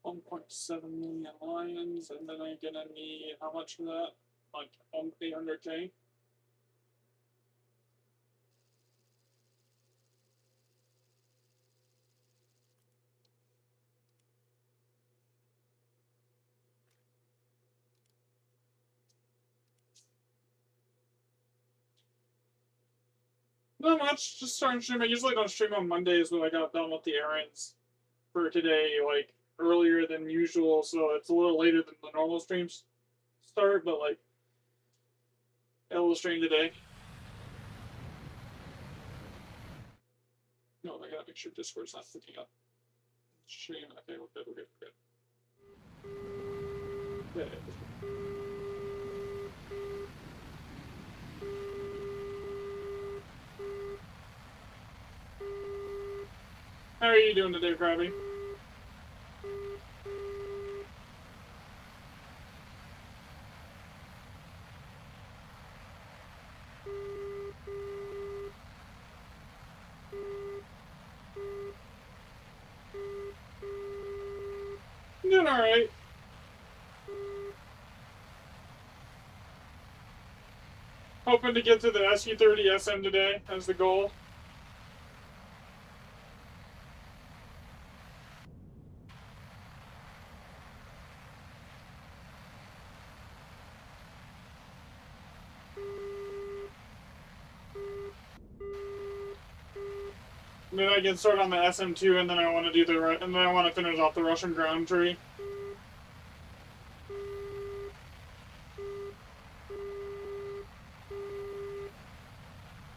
1.7 million lions, and then I'm gonna need how much for that? Like 800K. Not much, just starting stream. I usually don't stream on Mondays when I got done with the errands for today, like earlier than usual, so it's a little later than the normal streams start, but like I will stream today. No, I gotta make sure Discord's not picking up. Stream, okay, we're good, we're good, we're good. Yeah. How are you doing today, Krabby? Doing alright. Hoping to get to the Su30-SM today as the goal. And then I can start on the SM2, and then I want to do and then I want to finish off the Russian ground tree.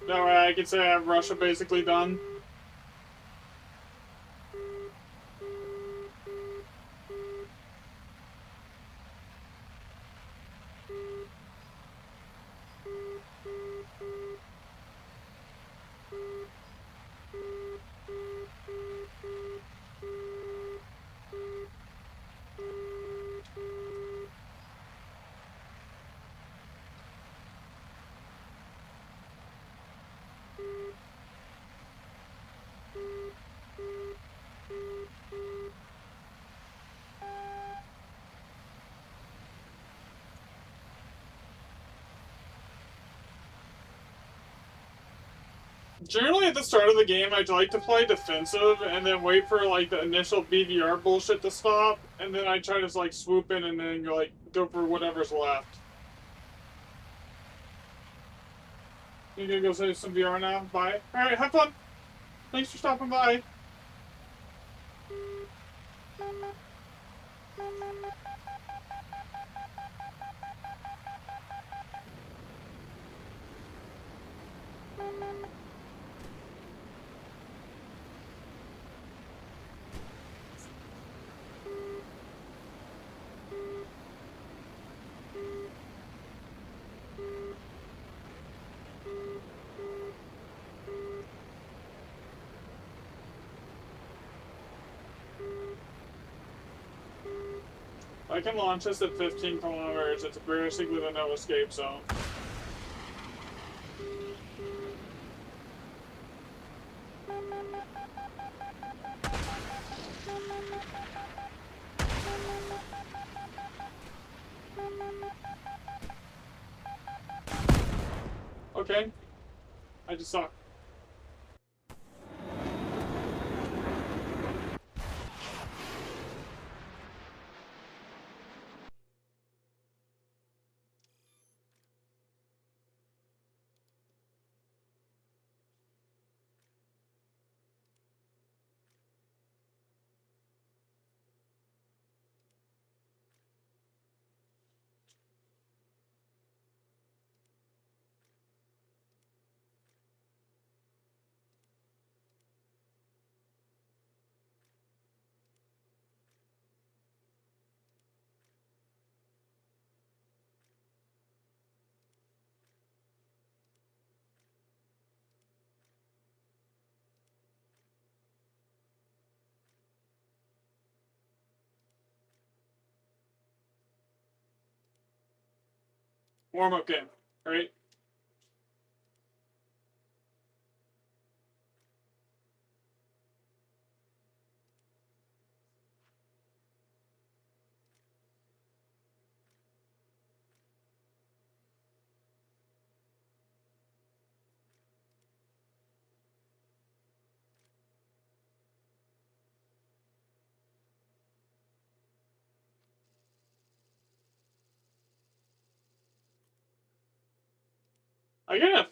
That way I can say I have Russia basically done. Generally, at the start of the game, I'd like to play defensive and then wait for like the initial BVR bullshit to stop, and then I try to like swoop in and then go for whatever's left. You gonna go save some VR now? Bye. All right, have fun. Thanks for stopping by. I can launch this at 15 kilometers. It's basically the no escape zone. Okay. I just saw. Warm-up game, right?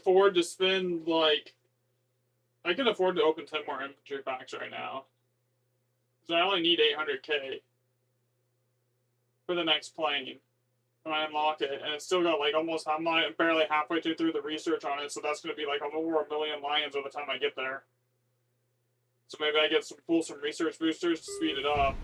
afford to spend, like, I can afford to open 10 more infantry packs right now. Because I only need 800k for the next plane when I unlock it. And it's still got, like, almost, I'm not barely halfway through the research on it, so that's going to be, like, over 1 million lions by the time I get there. So maybe I get some research boosters to speed it up.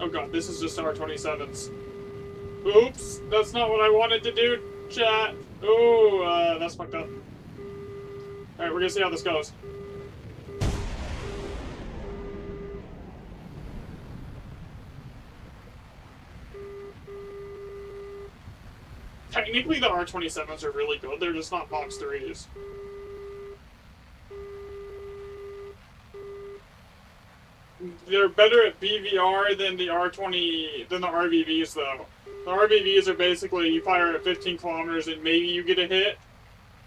Oh god, this is just R27s. Oops, that's not what I wanted to do, chat. Oh, that's fucked up. Alright, we're gonna see how this goes. Technically, the R27s are really good. They're just not box 3s. They're better at BVR than the RVVs, though. The RVVs are basically, you fire at 15 kilometers and maybe you get a hit.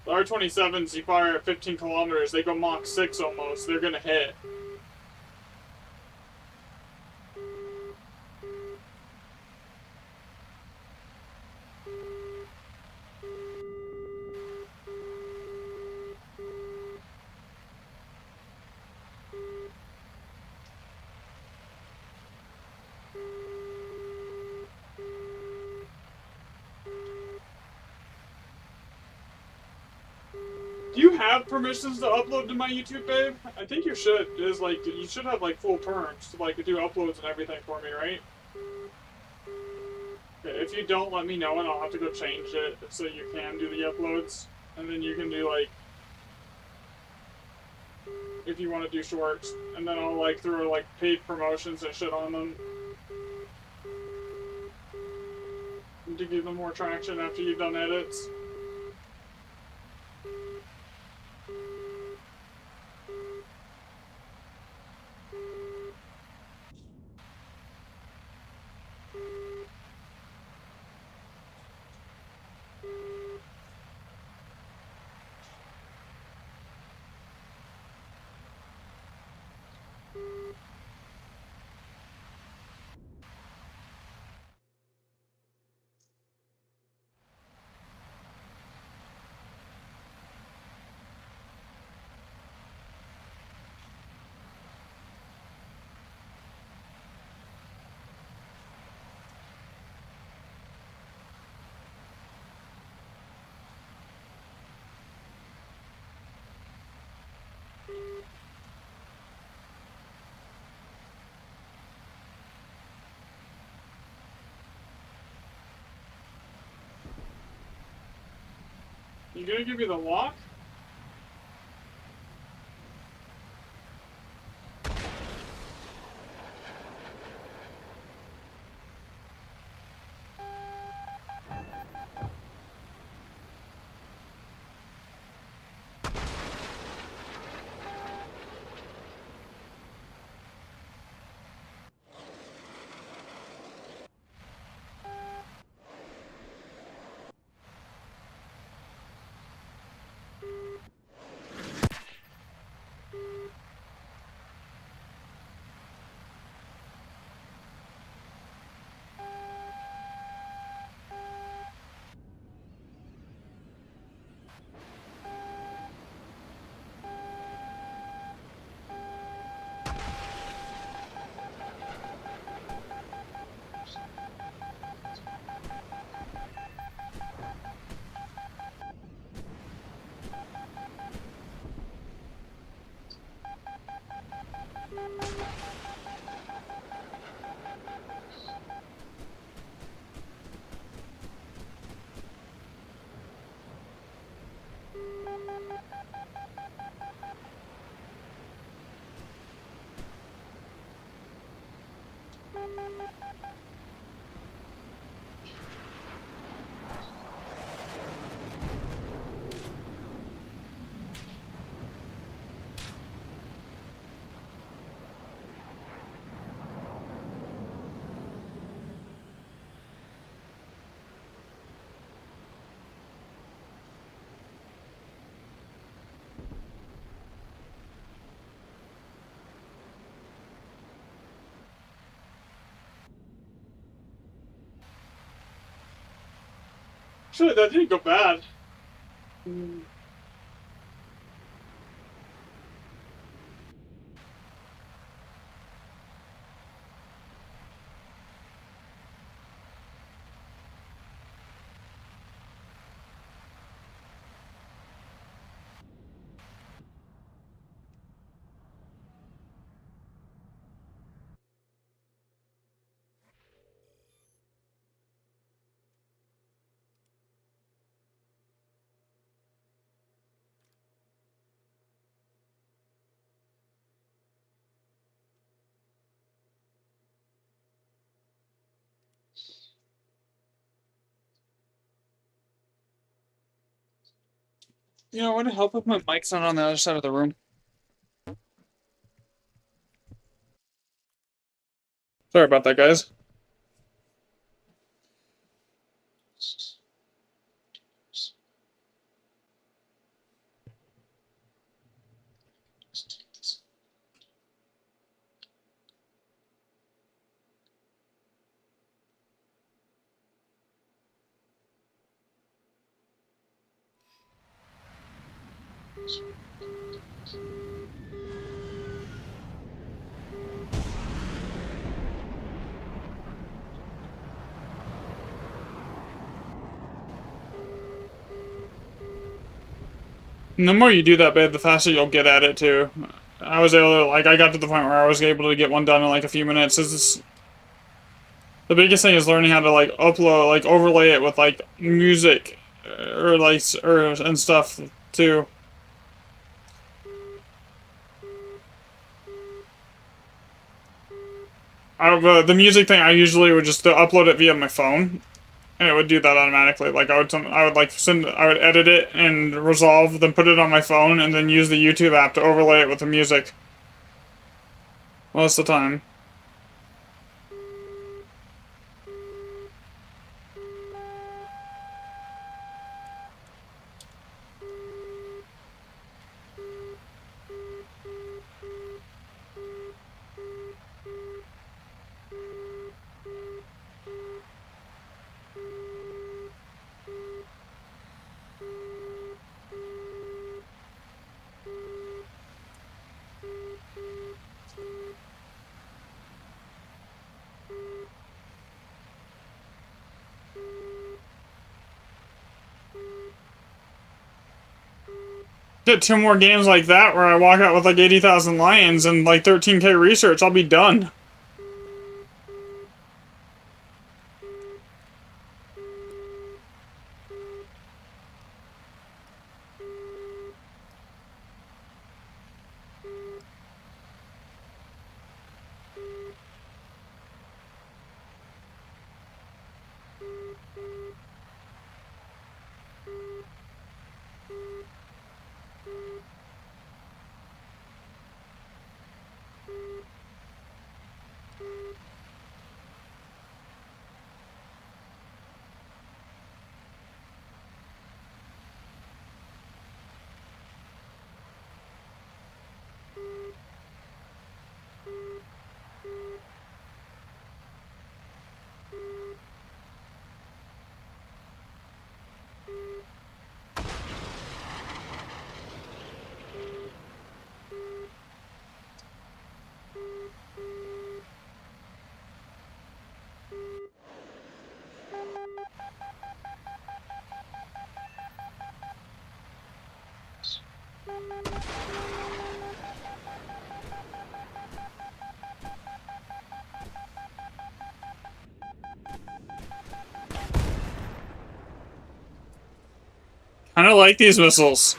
The R27s, you fire at 15 kilometers, they go Mach 6 almost, they're gonna hit. Do you have permissions to upload to my YouTube, babe? I think you should. Is like you should have like full terms to like do uploads and everything for me, right? Okay, if you don't, let me know and I'll have to go change it so you can do the uploads, and then you can do like if you want to do shorts, and then I'll like throw like paid promotions and shit on them to give them more traction after you've done edits. You gonna give me the lock? Actually, that didn't go bad. Mm. You know, would it help if my mic's not on the other side of the room? Sorry about that, guys. And the more you do that, babe, the faster you'll get at it too. I was able to, like, I got to the point where I was able to get one done in like a few minutes. The biggest thing is learning how to like upload, like overlay it with like music, or like and stuff too. The music thing, I usually would just upload it via my phone, and it would do that automatically. Like I would like I would edit it and resolve, then put it on my phone, and then use the YouTube app to overlay it with the music. Most of the time. Get two more games like that where I walk out with like 80,000 lions and like 13K research, I'll be done. I don't like these missiles.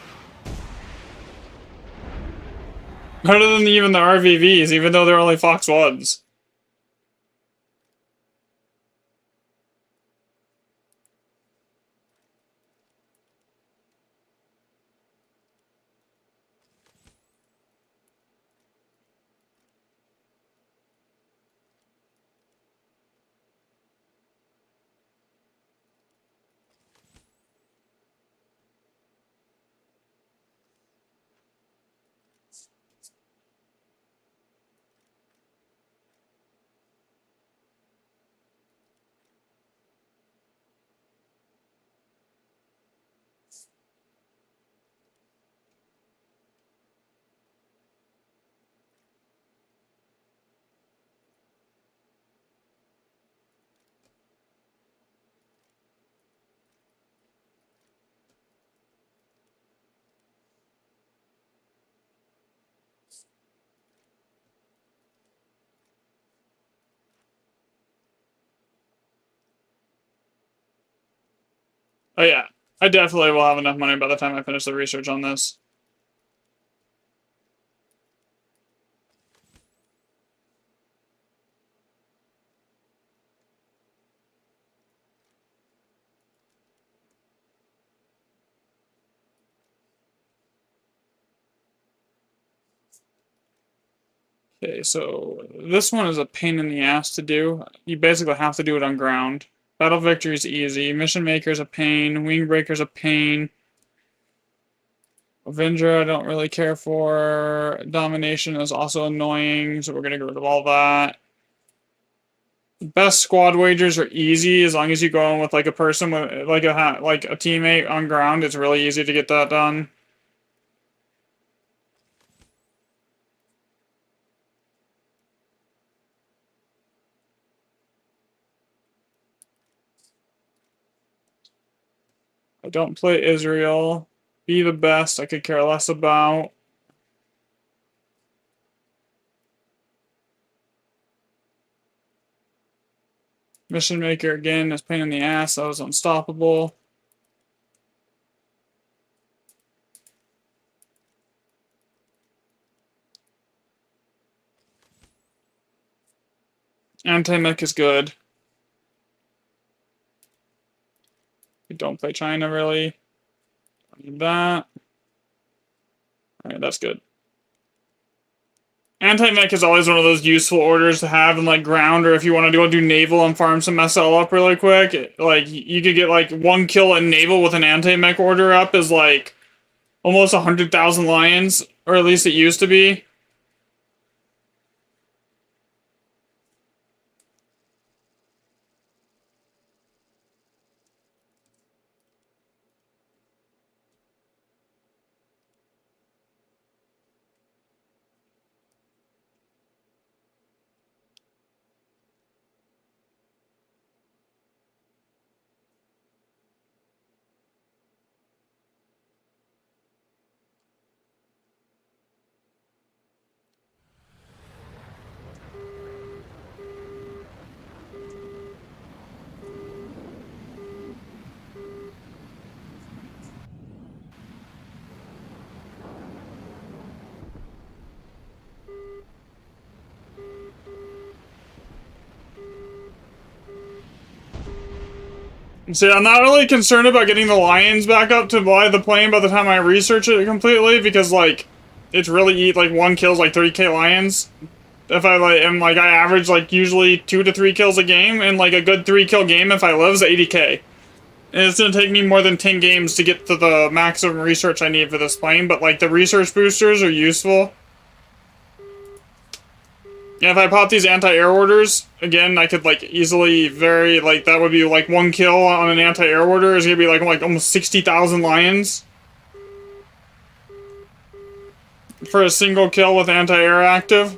Better than even the RVVs, even though they're only Fox 1s. Oh yeah, I definitely will have enough money by the time I finish the research on this. Okay, so this one is a pain in the ass to do. You basically have to do it on ground. Battle Victory is easy. Mission Maker is a pain. Wing Breaker is a pain. Avenger I don't really care for. Domination is also annoying, so we're gonna get rid of all that. Best squad wagers are easy as long as you go in with like a person with like a teammate on ground. It's really easy to get that done. I don't play Israel. Be the best. I could care less about. Mission Maker again is pain in the ass. That was unstoppable. Anti-mech is good. We don't play China really. Don't need that. Alright, that's good. Anti-mech is always one of those useful orders to have in like ground, or if you want to go do naval and farm some SL up really quick. Like you could get like 1 kill in naval with an anti-mech order up is like almost 100,000 lions, or at least it used to be. See, I'm not really concerned about getting the lions back up to buy the plane by the time I research it completely, because, like, it's really, like, 1 kill's like 30k lions. If I, like, am, like, I average, like, usually 2 to 3 kills a game, and, like, a good 3-kill game if I live is 80k. And it's gonna take me more than 10 games to get to the maximum research I need for this plane, but, like, the research boosters are useful. Yeah, if I pop these anti-air orders, again, I could, like, easily vary, like, that would be, like, 1 kill on an anti-air order is gonna be, like almost 60,000 lions. For a single kill with anti-air active.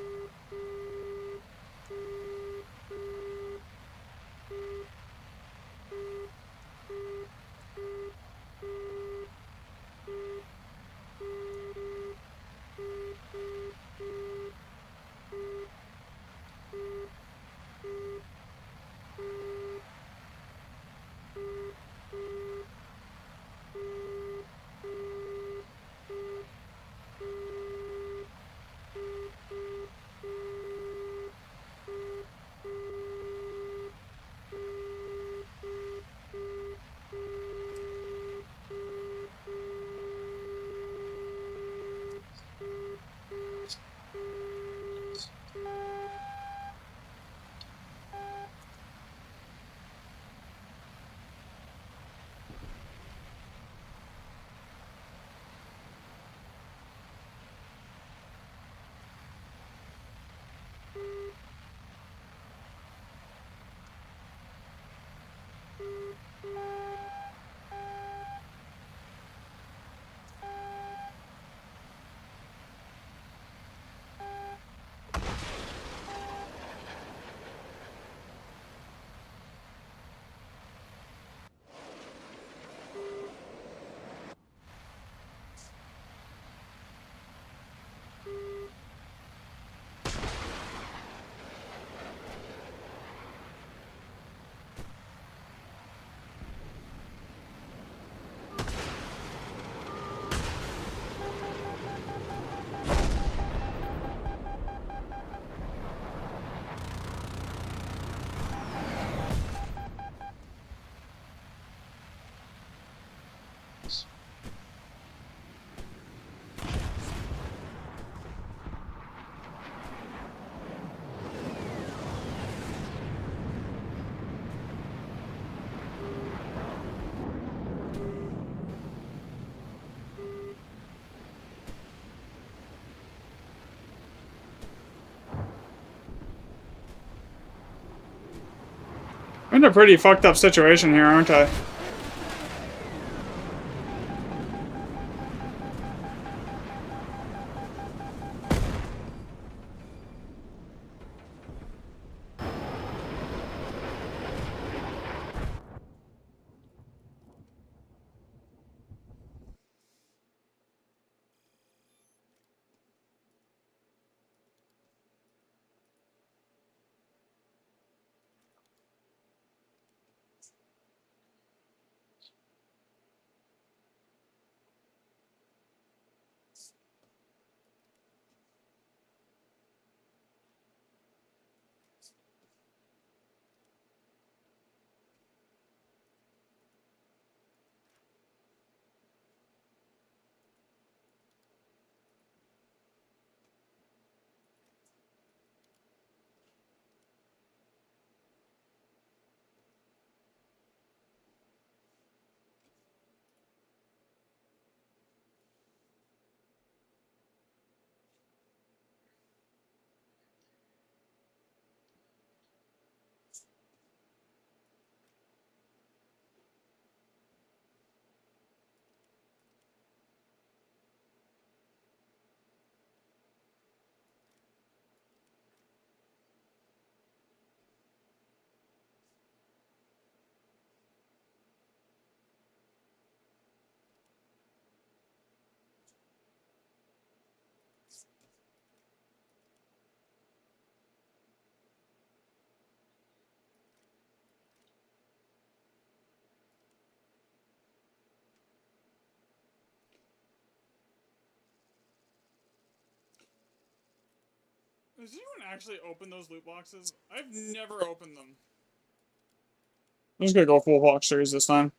I'm in a pretty fucked up situation here, aren't I? Does anyone actually open those loot boxes? I've never opened them. I'm just gonna go full box series this time.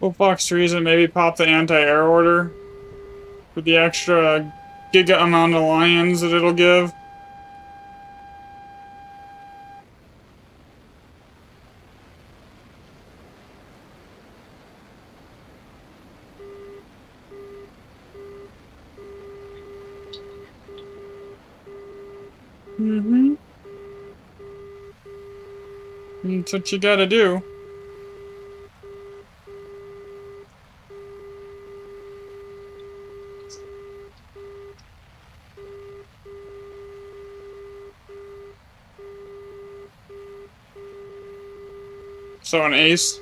Full box series and maybe pop the anti-air order with the extra giga amount of lions that it'll give. Mm-hmm. That's what you gotta do. So an ace.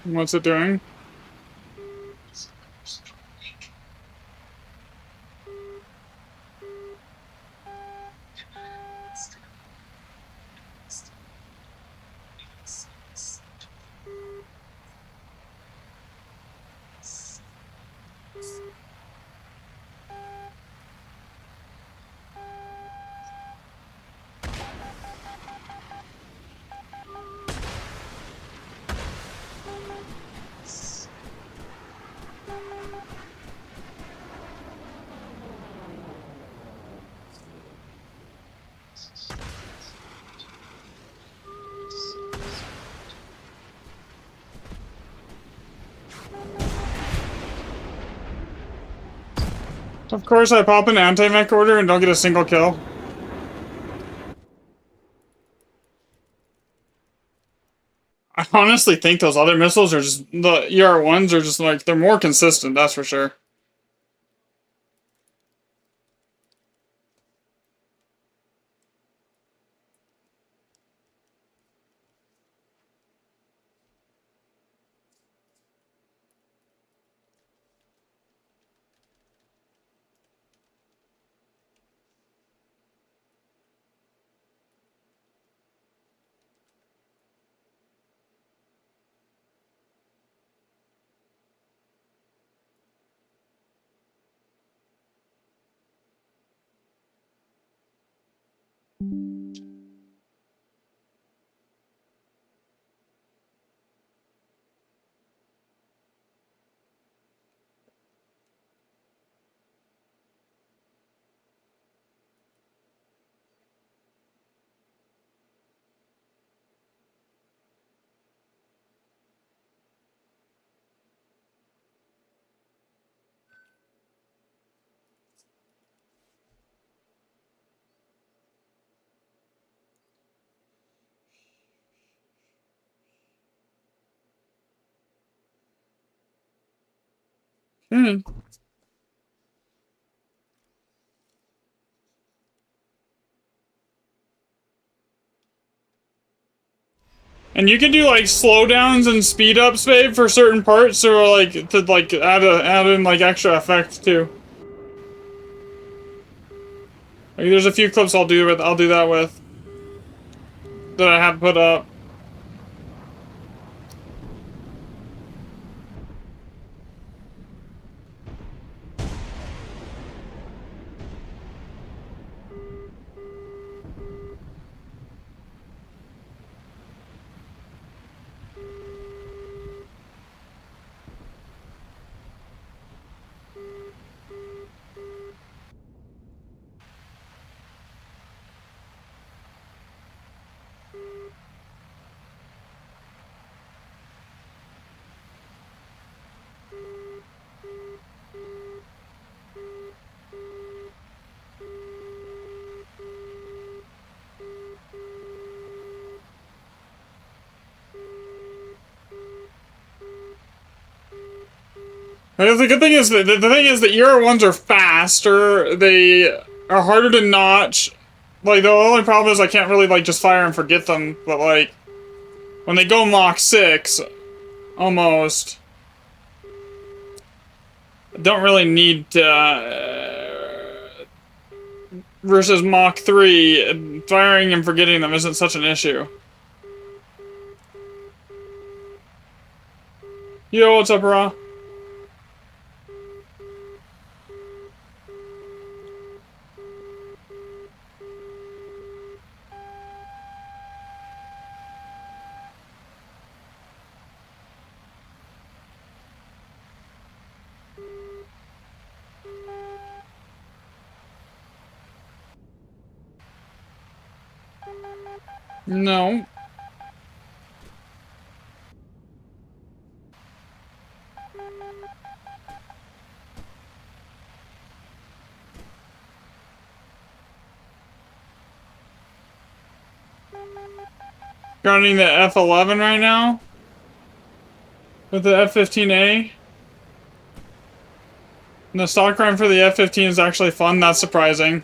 What's it doing? Of course, I pop an anti-mech order and don't get a single kill. I honestly think those other missiles are just, the ER1s are just like, they're more consistent, that's for sure. Hmm. And you can do like slowdowns and speed ups, babe, for certain parts, or like to like add in like extra effects too. Like, there's a few clips I'll do that with that I have put up. The good thing is that the thing is that ER1s are faster. They are harder to notch. Like the only problem is I can't really like just fire and forget them. But like when they go Mach 6, almost, I don't really need to. Versus Mach 3, firing and forgetting them isn't such an issue. Yo, what's up, Raw? No. Running the F11 right now with the F-15A. And the stock run for the F-15 is actually fun. That's surprising.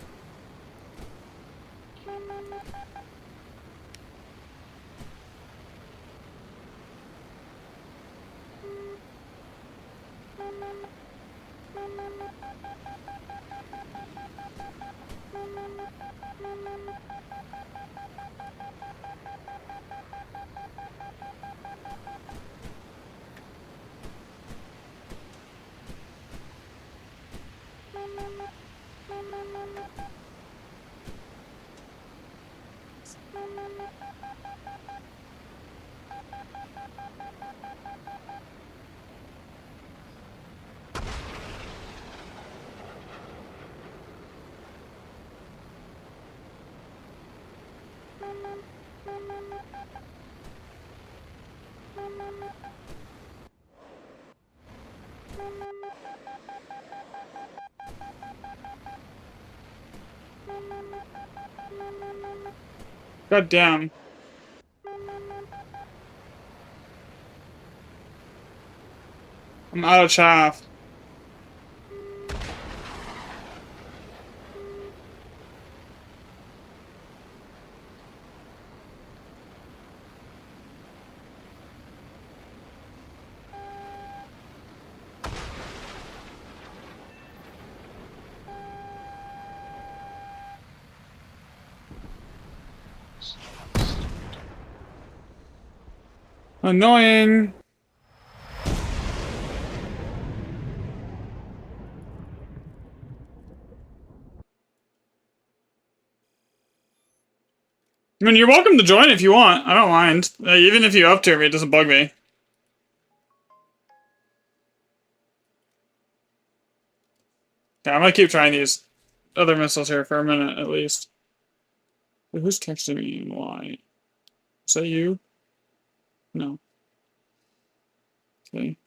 God damn. I'm out of chaff. Annoying. I mean, you're welcome to join if you want. I don't mind. Even if you up tier me, it doesn't bug me. Yeah, I'm gonna keep trying these other missiles here for a minute at least. Wait, who's texting me and why? Is that you? No. Okay.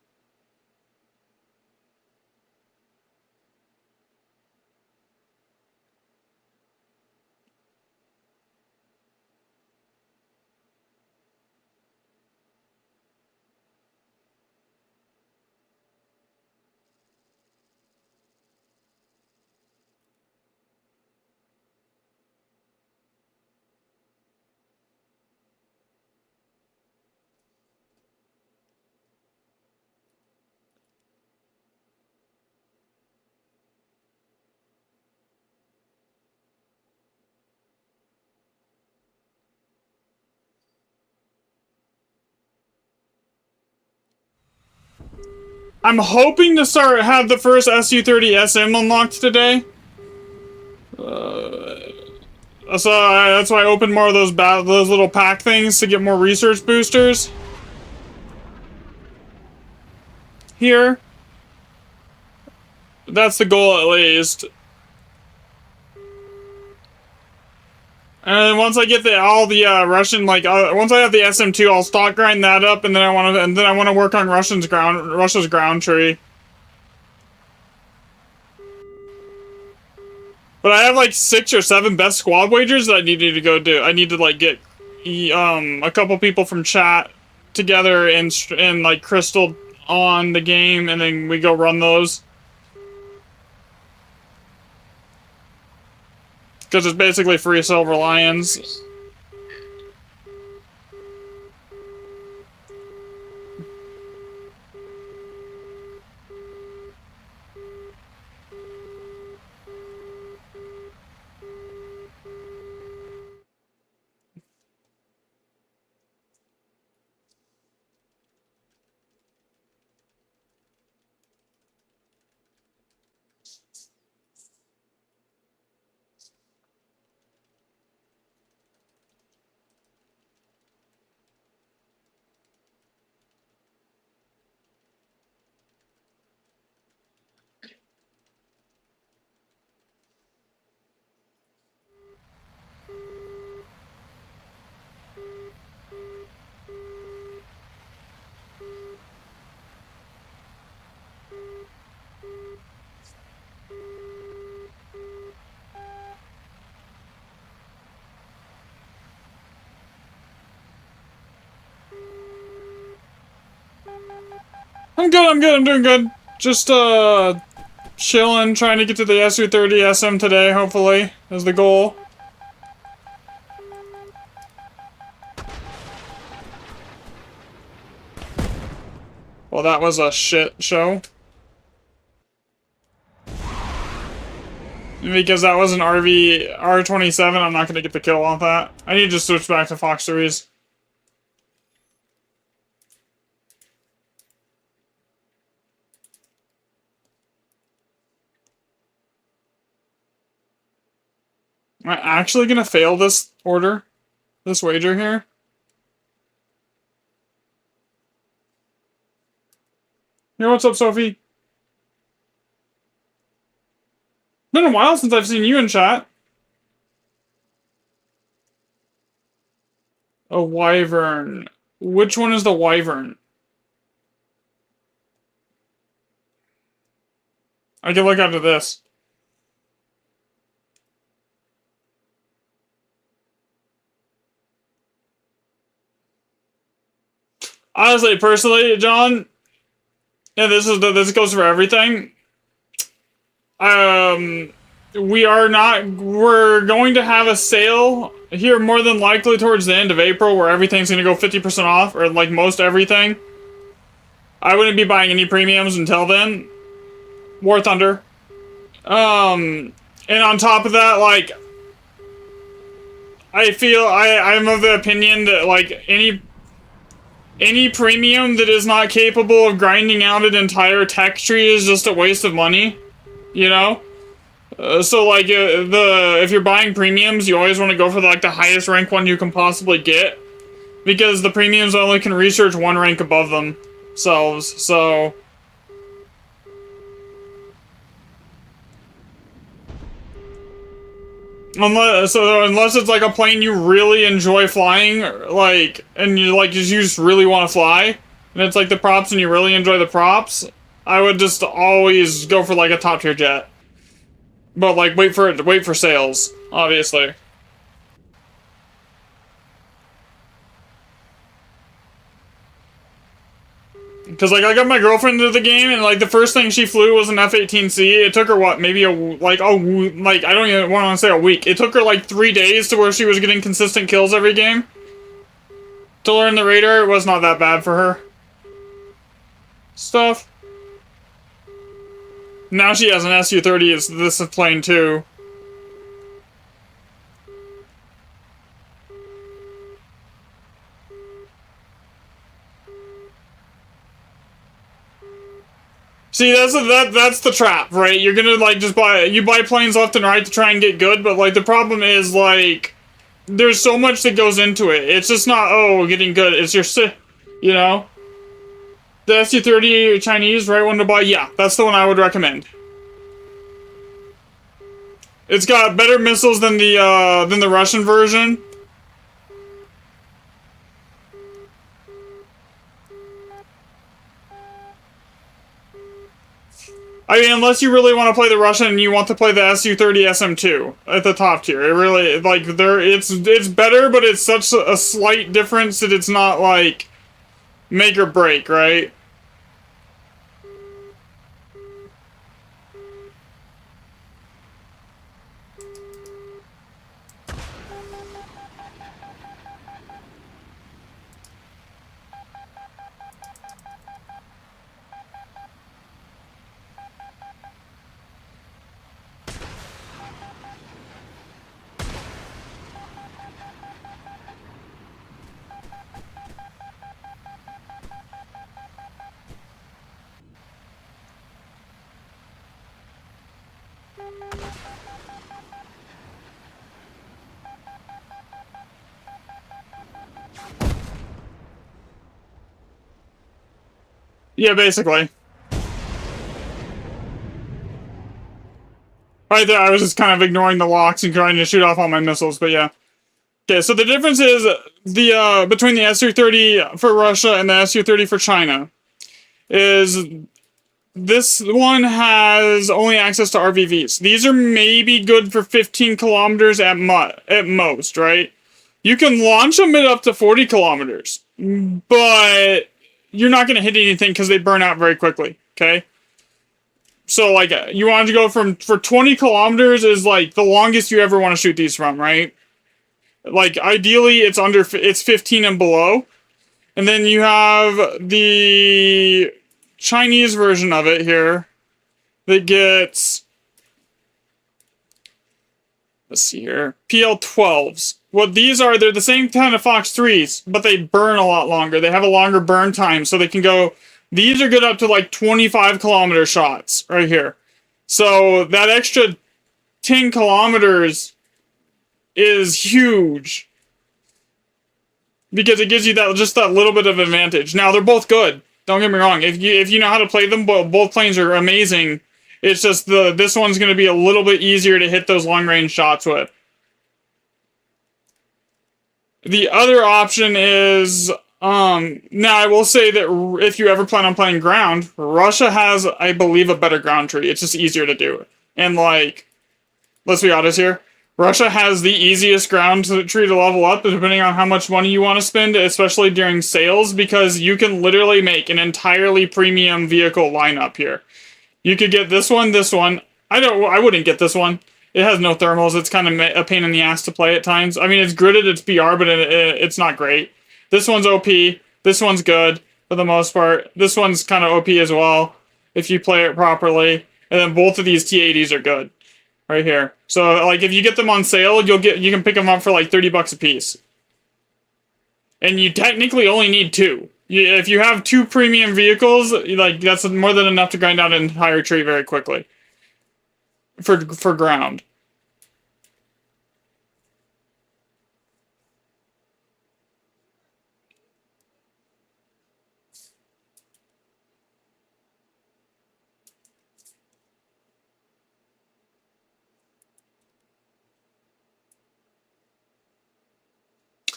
I'm hoping to have the first Su30-SM unlocked today. So that's why I opened more of those little pack things to get more research boosters. Here. That's the goal at least. And once I get all the Russian, like once I have the SM2, I'll stock grind that up, and then I want to work on Russia's ground tree. But I have like 6 or 7 best squad wagers that I need to go do. I need to like get a couple people from chat together and like Crystal on the game, and then we go run those. Because it's basically free silver lions. I'm doing good. Just, chilling, trying to get to the Su30-SM today, hopefully, is the goal. Well, that was a shit show. Because that was an R27, I'm not gonna get the kill off that. I need to switch back to Fox Series. Am I actually gonna fail this order? This wager here? Yo, what's up, Sophie? Been a while since I've seen you in chat. A wyvern. Which one is the wyvern? I can look after this. Honestly, personally, John, and this goes for everything. We're going to have a sale here more than likely towards the end of April where everything's going to go 50% off, or like most everything. I wouldn't be buying any premiums until then. War Thunder. And on top of that, like, I feel I'm of the opinion that like any premium that is not capable of grinding out an entire tech tree is just a waste of money, you know? So like if you're buying premiums, you always want to go for like the highest rank one you can possibly get, because the premiums only can research one rank above themselves. So unless it's like a plane you really enjoy flying, like, and you just really want to fly, and it's like the props and you really enjoy the props, I would just always go for like a top tier jet. But like wait for sales, obviously. Because like I got my girlfriend into the game, and like the first thing she flew was an F-18C. It took her what, maybe I don't even want to say a week. It took her like 3 days to where she was getting consistent kills every game. To learn the radar, it was not that bad for her. Stuff. Now she has an Su-30. It's this plane too. See, that's the trap, right? You're gonna like just buy planes left and right to try and get good, but like the problem is like there's so much that goes into it. It's just not getting good. It's your you know. The Su-30 Chinese, right one to buy? Yeah, that's the one I would recommend. It's got better missiles than the Russian version. I mean, unless you really want to play the Russian and you want to play the Su30-SM 2 at the top tier. It really, like, it's better, but it's such a slight difference that it's not, like, make or break, right? Yeah, basically. Right there, I was just kind of ignoring the locks and trying to shoot off all my missiles, but yeah. Okay, so the difference is between the Su-30 for Russia and the Su-30 for China is this one has only access to RVVs. These are maybe good for 15 kilometers at most, right? You can launch them at up to 40 kilometers, but you're not going to hit anything because they burn out very quickly, okay? So, like, you want to go for 20 kilometers is, like, the longest you ever want to shoot these from, right? Like, ideally, it's 15 and below. And then you have the Chinese version of it here that gets, let's see here, PL12s. What these are, they're the same kind of Fox 3s, but they burn a lot longer. They have a longer burn time, so they can go, these are good up to like 25-kilometer shots right here. So that extra 10 kilometers is huge because it gives you that just that little bit of advantage. Now, they're both good. Don't get me wrong. If you know how to play them, both planes are amazing. It's just this one's going to be a little bit easier to hit those long-range shots with. The other option is, now I will say that if you ever plan on playing ground, Russia has, I believe, a better ground tree. It's just easier to do. And like, let's be honest here, Russia has the easiest ground tree to level up, depending on how much money you want to spend, especially during sales, because you can literally make an entirely premium vehicle lineup here. You could get this one, this one. I wouldn't get this one. It has no thermals. It's kind of a pain in the ass to play at times. I mean, it's gridded, it's BR, but it's not great. This one's OP. This one's good for the most part. This one's kind of OP as well, if you play it properly. And then both of these T80s are good, right here. So, like, if you get them on sale, you can pick them up for like $30 a piece. And you technically only need two. If you have two premium vehicles, like, that's more than enough to grind out an entire tree very quickly. For ground.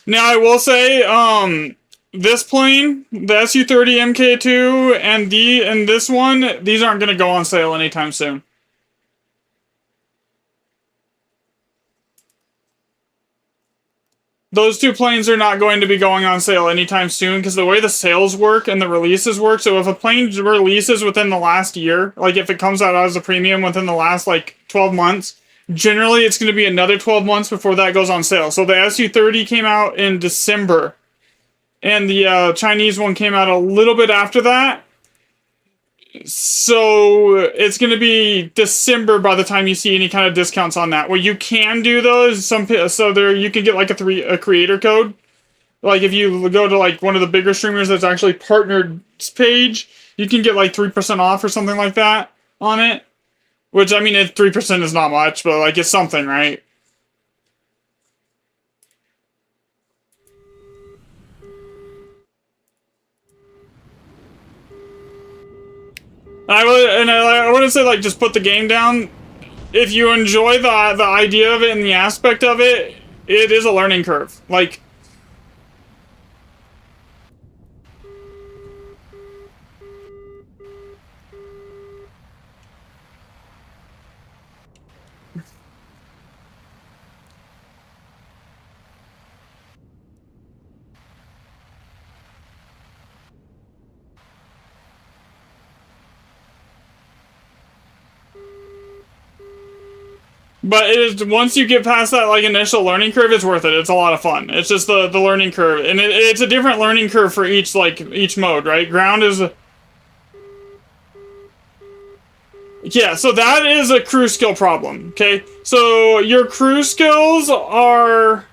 Now I will say, this plane, the Su30 MK2, and this one, these aren't going to go on sale anytime soon. Those two planes are not going to be going on sale anytime soon because the way the sales work and the releases work, so if a plane releases within the last year, like if it comes out as a premium within the last like 12 months, generally it's going to be another 12 months before that goes on sale. So the Su30 came out in December, and the Chinese one came out a little bit after that. So it's going to be December by the time you see any kind of discounts on that. What you can do though is you can get like a creator code. Like if you go to like one of the bigger streamers that's actually partnered page, you can get like 3% off or something like that on it. Which, I mean, 3% is not much, but like it's something, right? I wouldn't say like just put the game down. If you enjoy the idea of it and the aspect of it, it is a learning curve. Like, but it is, once you get past that like initial learning curve, it's worth it. It's a lot of fun. It's just the learning curve, and it's a different learning curve for each mode, right? Ground is yeah, so that is a crew skill problem. Okay, so your crew skills are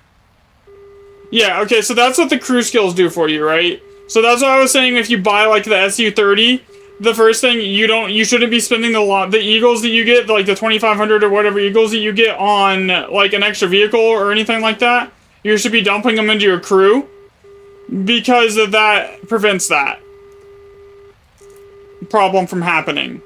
okay. So that's what the crew skills do for you, right? So that's what I was saying. If you buy like the Su30. The first thing, you shouldn't be spending the eagles that you get, like the 2,500 or whatever eagles that you get on like an extra vehicle or anything like that. You should be dumping them into your crew because of that prevents that problem from happening.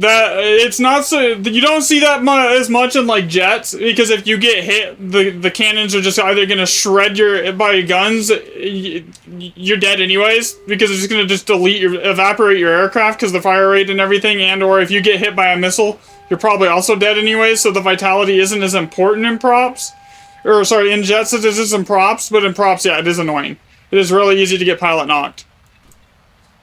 That it's not so you don't see that as much in like jets because if you get hit, the cannons are just either gonna shred by guns, you're dead anyways because it's just gonna just evaporate your aircraft because the fire rate and everything, and or if you get hit by a missile, you're probably also dead anyways. So the vitality isn't as important in props, or sorry, in jets as it is in props, but in props, yeah, it is annoying. It is really easy to get pilot knocked.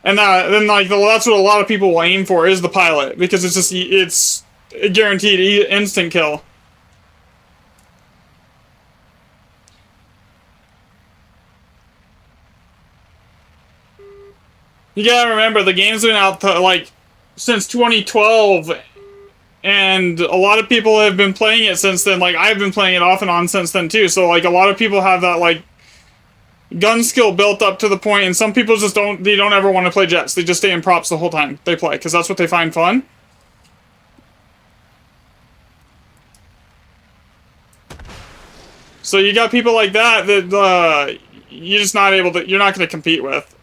And then like that's what a lot of people will aim for is the pilot because it's a guaranteed instant kill. You gotta remember, the game's been out like since 2012, and a lot of people have been playing it since then. Like, I've been playing it off and on since then too. So like, a lot of people have that like gun skill built up to the point, and some people just don't. They don't ever want to play jets. They just stay in props the whole time they play because that's what they find fun. So you got people like that you're just not able to. You're not going to compete with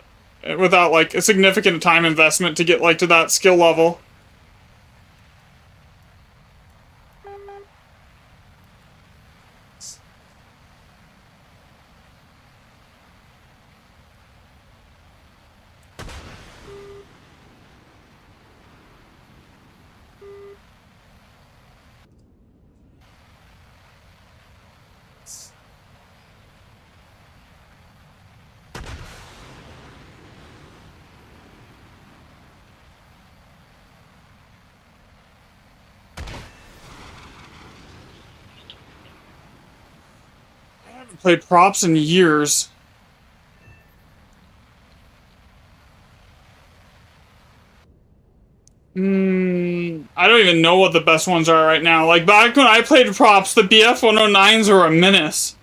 without like a significant time investment to get like to that skill level. I haven't played props in years. I don't even know what the best ones are right now. Like, back when I played props, the BF-109s were a menace.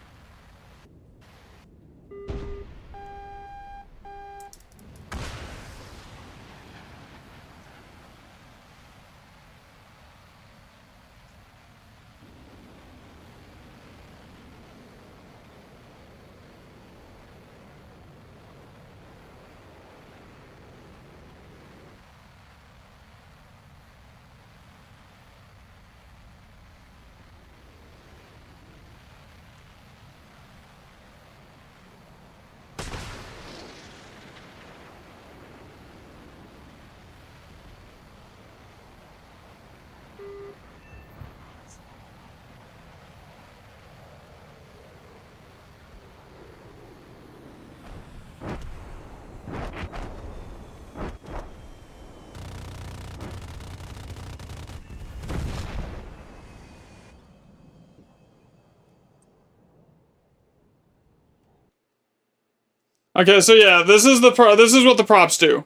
Okay, so yeah, this is what the props do.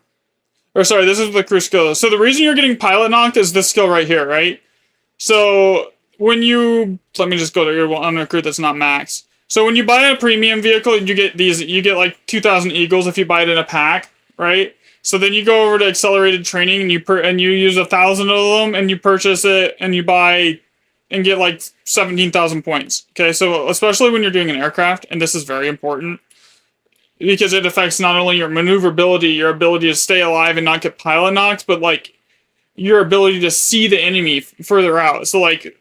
Or sorry, this is what the crew skill is. So the reason you're getting pilot knocked is this skill right here, right? So when you let me just go to your on a crew that's not max. So when you buy a premium vehicle, you get like 2,000 Eagles if you buy it in a pack, right? So then you go over to accelerated training and you use 1,000 of them and you purchase it and you buy and get like 17,000 points. Okay, so especially when you're doing an aircraft, and this is very important because it affects not only your maneuverability, your ability to stay alive and not get pilot knocked, but like your ability to see the enemy further out. So like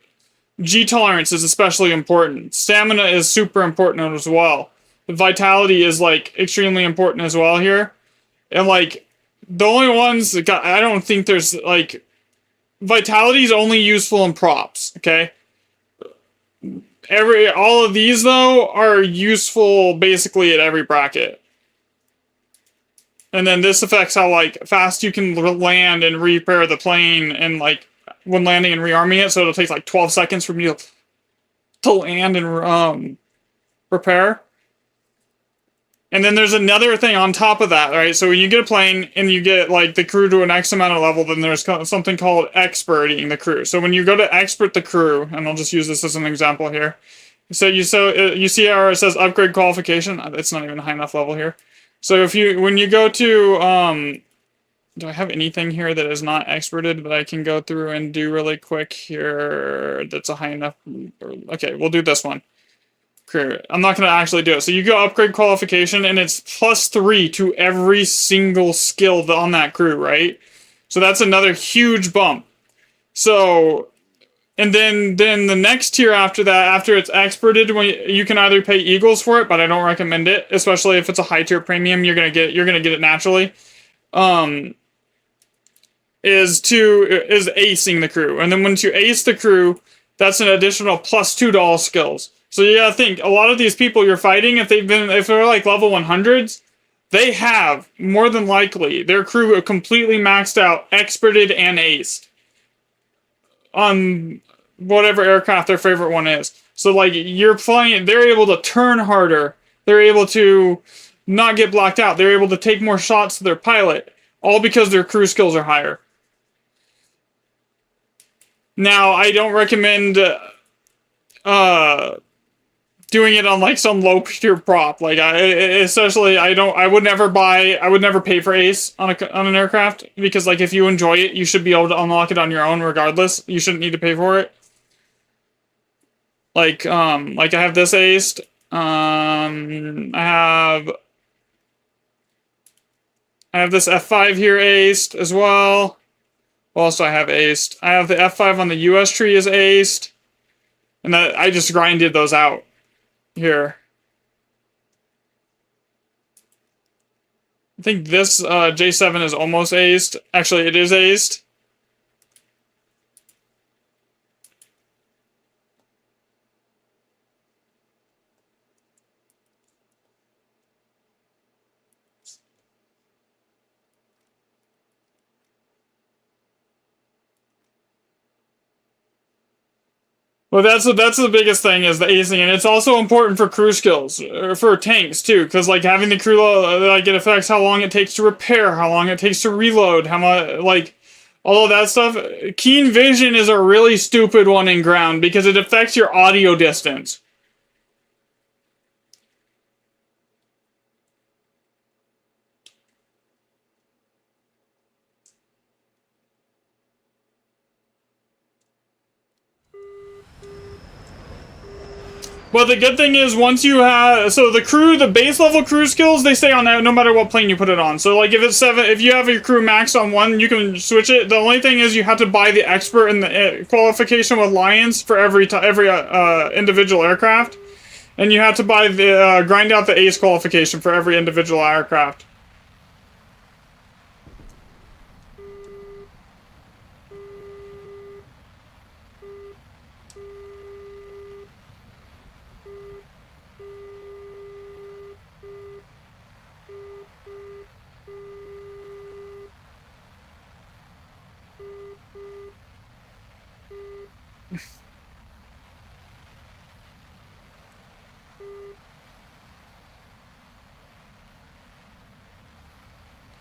G tolerance is especially important. Stamina is super important as well. Vitality is like extremely important as well here. And like the only ones that I don't think there's like vitality is only useful in props, okay? All of these though are useful basically at every bracket. And then this affects how like fast you can land and repair the plane and like when landing and rearming it, so it'll take like 12 seconds for you to land and repair. And then there's another thing on top of that, right? So when you get a plane and you get like the crew to an X amount of level, then there's something called experting the crew. So when you go to expert the crew, and I'll just use this as an example here. So you see how it says upgrade qualification? It's not even a high enough level here. So when you go to do I have anything here that is not experted that I can go through and do really quick here that's a high enough? Okay, we'll do this one. Crew. I'm not going to actually do it. So you go upgrade qualification, and it's +3 to every single skill on that crew, right? So that's another huge bump. So, and then the next tier after that, after it's experted, when you can either pay Eagles for it, but I don't recommend it, especially if it's a high tier premium. You're gonna get it naturally. Is acing the crew, and then once you ace the crew, that's an additional +2 to all skills. So you gotta think, a lot of these people you're fighting, if they're like level 100s, they have, more than likely, their crew completely maxed out, experted, and aced on whatever aircraft their favorite one is. So like, you're flying, they're able to turn harder, they're able to not get blocked out, they're able to take more shots to their pilot. all because their crew skills are higher. Now, I don't recommend doing it on like some low tier prop. Like especially I would never pay for ace on an aircraft, because like if you enjoy it, you should be able to unlock it on your own regardless. You shouldn't need to pay for it. Like I have this aced. I have this F5 here aced as well. What else do I have aced? I have the F5 on the US tree is aced. And that I just grinded those out here. I think this J7 is almost aced. Actually, it is aced. Well, that's the biggest thing is the acing, and it's also important for crew skills, for tanks too, because like having the crew like it affects how long it takes to repair, how long it takes to reload, how much like all of that stuff. Keen vision is a really stupid one in ground because it affects your audio distance. Well, the good thing is once you have the base level crew skills, they stay on that no matter what plane you put it on. So like if it's 7, if you have your crew max on 1, you can switch it. The only thing is you have to buy the expert and the qualification with Lions for every individual aircraft, and you have to buy the grind out the ace qualification for every individual aircraft.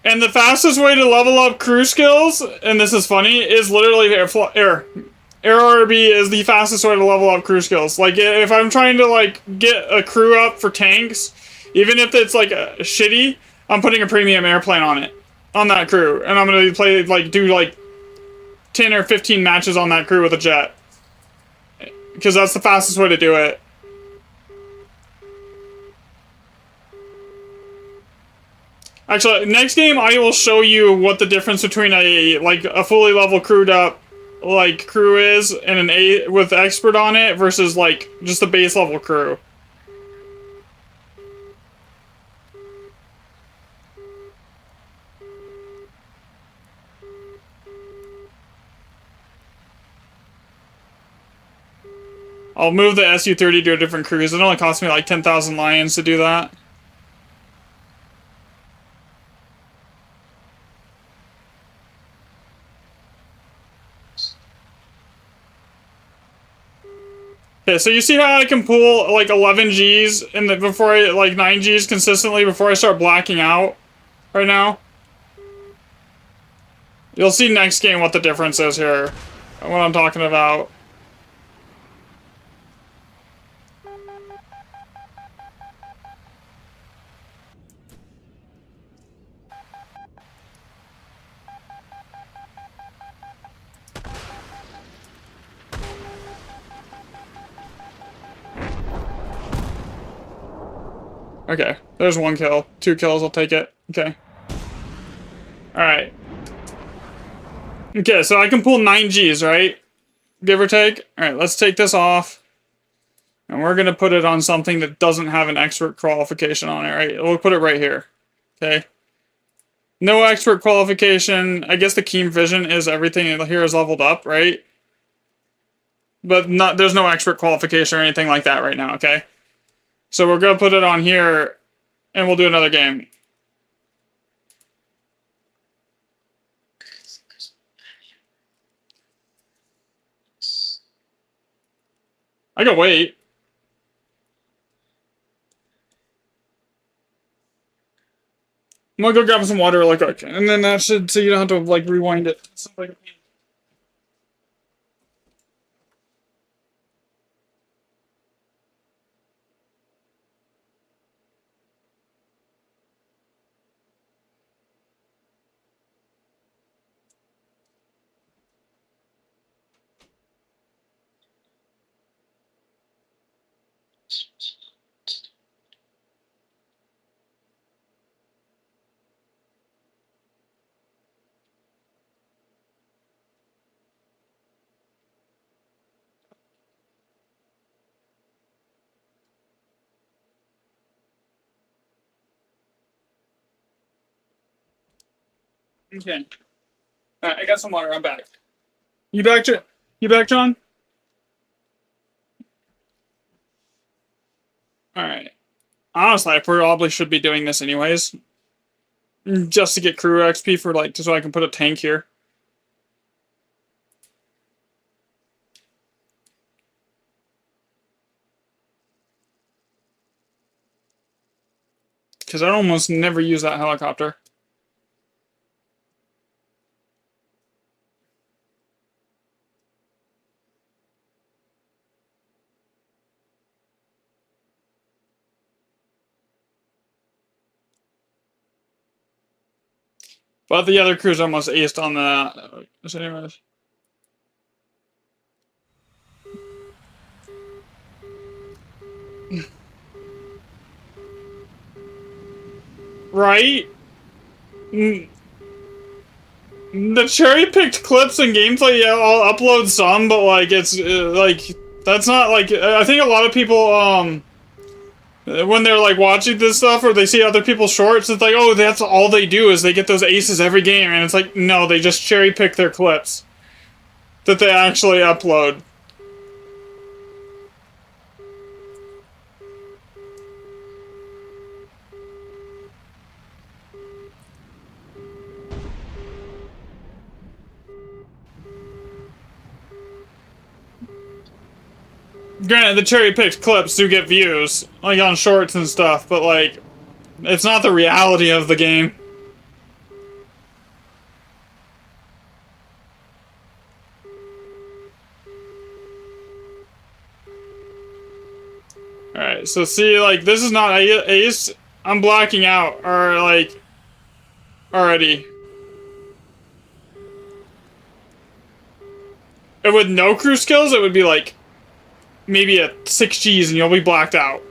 And the fastest way to level up crew skills, and this is funny, is literally air RB is the fastest way to level up crew skills. Like if I'm trying to like get a crew up for tanks, even if it's like a shitty, I'm putting a premium airplane on that crew, and I'm gonna do like 10 or 15 matches on that crew with a jet, because that's the fastest way to do it. Actually, next game I will show you what the difference between a fully level crewed up like crew is and an A with expert on it versus like just the base level crew. I'll move the Su30 to a different cruise. It only cost me like 10,000 lions to do that. Okay, so you see how I can pull like 11 Gs in before I like 9 Gs consistently before I start blacking out right now? You'll see next game what the difference is here. What I'm talking about. Okay, there's 1 kill. 2 kills, I'll take it. Okay. Alright. Okay, so I can pull 9 Gs, right? Give or take. Alright, let's take this off. And we're gonna put it on something that doesn't have an expert qualification on it, right? We'll put it right here. Okay. No expert qualification. I guess the keen vision is everything here is leveled up, right? But there's no expert qualification or anything like that right now, okay? So we're gonna put it on here, and we'll do another game. I can wait. I'm gonna go grab some water really quick, and then that should, so you don't have to like rewind it. Okay. Alright, I got some water. I'm back. You back, You back, John? Alright. Honestly, I probably should be doing this anyways. Just to get crew XP for, like, so I can put a tank here. Because I almost never use that helicopter. But the other crew's almost aced on the... So anyways. Right? The cherry-picked clips and gameplay, yeah, I'll upload some, but, like, it's, like, that's not, like, I think a lot of people, when they're, like, watching this stuff, or they see other people's shorts, it's like, oh, that's all they do, is they get those aces every game, and it's like, no, they just cherry-pick their clips that they actually upload. Granted, the cherry-picked clips do get views, like on shorts and stuff, but, like, it's not the reality of the game. Alright, so see, like, this is not ace. I'm blacking out, or, like, already. And with no crew skills, it would be, like, maybe at 6 Gs and you'll be blacked out.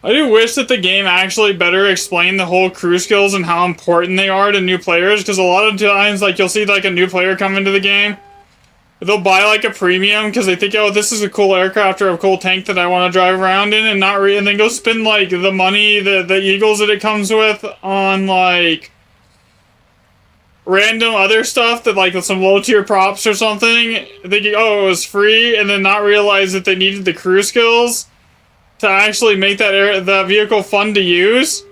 I do wish that the game actually better explained the whole crew skills and how important they are to new players, because a lot of times, like, you'll see, like, a new player come into the game, they'll buy, like, a premium because they think, oh, this is a cool aircraft or a cool tank that I want to drive around in, and and then go spend, like, the money, the Eagles that it comes with on, like, random other stuff that, like, some low-tier props or something, thinking, oh, it was free, and then not realize that they needed the crew skills to actually make that vehicle fun to use.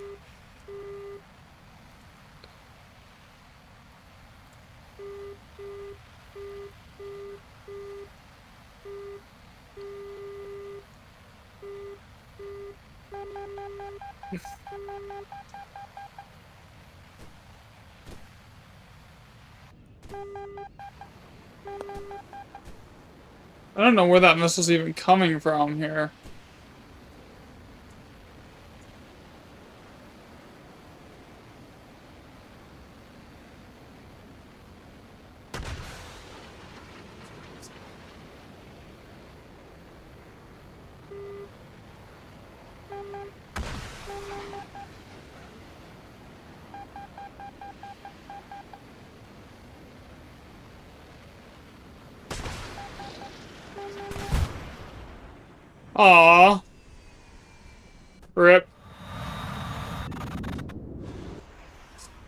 I don't know where that missile's even coming from here. Aww. Rip.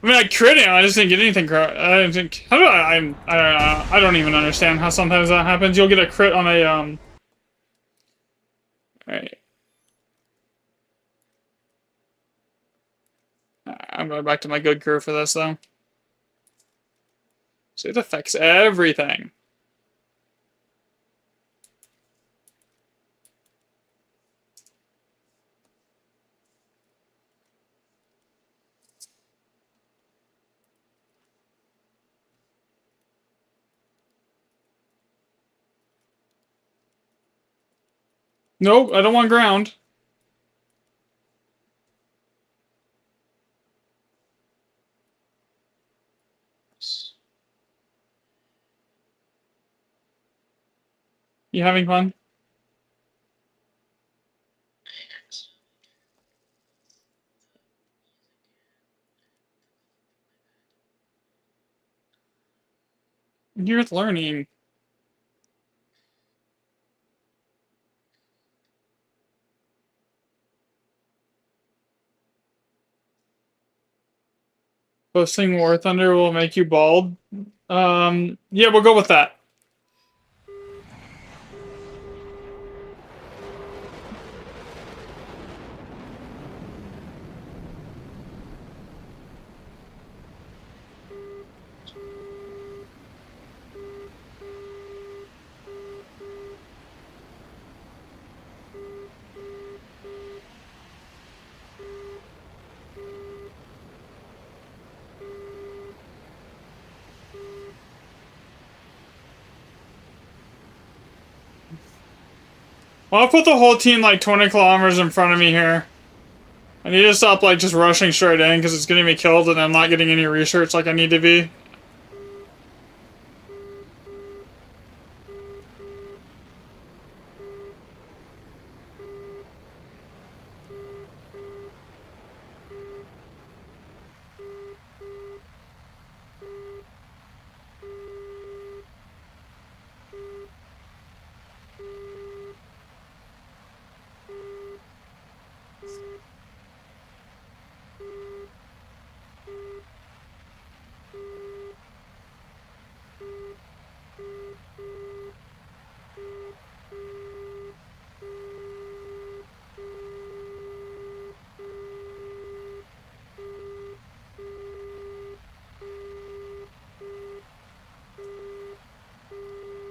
I mean, I crit him, I just didn't get anything. I didn't think. How do I don't even understand how sometimes that happens. You'll get a crit on a, Alright. I'm going back to my good curve for this, though. So it affects everything. Nope, I don't want ground. You having fun? You're learning. Posting War Thunder will make you bald. Yeah, we'll go with that. Well, I'll put the whole team like 20 kilometers in front of me here. I need to stop like just rushing straight in because it's getting me killed and I'm not getting any research like I need to be.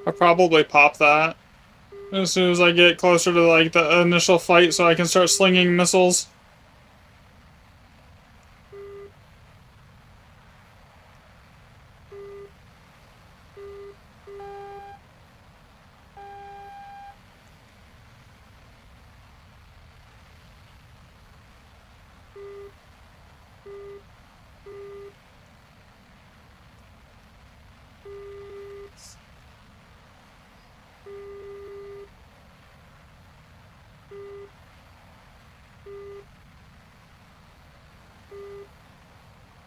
I'll probably pop that as soon as I get closer to like the initial fight so I can start slinging missiles.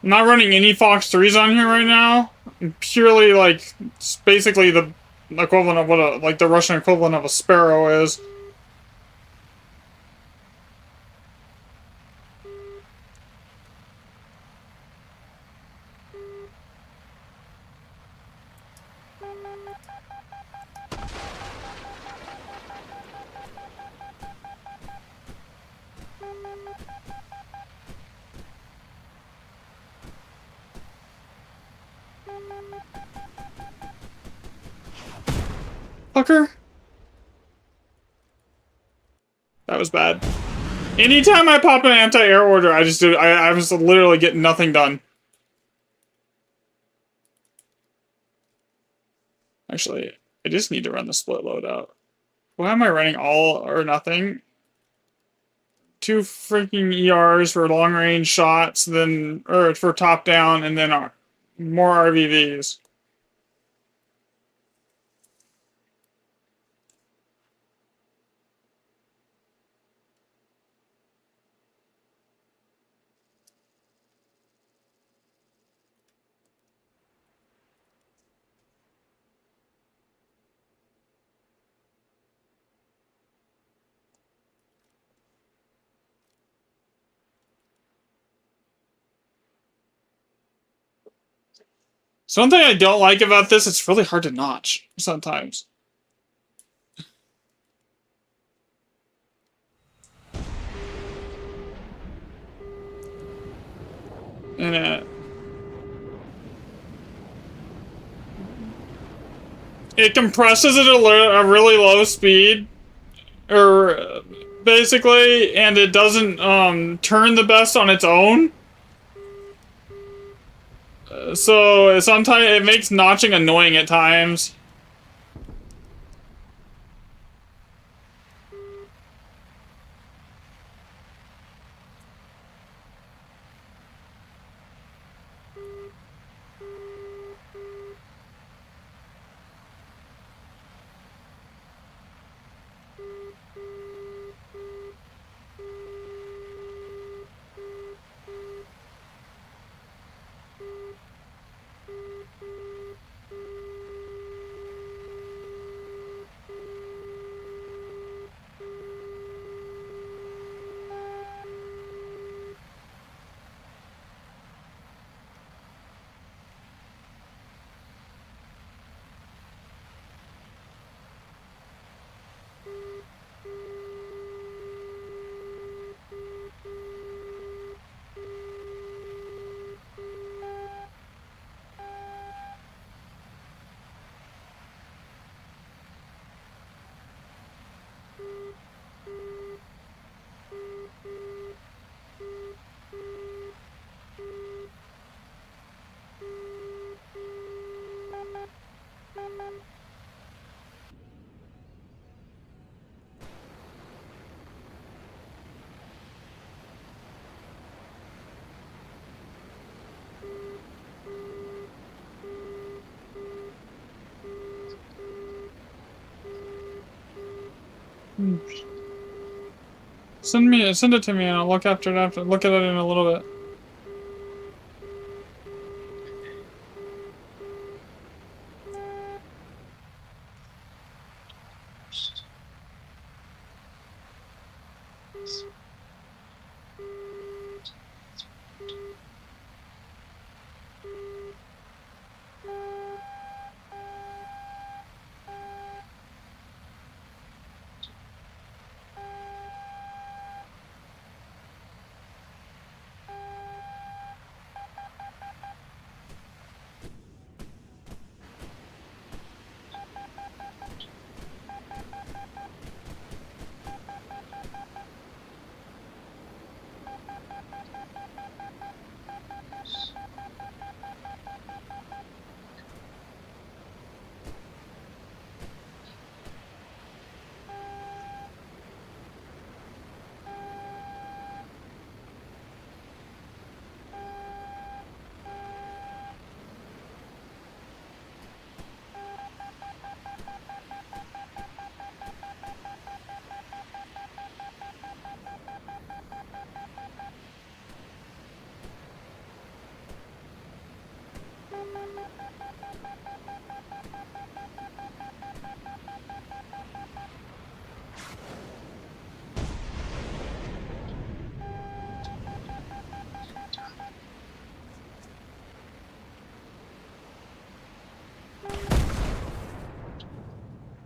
I'm not running any Fox 3s on here right now. I'm purely like it's basically the equivalent of what a like the Russian equivalent of a Sparrow is. Fucker. That was bad. Anytime I pop an anti-air order, I just do. I was literally getting nothing done. Actually, I just need to run the split loadout. Why am I running all or nothing? 2 freaking ERs for long range shots, then or for top down, and then more RVVs. Something I don't like about this, it's really hard to notch sometimes. in it. It compresses at a really low speed, or basically, and it doesn't turn the best on its own. So sometimes it makes notching annoying at times. Send it to me, and I'll look at it in a little bit.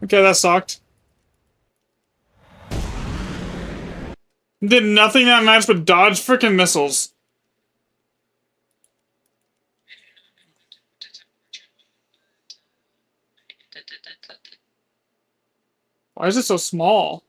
Okay, that sucked. Did nothing that match but dodge freaking missiles. Why is it so small?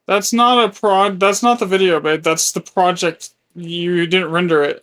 That's not a that's not the video, babe. That's the project. You didn't render it.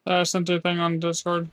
I sent a thing on Discord.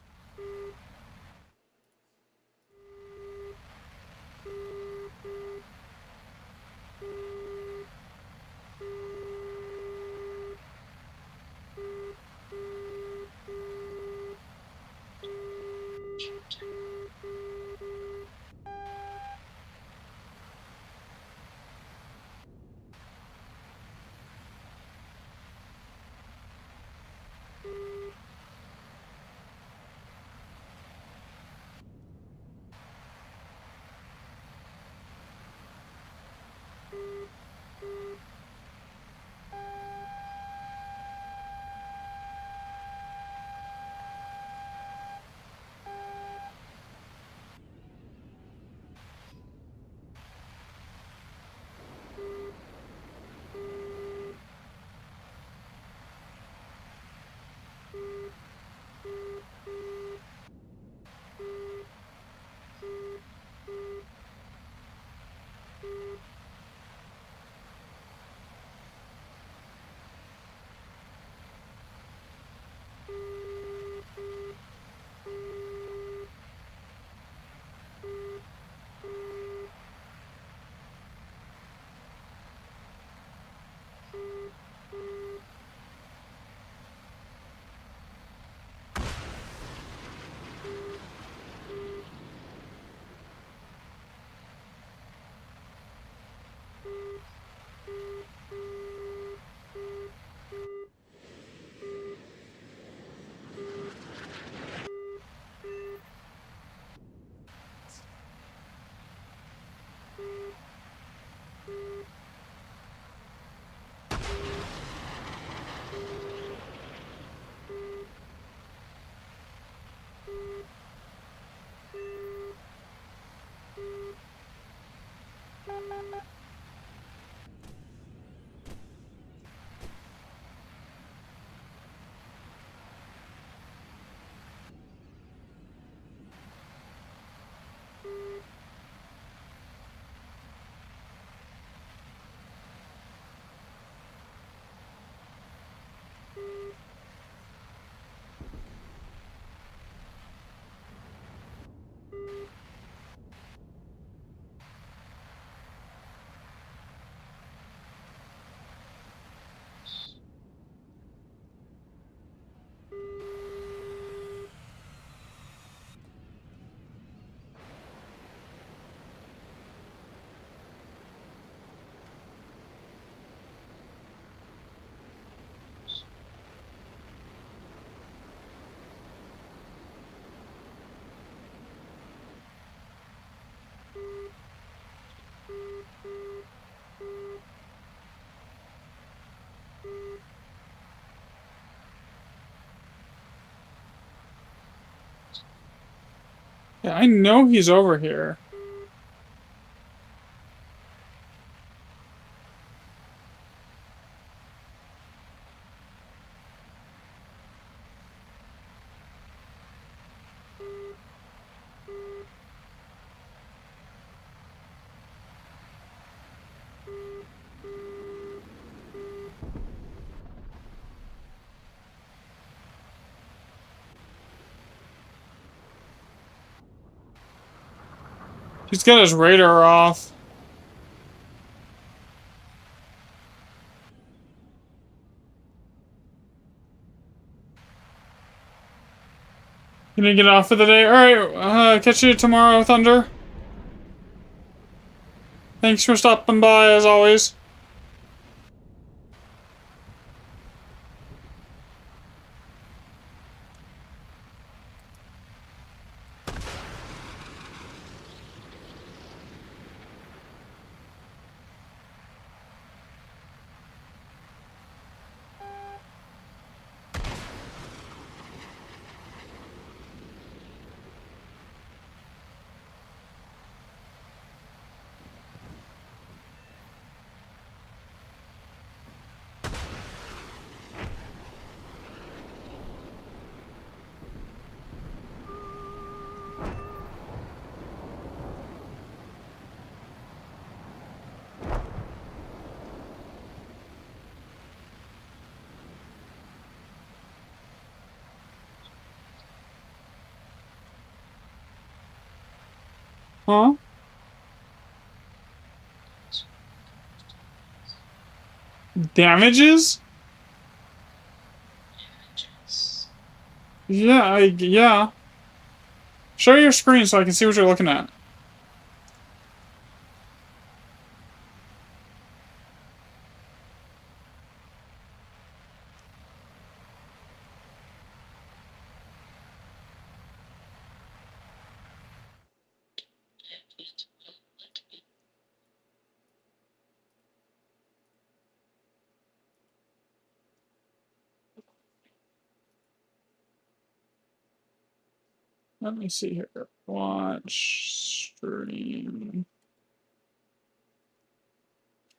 Yeah, I know he's over here. He's got his radar off. Gonna get off for the day. Alright, catch you tomorrow, Thunder. Thanks for stopping by, as always. Huh? Damages? Yeah, yeah. Show your screen so I can see what you're looking at. Let me see here. Watch stream.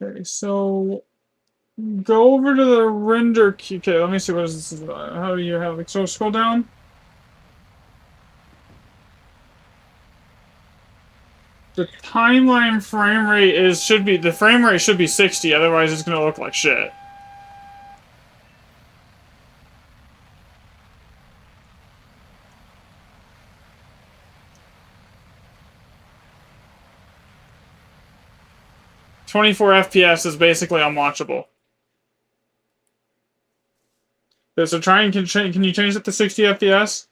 Okay, so go over to the render key. Okay, let me see what is this. How do you have it? So scroll down. The timeline frame rate should be the frame rate should be 60, otherwise it's gonna look like shit. .24 FPS is basically unwatchable. Okay, so try and can you change it to 60 FPS?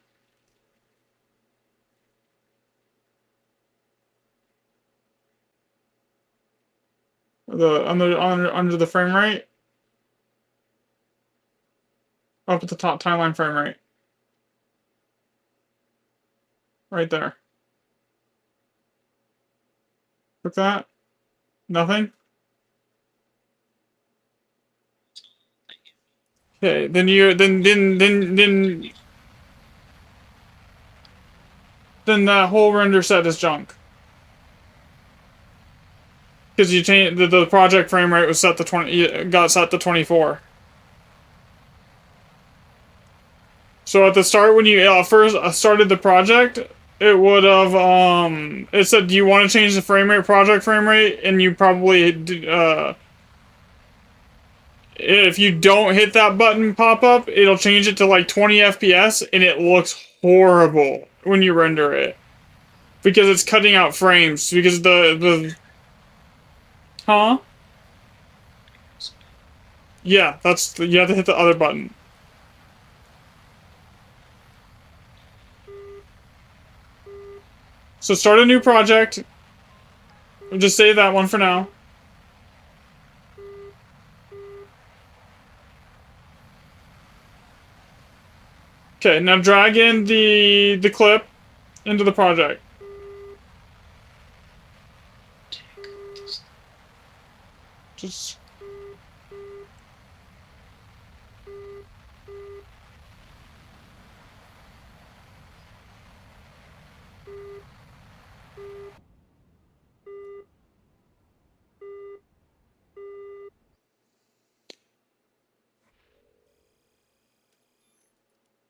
Under the frame rate? Up at the top, timeline frame rate. Right there. Click that. Nothing? Okay, then that whole render set is junk. Because you changed the project frame rate was set to 20, got set to 24. So at the start, when you first started the project, it would have it said, "Do you want to change the frame rate, project frame rate?" And you probably if you don't hit that button pop up, it'll change it to like 20 FPS, and it looks horrible when you render it because it's cutting out frames because the huh? Yeah, you have to hit the other button. So start a new project. Just save that one for now. Okay, now drag in the clip into the project. Just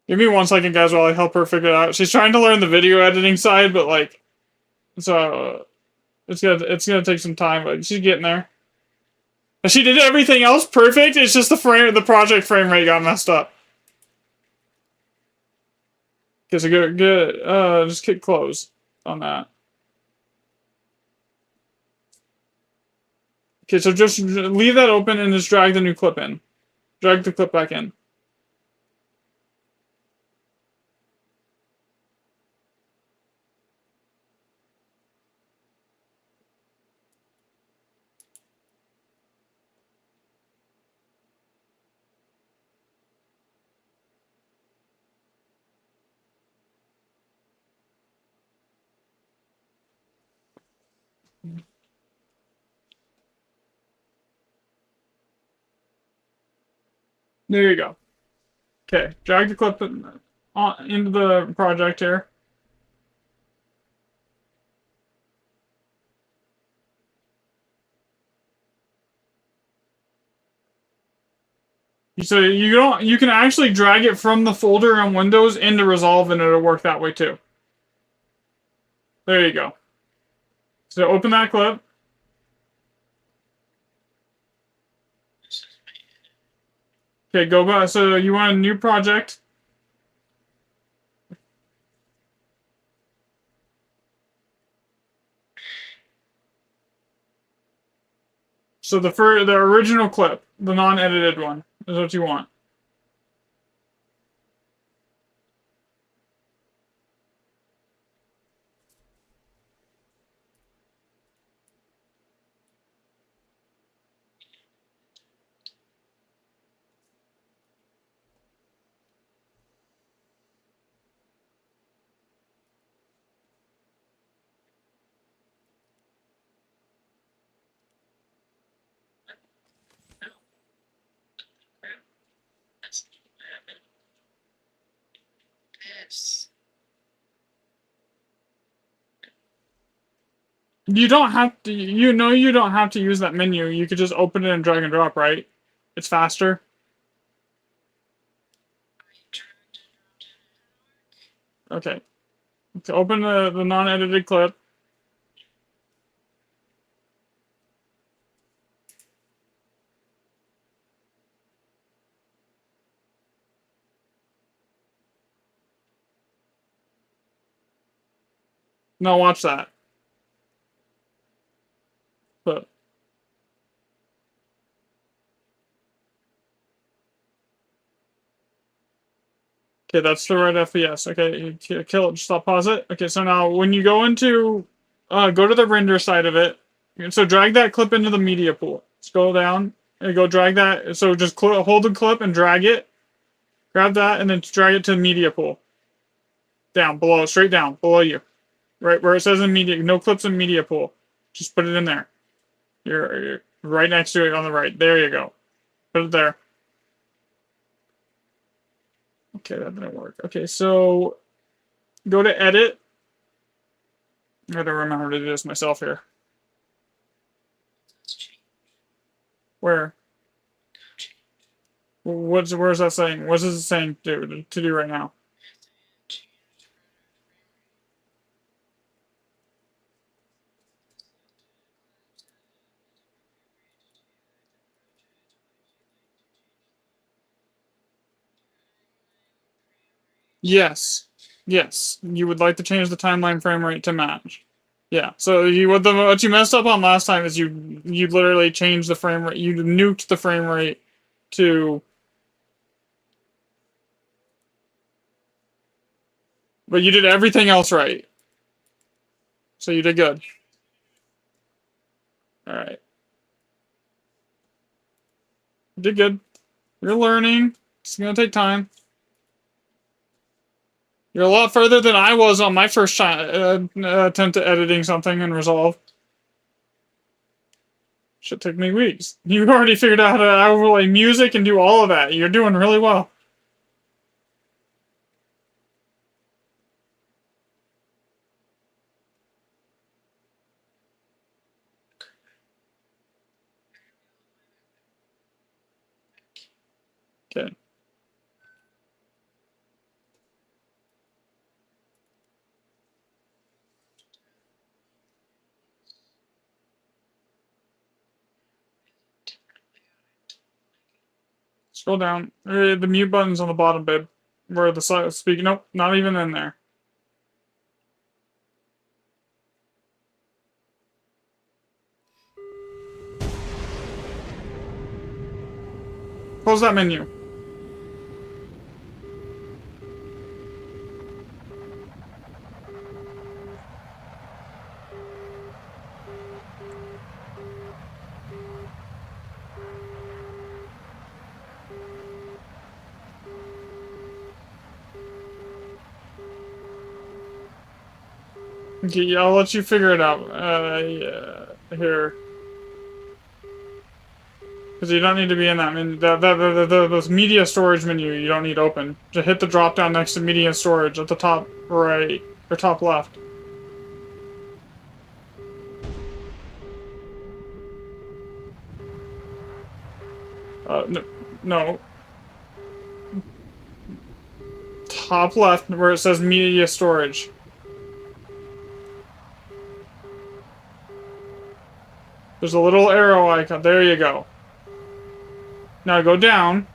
give me 1 second, guys, while I help her figure it out. She's trying to learn the video editing side, but like, so it's gonna take some time, but she's getting there. And she did everything else perfect. It's just the project frame rate got messed up. Okay, so good. Just hit close on that. Okay, so just leave that open and just drag the new clip in. Drag the clip back in. There you go. Okay, drag the clip into the project here. So you can actually drag it from the folder on Windows into Resolve, and it'll work that way too. There you go. So open that clip. Okay, go back. So you want a new project. So the original clip, the non-edited one, is what you want. You don't have to. You don't have to use that menu. You could just open it and drag and drop. Right? It's faster. Okay. To open the non-edited clip. No, watch that. But okay, that's the right FPS. Okay, kill it. Just I'll pause it. Okay, so now when you go into, go to the render side of it. So drag that clip into the media pool. Scroll down and go drag that. So just hold the clip and drag it. Grab that and then drag it to the media pool. Down, below, straight down, below you. Right where it says in media, no clips in media pool. Just put it in there. You're right next to it on the right. There you go. Put it there. Okay, that didn't work. Okay, so go to edit. I gotta remember to do this myself here. Where? Where's that saying? What is it saying to do right now? Yes. Yes. You would like to change the timeline frame rate to match. Yeah. So what you messed up on last time is you literally changed the frame rate. You nuked the frame rate to. But you did everything else right. So you did good. All right. You did good. You're learning. It's gonna take time. You're a lot further than I was on my first attempt at editing something in Resolve. Should take me weeks. You already figured out how to overlay music and do all of that. You're doing really well. Okay. Scroll down. The mute button's on the bottom, babe. Where the side speaking. Nope, not even in there. Close that menu. Okay, yeah, I'll let you figure it out. Yeah, here. Because you don't need to be in that menu. Those media storage menu you don't need open. Just hit the drop down next to media storage at the top right or top left. No, no. Top left where it says media storage. There's a little arrow icon. There you go. Now go down.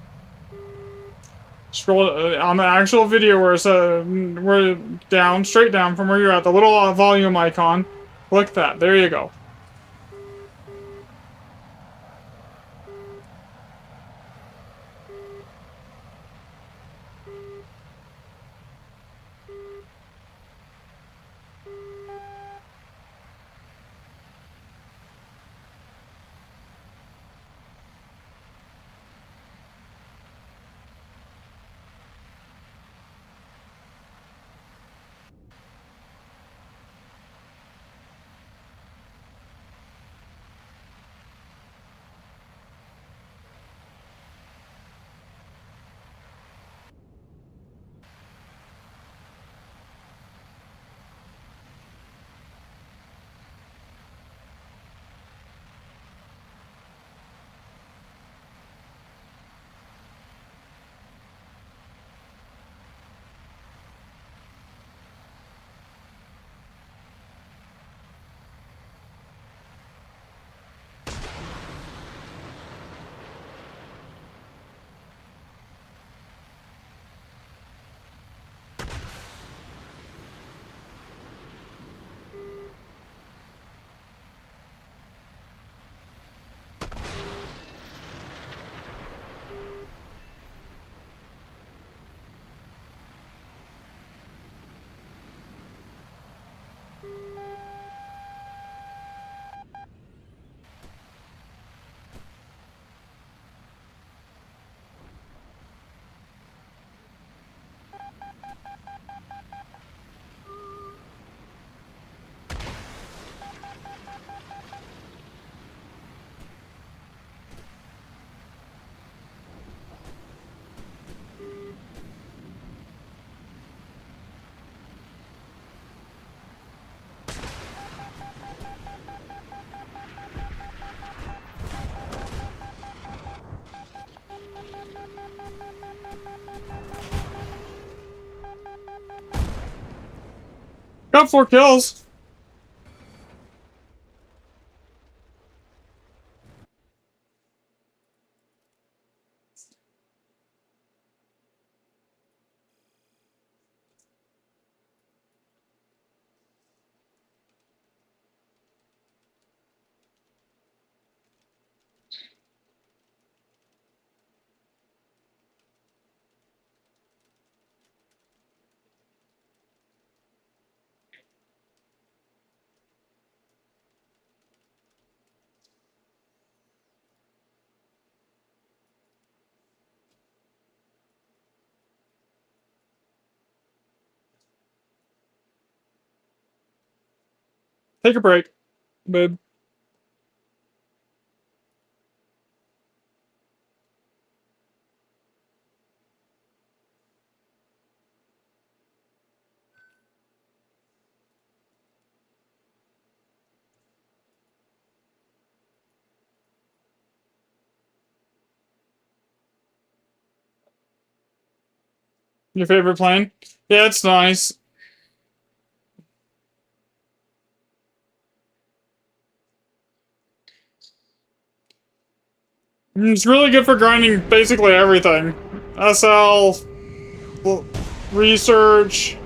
Scroll on the actual video where it's we're down, straight down from where you're at. The little volume icon. Click that. There you go. Got 4 kills. Take a break, babe. Your favorite plane? Yeah, it's nice. It's really good for grinding basically everything. SL, research.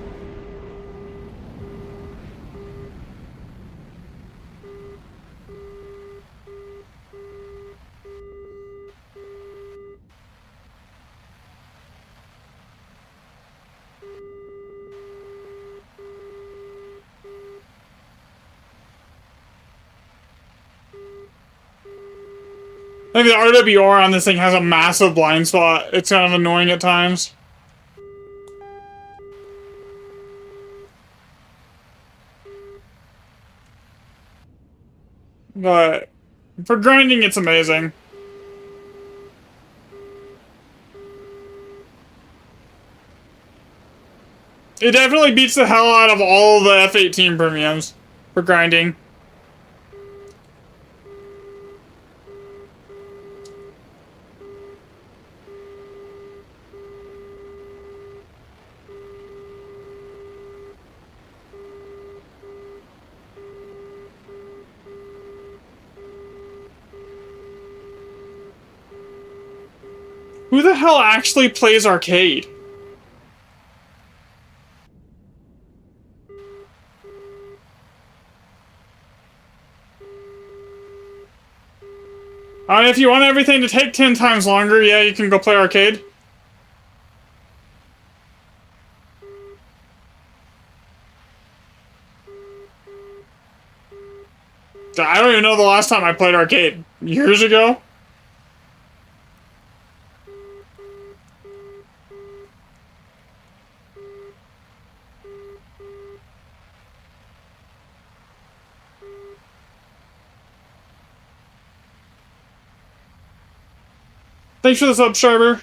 I think the RWR on this thing has a massive blind spot. It's kind of annoying at times. But for grinding, it's amazing. It definitely beats the hell out of all the F-18 premiums for grinding. Who the hell actually plays arcade? If you want everything to take 10 times longer, yeah, you can go play arcade. I don't even know the last time I played arcade. Years ago? Thanks for the sub, Sharber.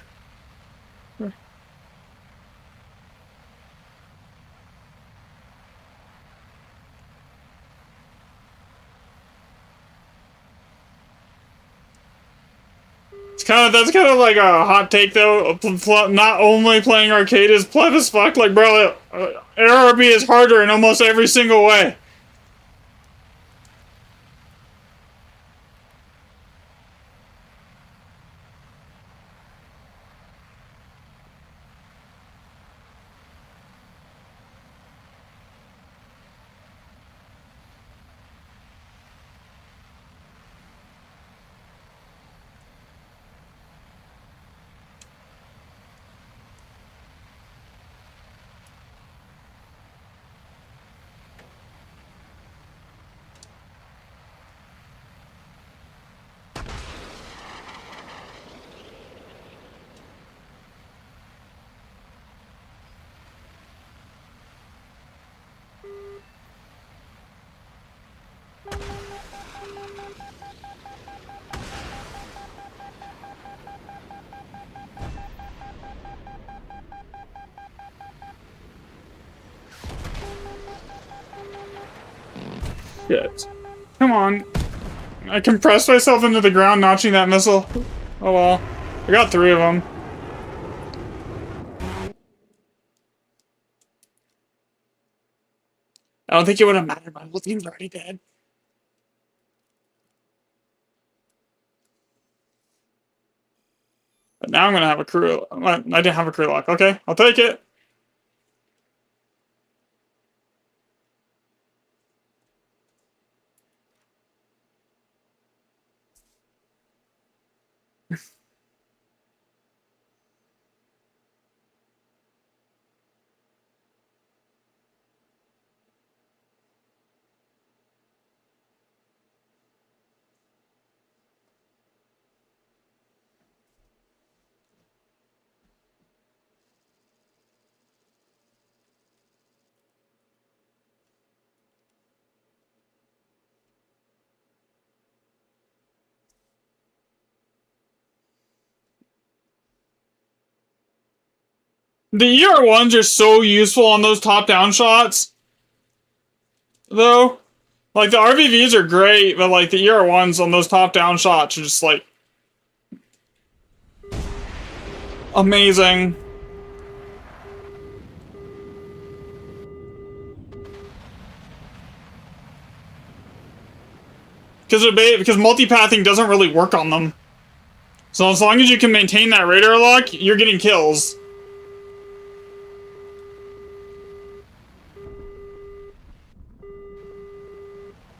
That's kind of like a hot take though. Not only playing arcade is pleb as fuck. Like, bro, ARB is harder in almost every single way. Shit. Come on. I compressed myself into the ground notching that missile. Oh well. I got 3 of them. I don't think it would have mattered. My whole team's already dead. But now I'm gonna have a crew. I didn't have a crew lock. Okay, I'll take it. The ER1s are so useful on those top-down shots, though. Like, the RVVs are great, but, like, the ER1s on those top-down shots are just, like, amazing. Because multipathing doesn't really work on them. So as long as you can maintain that radar lock, you're getting kills.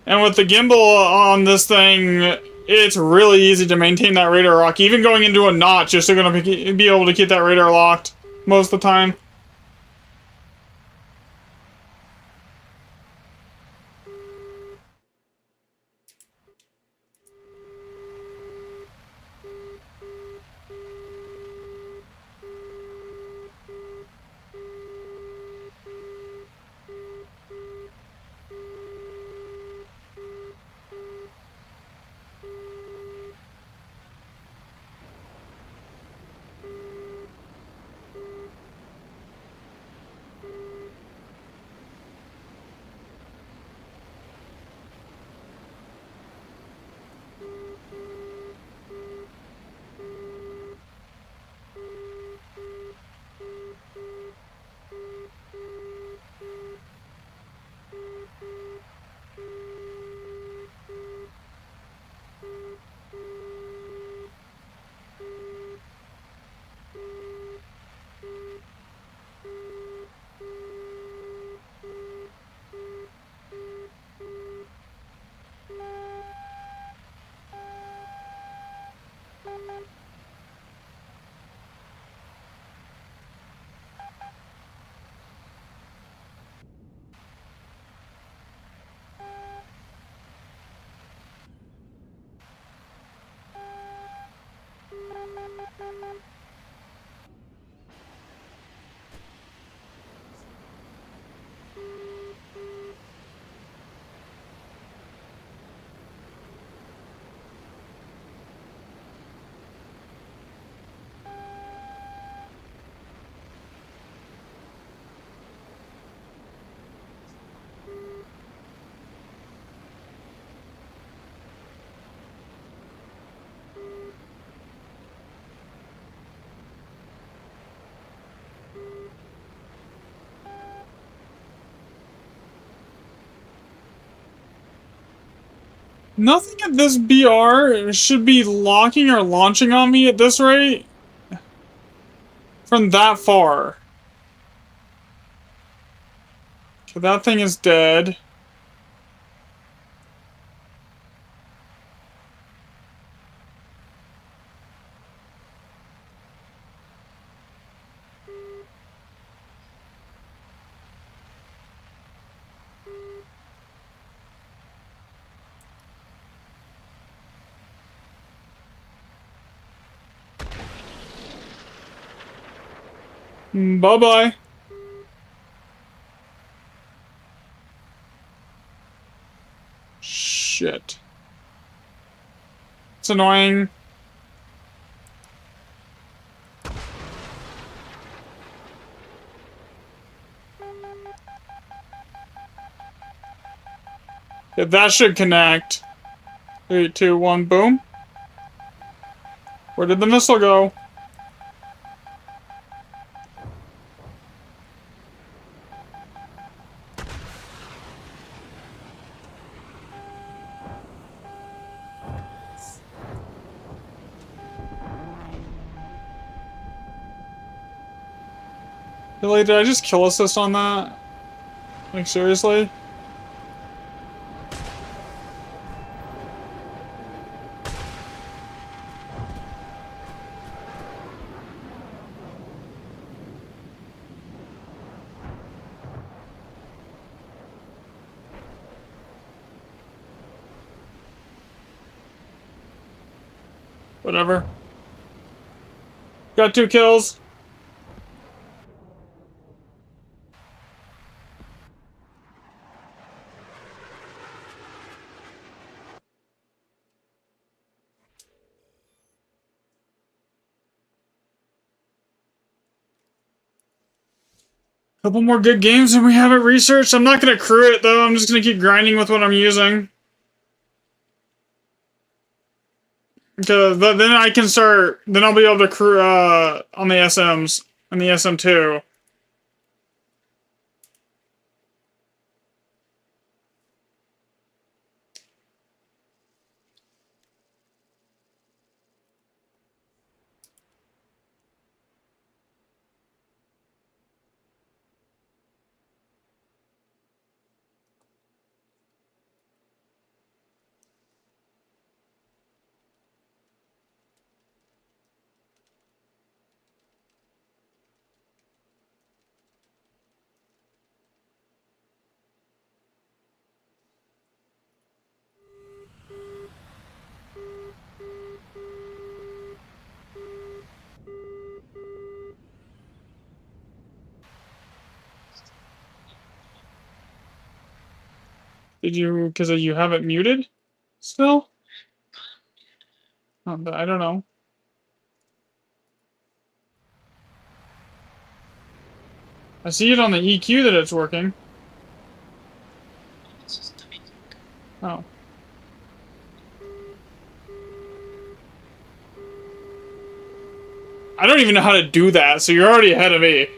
And with the gimbal on this thing, it's really easy to maintain that radar lock. Even going into a notch, you're still going to be able to keep that radar locked most of the time. Nothing at this BR should be locking or launching on me at this rate from that far. Okay, that thing is dead. Bye-bye. Shit. It's annoying. Yeah, that should connect. 3, 2, 1, boom. Where did the missile go? Really, did I just kill assist on that? Like, seriously? Whatever. Got 2 kills. Couple more good games and we have it researched. I'm not gonna crew it though. I'm just gonna keep grinding with what I'm using. Because then I can start. Then I'll be able to crew on the SMs and the SM2. Did you? Because you have it muted still? Oh, I don't know. I see it on the EQ that it's working. Oh. I don't even know how to do that, so you're already ahead of me.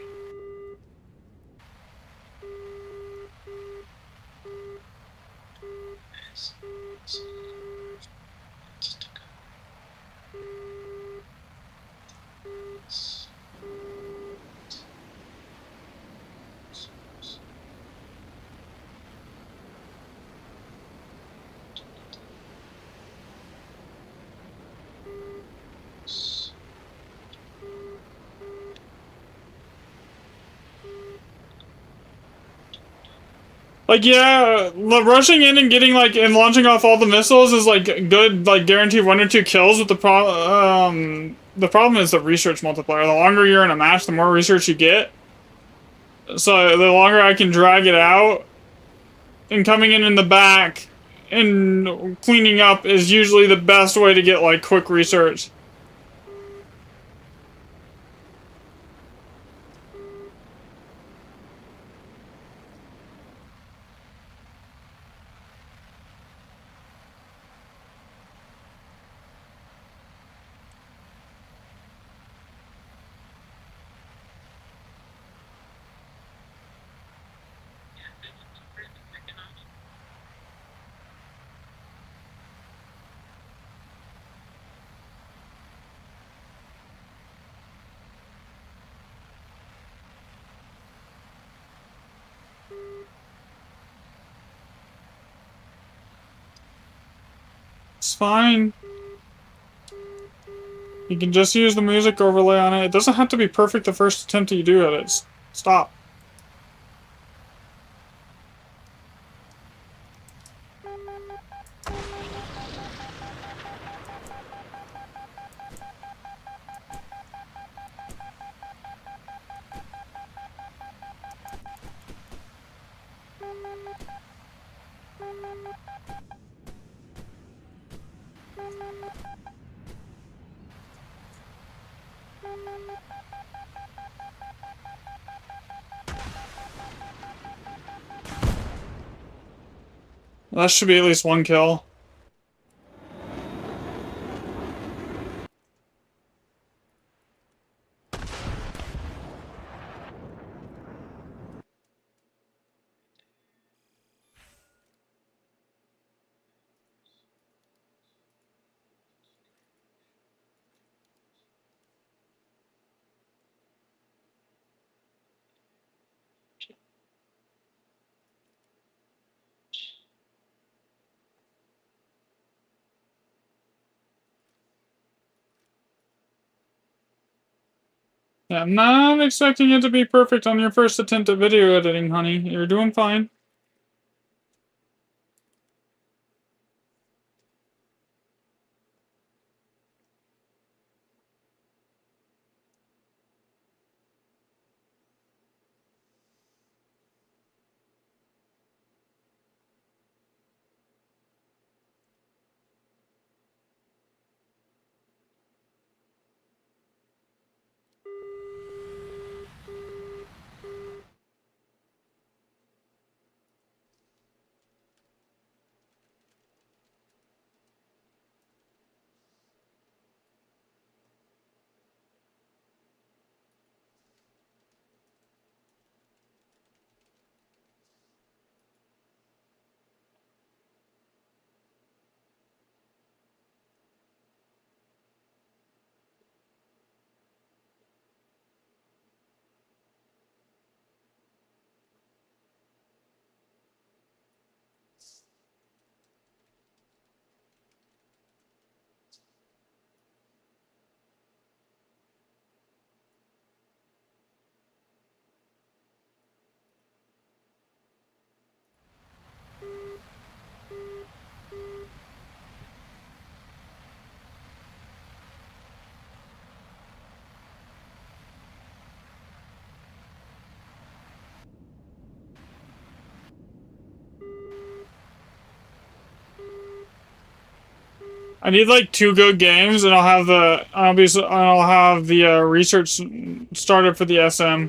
Like, yeah, rushing in and getting, like, and launching off all the missiles is, like, good, like, guaranteed 1 or 2 kills, but the problem is the research multiplier. The longer you're in a match, the more research you get. So, the longer I can drag it out, and coming in the back, and cleaning up is usually the best way to get, like, quick research. It's fine. You can just use the music overlay on it. It doesn't have to be perfect the first attempt that you do at it. Stop. That should be at least 1 kill. Yeah, I'm not expecting it to be perfect on your first attempt at video editing, honey. You're doing fine. I need like 2 good games, and I'll have the research started for the SM.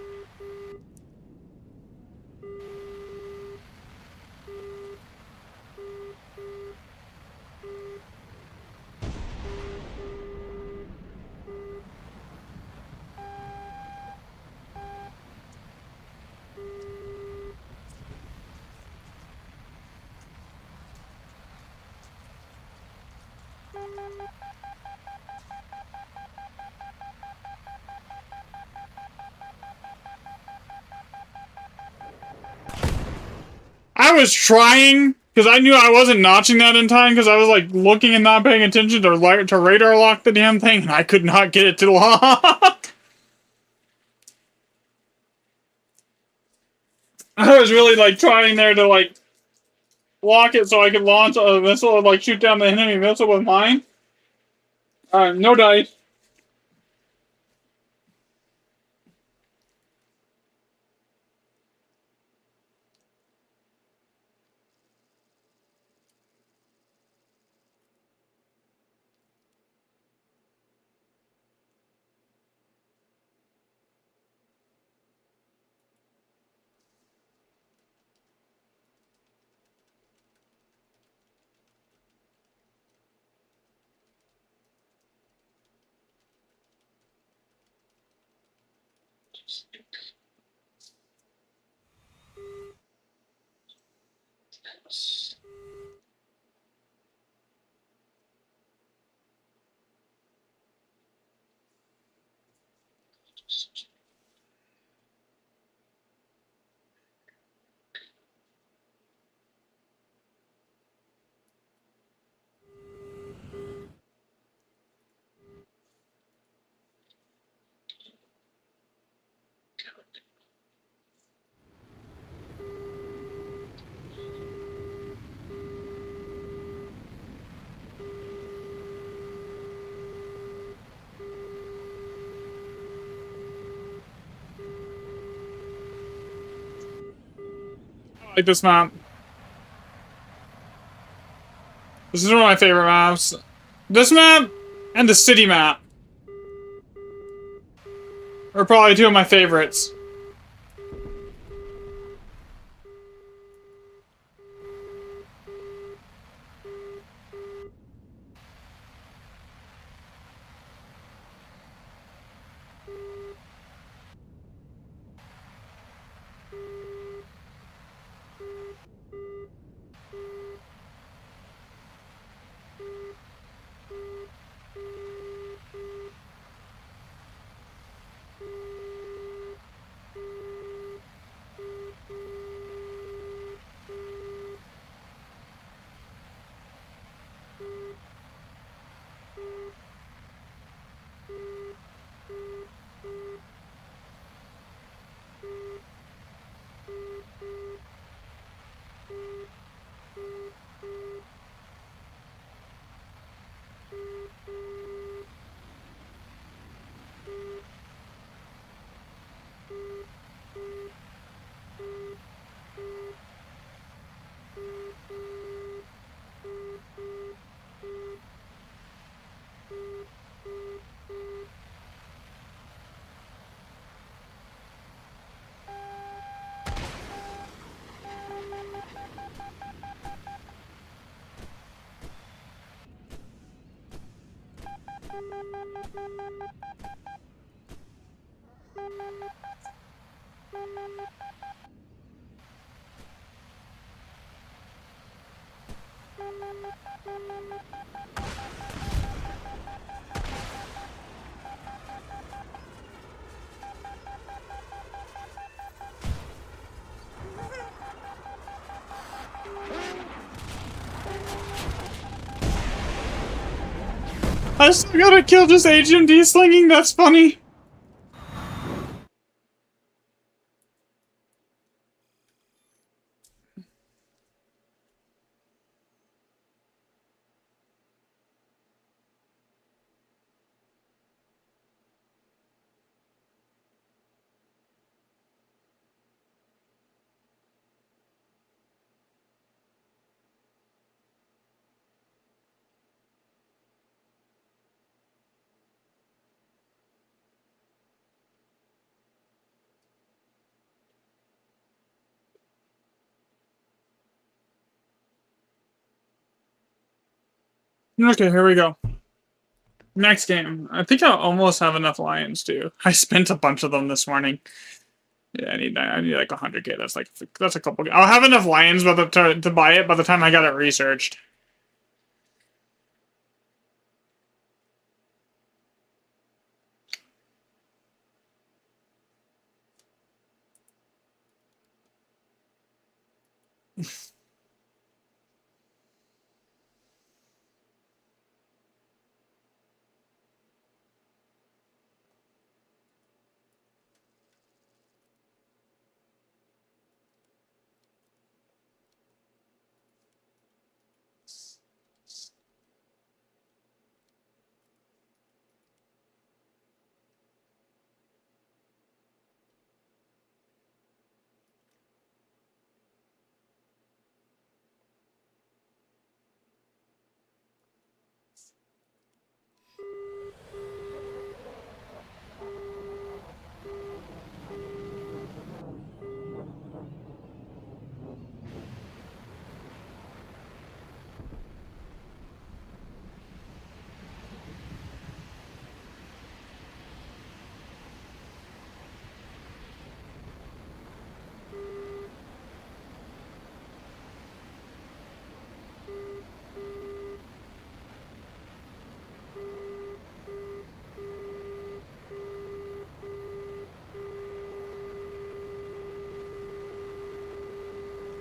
I was trying because I knew I wasn't notching that in time because I was like looking and not paying attention to radar lock the damn thing, and I could not get it to lock. I was really like trying there to like lock it so I could launch a missile and like shoot down the enemy missile with mine. No dice. I like this map. This is one of my favorite maps. This map and the city map are probably 2 of my favorites. I still gotta kill just HMD slinging, that's funny. Okay, here we go. Next game. I think I almost have enough lions too. I spent a bunch of them this morning. Yeah, I need like 100k. That's a couple. I'll have enough lions by to buy it by the time I got it researched.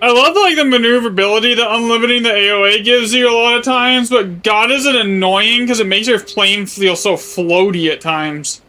I love like the maneuverability that unlimiting the AoE gives you a lot of times, but God is it annoying because it makes your plane feel so floaty at times.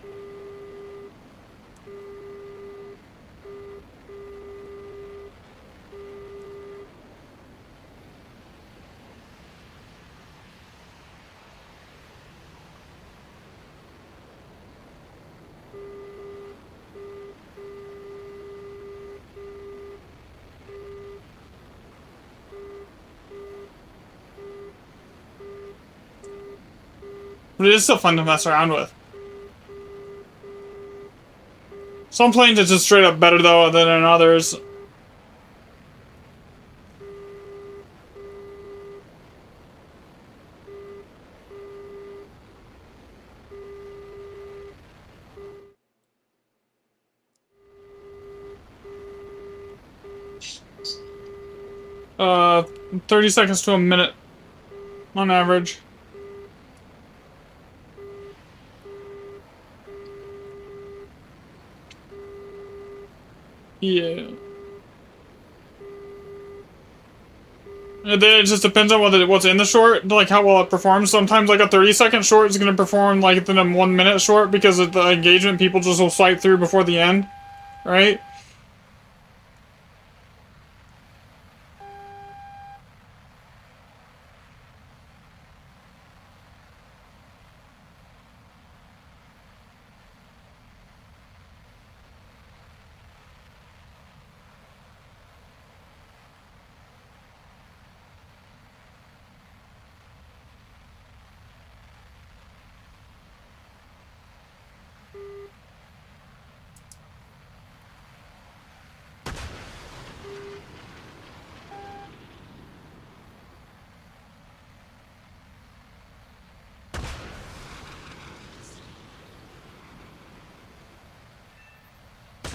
But it is still fun to mess around with. Some planes are just straight up better though than in others. Uh, 30 seconds to a minute on average. Yeah. And then it just depends on what's in the short, like how well it performs. Sometimes like a 30-second short is going to perform like than a 1 minute short because of the engagement people just will swipe through before the end, right?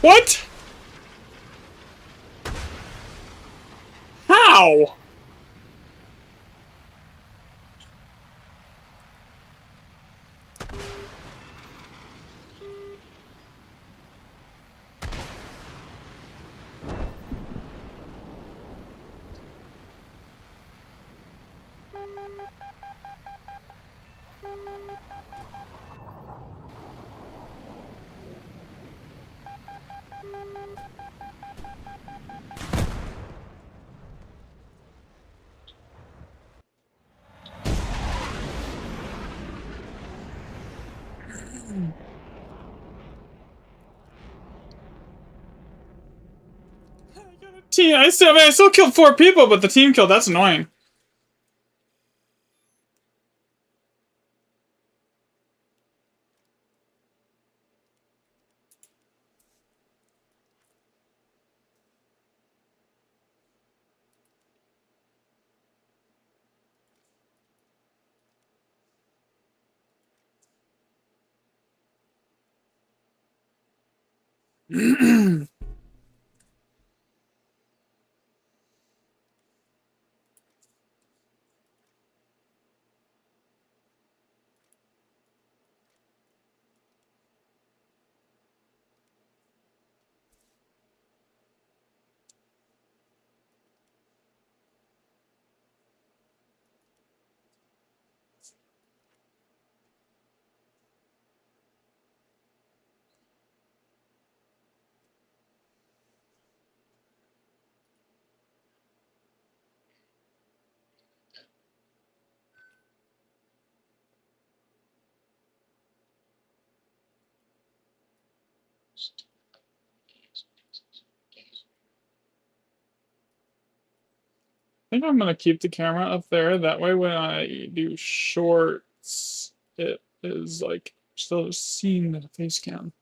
What? How? I still killed 4 people, but the team kill, that's annoying. I think I'm gonna keep the camera up there. That way, when I do shorts, it is like still seeing the face cam.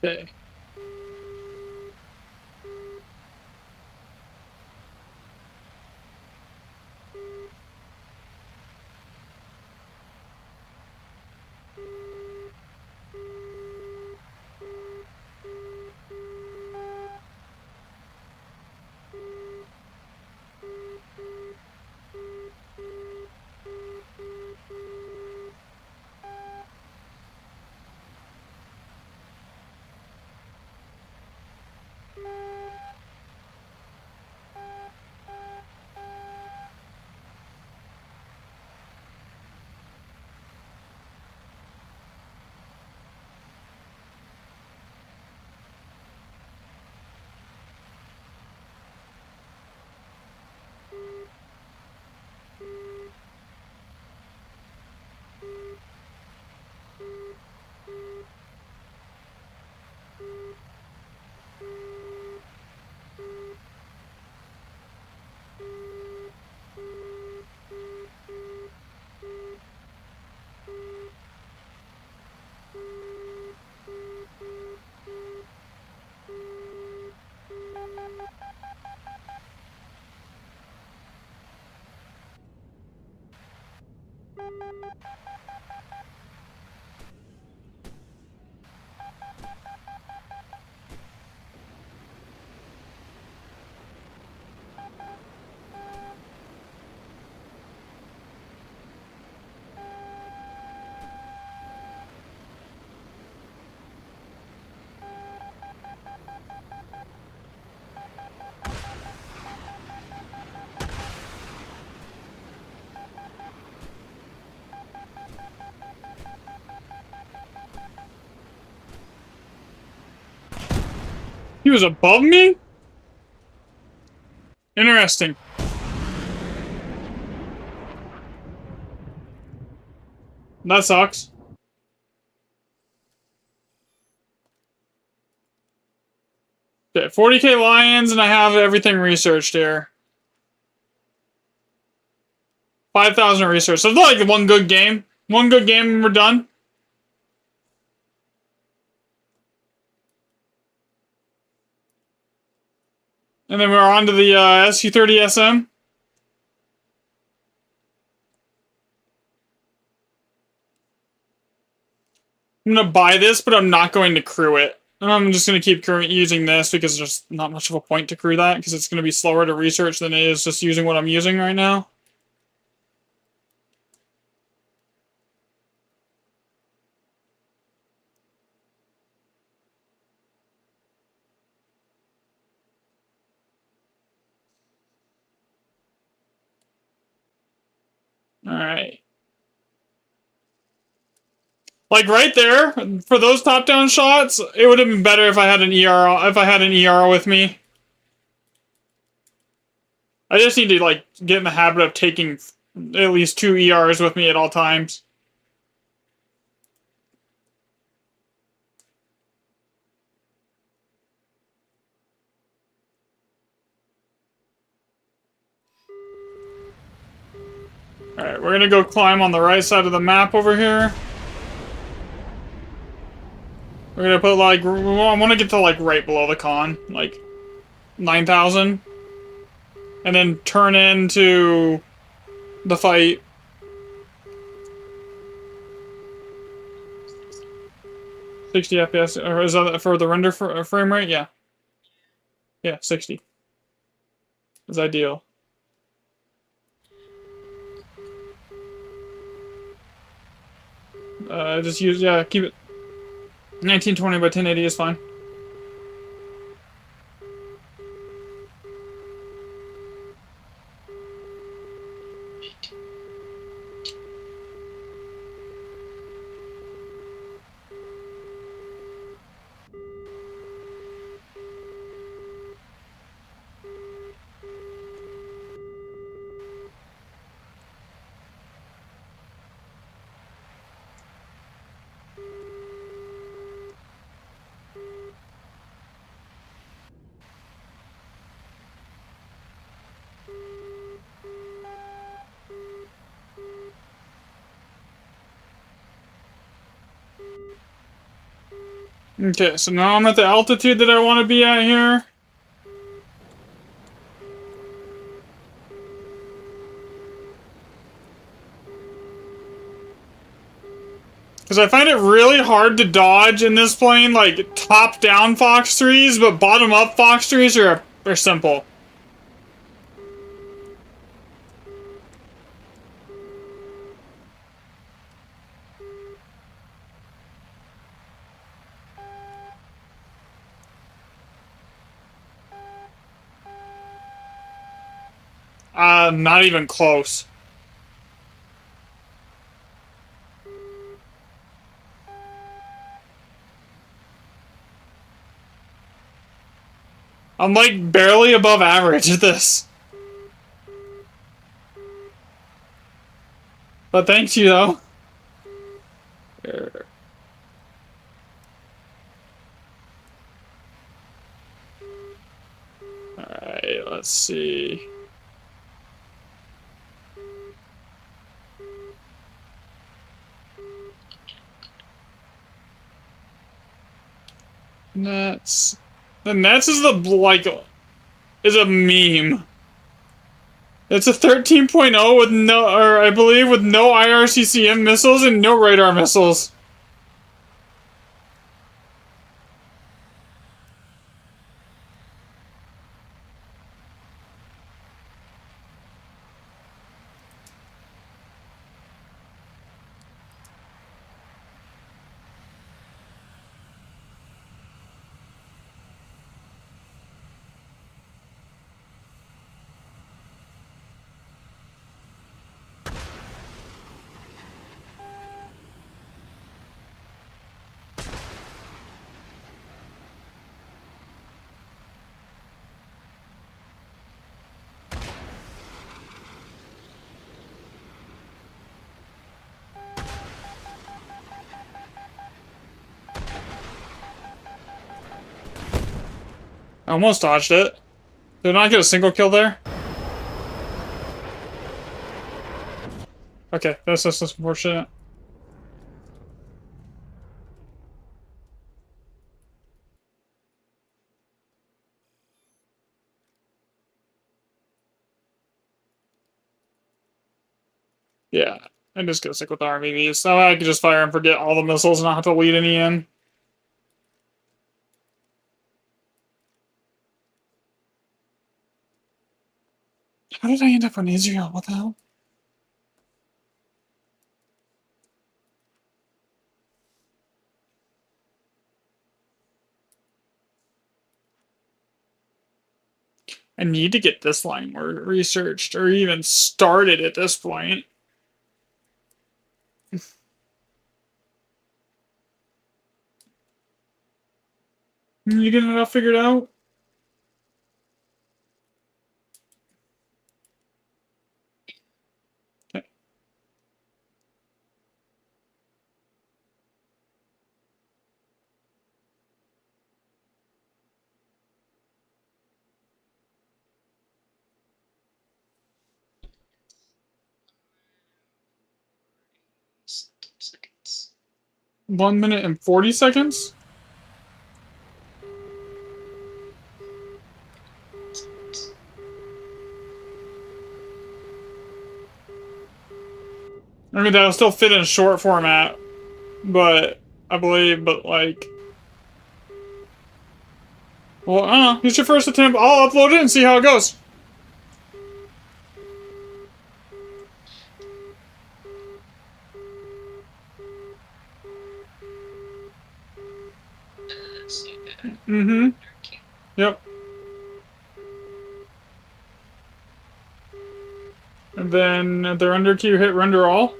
Okay. He was above me? Interesting. That sucks. Okay, 40k lions, and I have everything researched here. 5,000 research. So it's like one good game. One good game and we're done. And then we're on to the Su30-SM. I'm gonna buy this, but I'm not going to crew it. I'm just gonna keep using this because there's not much of a point to crew that because it's gonna be slower to research than it is just using what I'm using right now. Alright. Like right there, for those top-down shots, it would have been better if I had an ER with me. I just need to like get in the habit of taking at least 2 ERs with me at all times. Alright, we're gonna go climb on the right side of the map over here. We're gonna put like, I want to get to like right below the con, like 9,000. And then turn into the fight. $60 FPS, or is that for the render frame rate? Yeah. Yeah, 60. Is ideal. Just use, yeah, keep it 1920 by 1080 is fine. Okay, so now I'm at the altitude that I want to be at here. Because I find it really hard to dodge in this plane, like top-down Fox 3s, but bottom-up Fox 3s are simple. Not even close. I'm like barely above average at this. But thanks you though. Alright, let's see. Nets. The Nets is the, like, is a meme. It's a 13.0 with no, or I believe with no IRCCM missiles and no radar missiles. I almost dodged it. Did I not get a single kill there? Okay, that's just unfortunate. Yeah, I'm just gonna stick with the RVVs. So I could just fire and forget all the missiles and not have to lead any in. How did I end up on Israel? What the hell? I need to get this line more researched or even started at this point. You getting it all figured out? Okay. Seconds. 1 minute and 40 seconds? I mean, that'll still fit in short format, but I believe, but like. Well, I don't know. It's your first attempt. I'll upload it and see how it goes. Mm-hmm. Yep. And then they're under key, hit render all.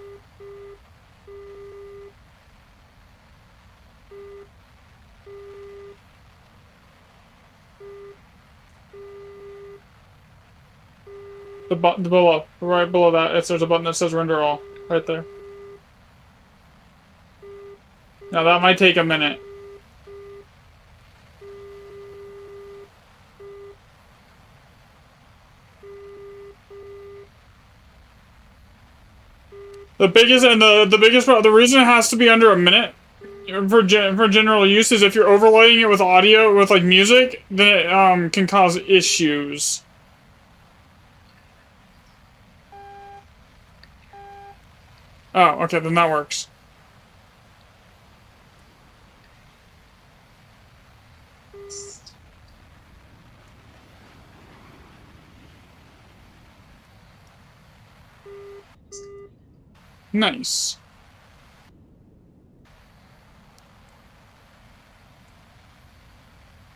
The button below, right below that, there's a button that says render all, right there. Now that might take a minute. The biggest and the biggest the reason it has to be under a minute for general use is if you're overlaying it with audio with like music, then it can cause issues. Oh, okay, then that works. Nice.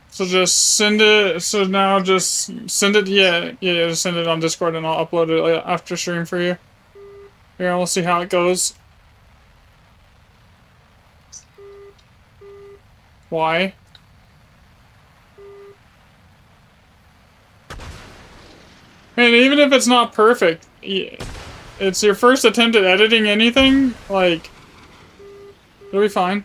So just send it. So now just send it. Yeah, just send it on Discord and I'll upload it after stream for you. Here, we'll see how it goes. Why? And even if it's not perfect, it's your first attempt at editing anything, like, it'll be fine.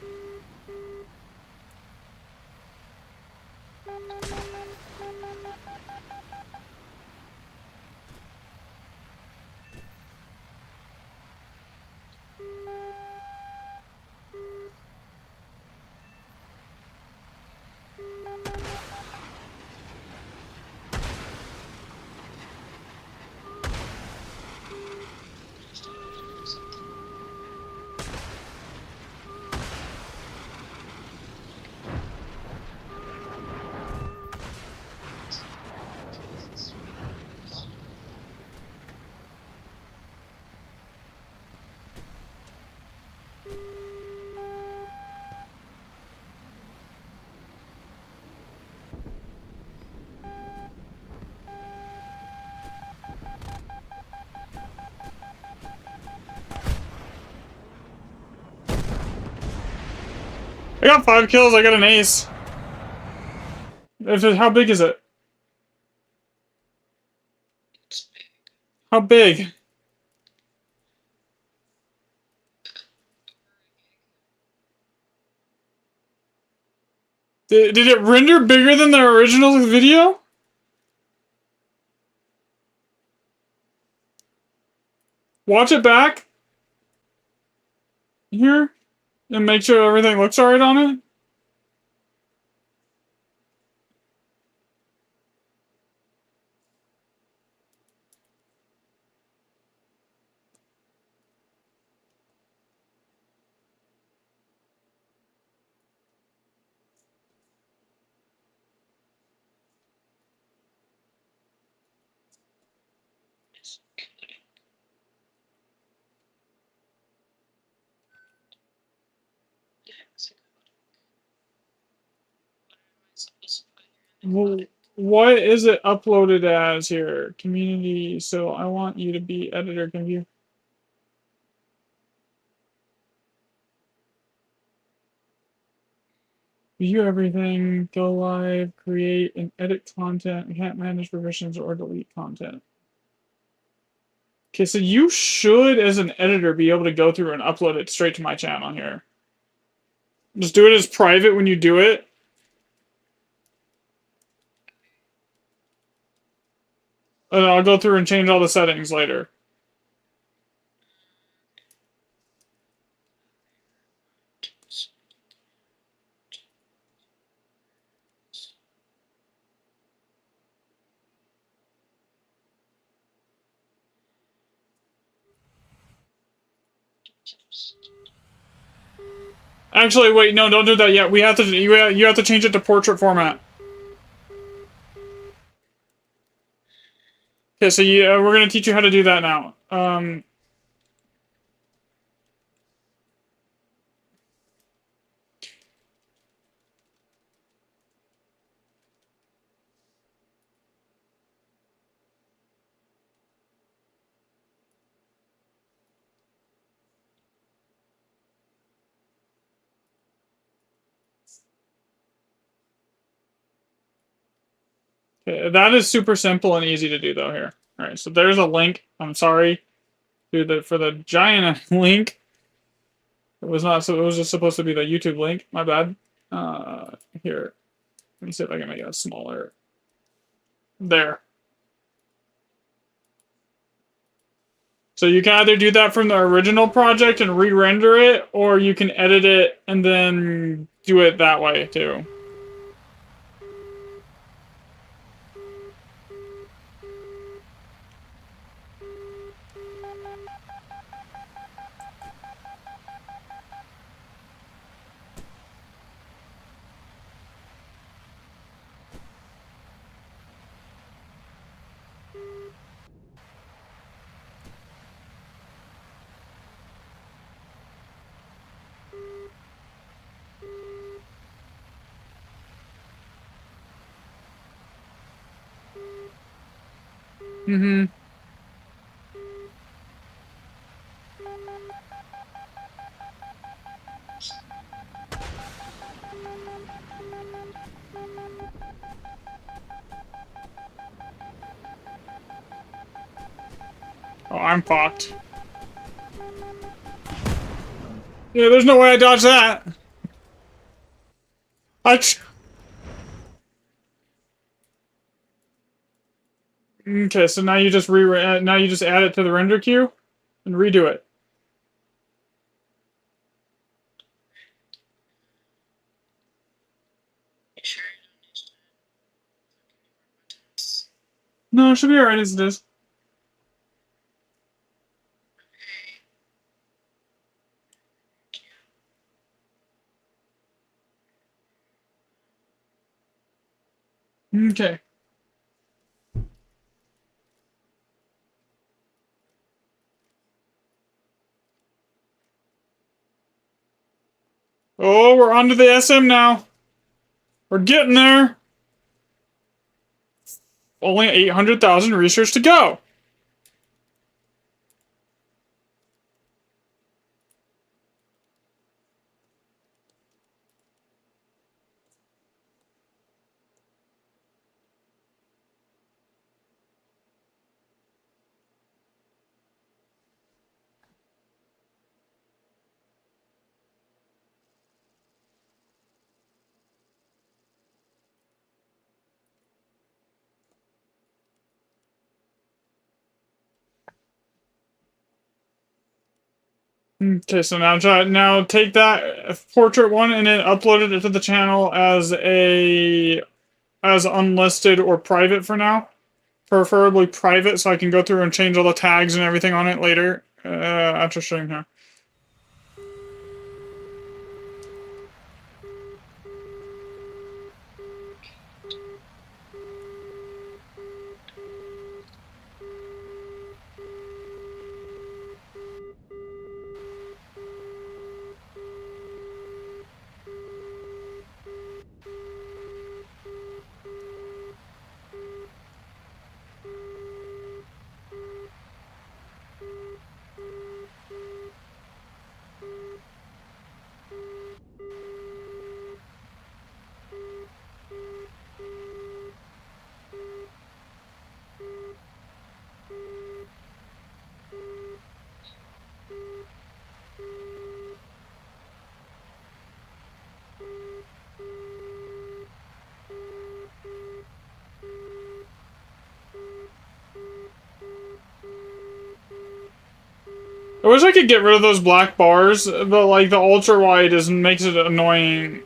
I got 5 kills, I got an ace. How big is it? It's big. How big? Did it render bigger than the original video? Watch it back here and make sure everything looks alright on it. Well, what is it uploaded as here? Community. So I want you to be editor. Can you? View everything, go live, create and edit content. We can't manage revisions or delete content. Okay, so you should, as an editor, be able to go through and upload it straight to my channel here. Just do it as private when you do it. And I'll go through and change all the settings later. Actually, wait, no, don't do that yet. We have to. You have to change it to portrait format. Okay, so we're gonna teach you how to do that now. Okay, that is super simple and easy to do though here. All right, so there's a link. I'm sorry, dude, for the giant link. It was not. So it was just supposed to be the YouTube link. My bad. Here, let me see if I can make it smaller. There. So you can either do that from the original project and re-render it, or you can edit it and then do it that way too. Mm-hmm. Oh, I'm fucked. Yeah, there's no way I dodged that. Okay, so now you just now you just add it to the render queue and redo it. No, it should be alright as it is. Okay. Oh, we're onto the SM now. We're getting there. Only 800,000 research to go. Okay, so now take that portrait one and then upload it to the channel as unlisted or private for now. Preferably private, so I can go through and change all the tags and everything on it later after showing here. I wish I could get rid of those black bars, but like the ultra wide makes it annoying.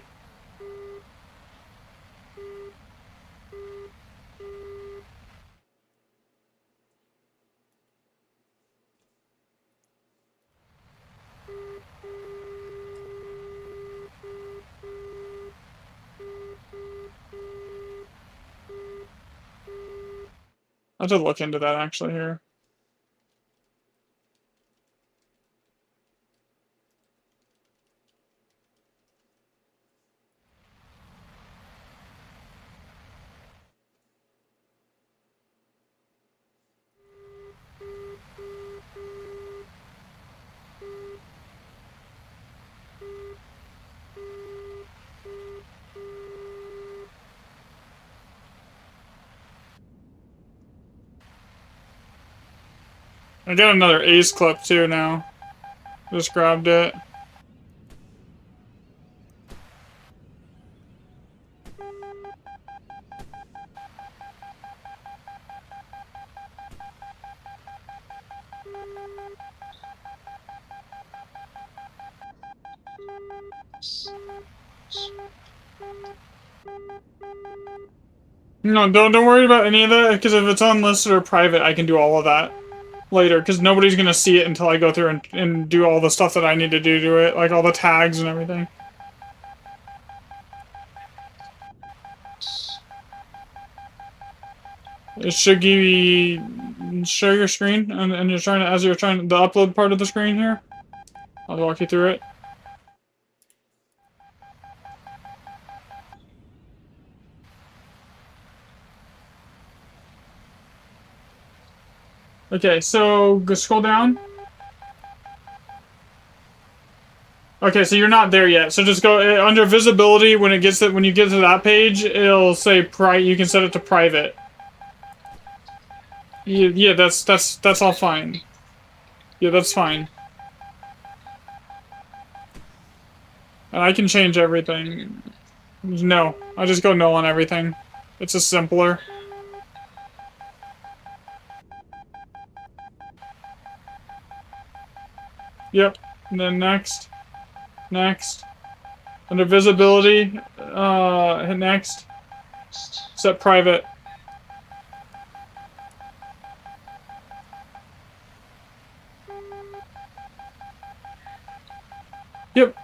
I have to look into that actually here. I got another Ace clip too now. Just grabbed it. No, don't worry about any of that, because if it's unlisted or private, I can do all of that later, because nobody's gonna see it until I go through and do all the stuff that I need to do to it, like all the tags and everything. It should give you share your screen, and you're trying to, as you're trying the upload part of the screen here. I'll walk you through it. Okay, so go scroll down. Okay, so you're not there yet. So just go under visibility. When you get to that page, it'll say you can set it to private. Yeah, that's all fine. Yeah, that's fine. And I can change everything. No, I just go no on everything. It's just simpler. Yep. And then next. Next. Under visibility, hit next. Set private. Yep.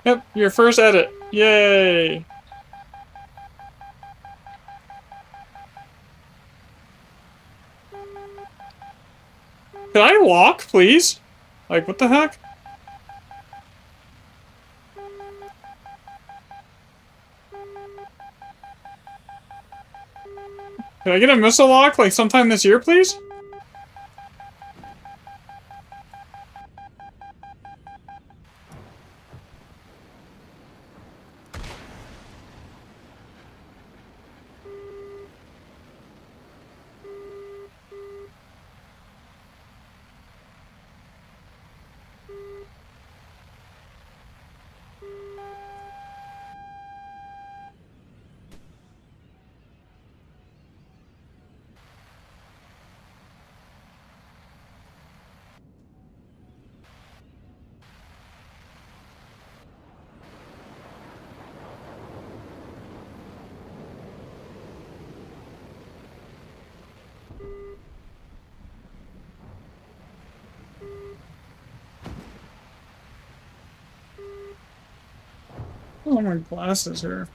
Yep, your first edit. Yay! Can I walk, please? Like, what the heck? Can I get a missile lock, like, sometime this year, please? Oh, my glasses here.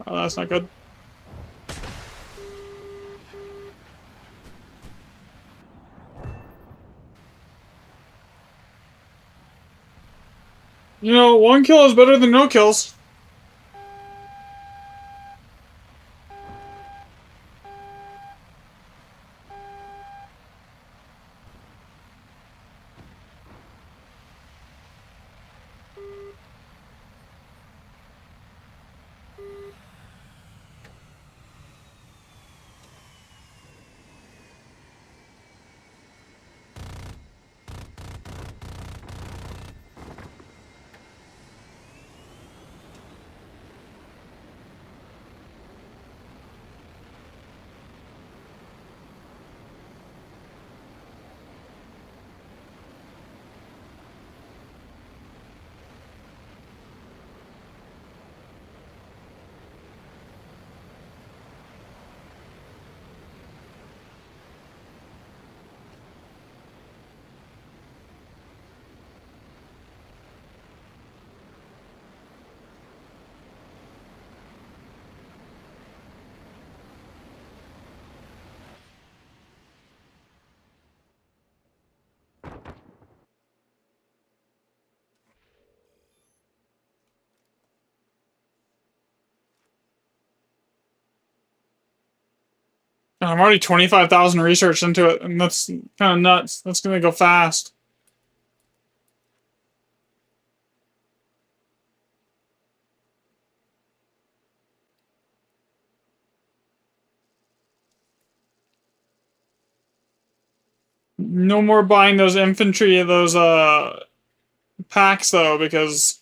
Oh, that's not good. You know, 1 kill is better than no kills. I'm already 25,000 research into it, and that's kind of nuts. That's gonna go fast. No more buying those infantry, those packs though, because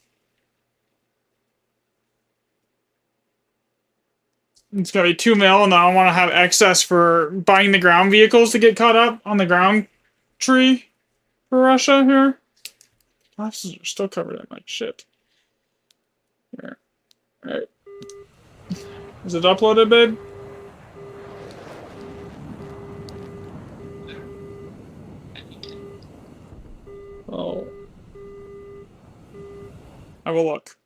it's gonna be 2 mil, and I want to have excess for buying the ground vehicles to get caught up on the ground tree for Russia here. Glasses are still covered in my shit. Here. Alright. Is it uploaded, babe? Oh. I will look.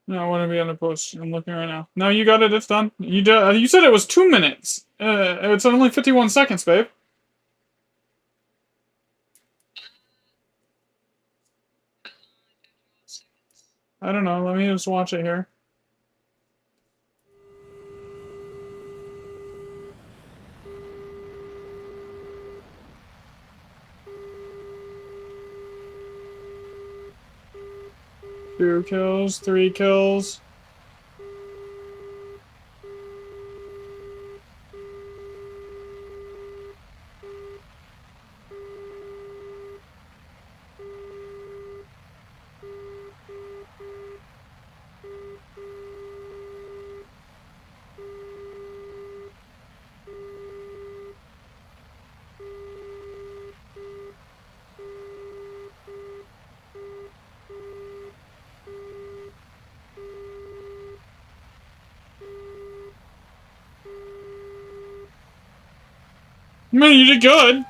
No, I want to be on the post. I'm looking right now. No, you got it. It's done. You said it was 2 minutes. It's only 51 seconds, babe. I don't know. Let me just watch it here. Two kills, 3 kills. I mean, you did good.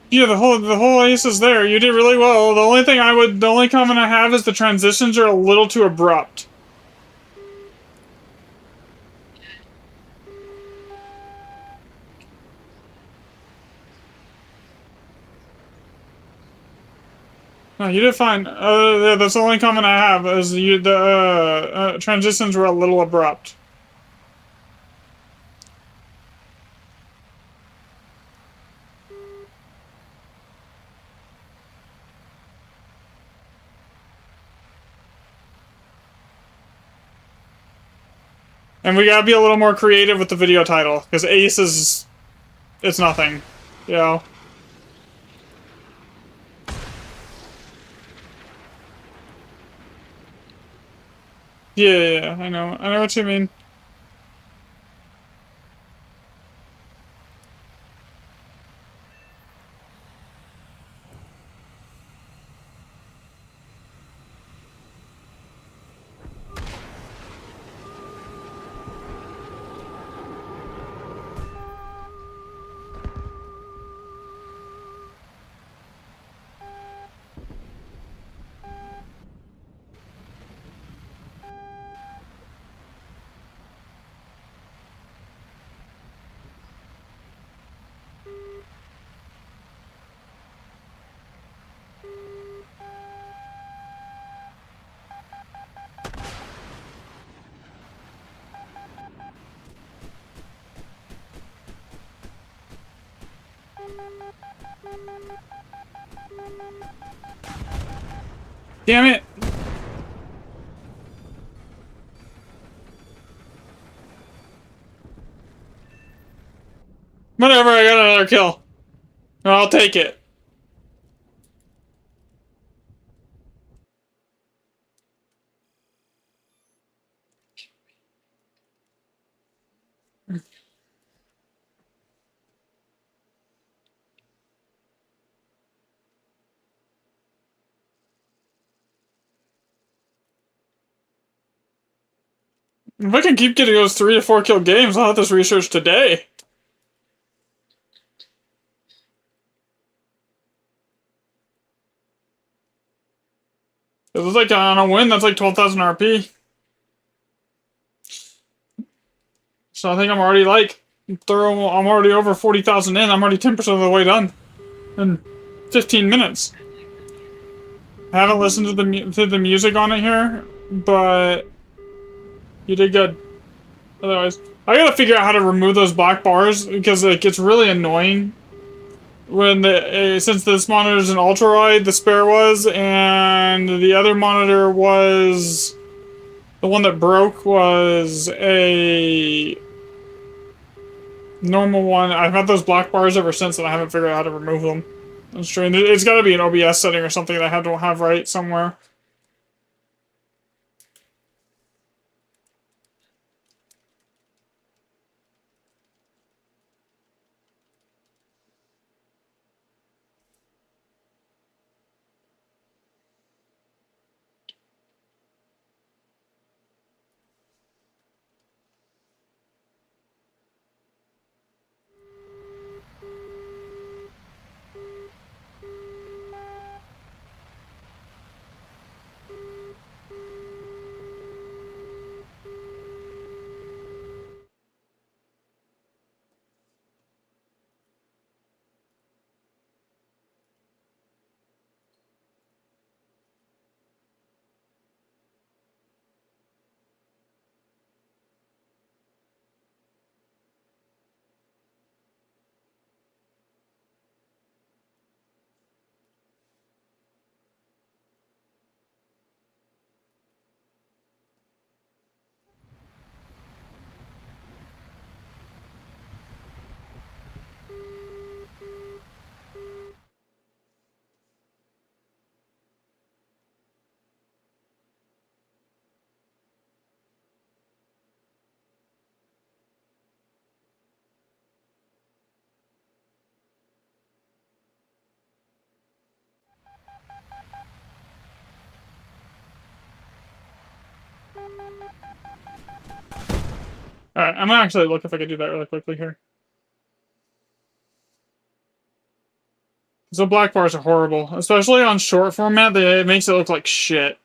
Yeah, the whole ace is there. You did really well. The only comment I have is the transitions are a little too abrupt. No, you did fine. Yeah, that's the only comment I have is the transitions were a little abrupt. And we gotta be a little more creative with the video title, because Ace is... it's nothing. You know? Yeah, I know. I know what you mean. Damn it! Whatever, I got another kill. I'll take it. If I can keep getting those 3 to 4 kill games, I'll have this research today. It was like on a win, that's like 12,000 RP. So I think I'm already like thorough. I'm already over 40,000 in. I'm already 10% of the way done in 15 minutes. I haven't listened to the music on it here, but you did good. Otherwise, I gotta figure out how to remove those black bars because it gets really annoying when since this monitor is an ultra wide, the spare was, and the other monitor was the one that broke was a normal one. I've had those black bars ever since, and I haven't figured out how to remove them. That's true. It's got to be an OBS setting or something that I don't have right somewhere. Alright, I'm gonna actually look if I can do that really quickly here. So black bars are horrible, especially on short format. It makes it look like shit.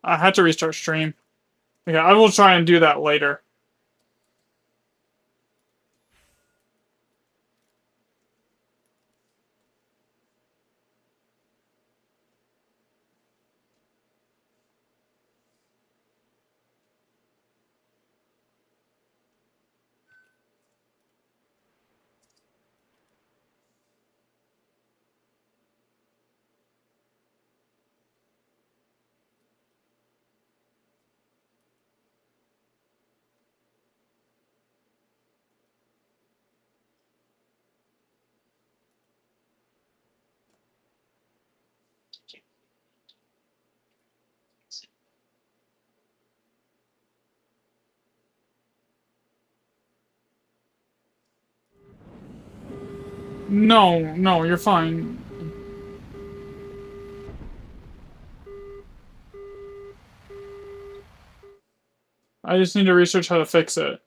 I had to restart stream. Okay, I will try and do that later. No, no, you're fine. I just need to research how to fix it.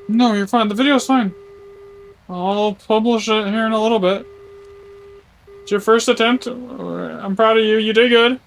No, you're fine. The video's fine. I'll publish it here in a little bit. It's your first attempt. I'm proud of you. You did good.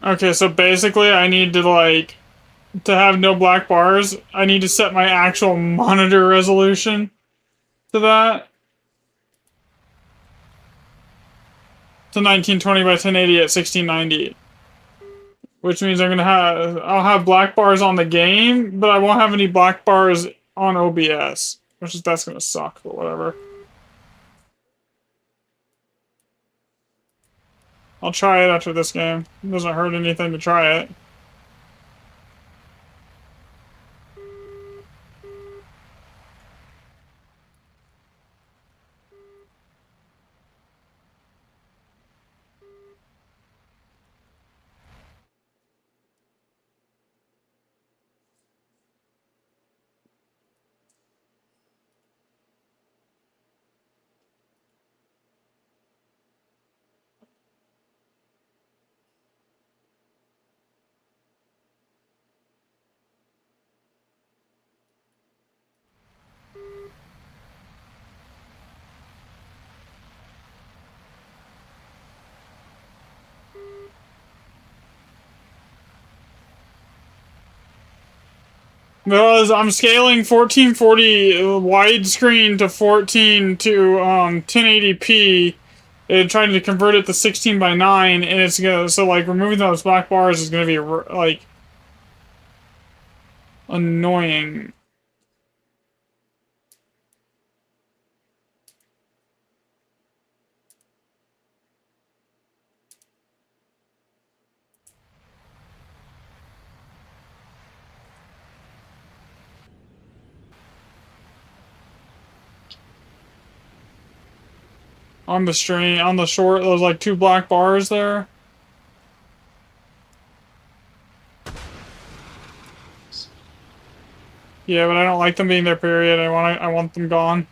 Okay, so basically I need to, like, to have no black bars, I need to set my actual monitor resolution to that. To 1920 by 1080 at 1690. Which means I'll have black bars on the game, but I won't have any black bars on OBS. That's gonna suck, but whatever. I'll try it after this game. It doesn't hurt anything to try it. Because I'm scaling 1440 widescreen to 14 to 1080p, and trying to convert it to 16 by 9, and it's gonna like removing those black bars is gonna be like annoying. On the stream, on the short, there's like two black bars there. Yeah, but I don't like them being there. Period. I want them gone.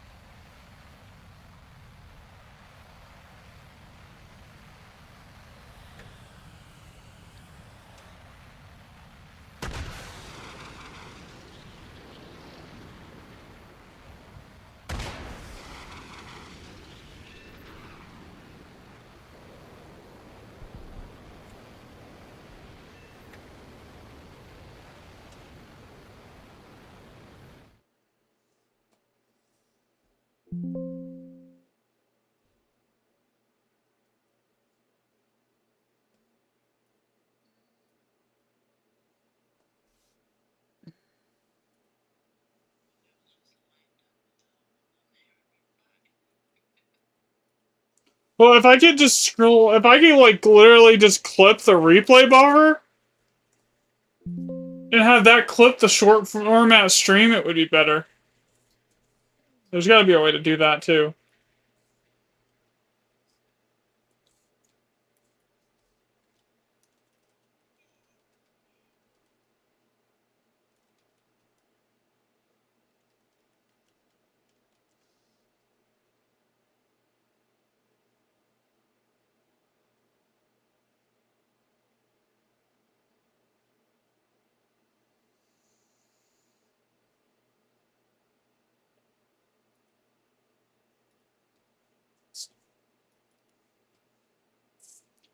Well, if I could just scroll, if I could like literally just clip the replay buffer and have that clip the short format stream, it would be better. There's got to be a way to do that too.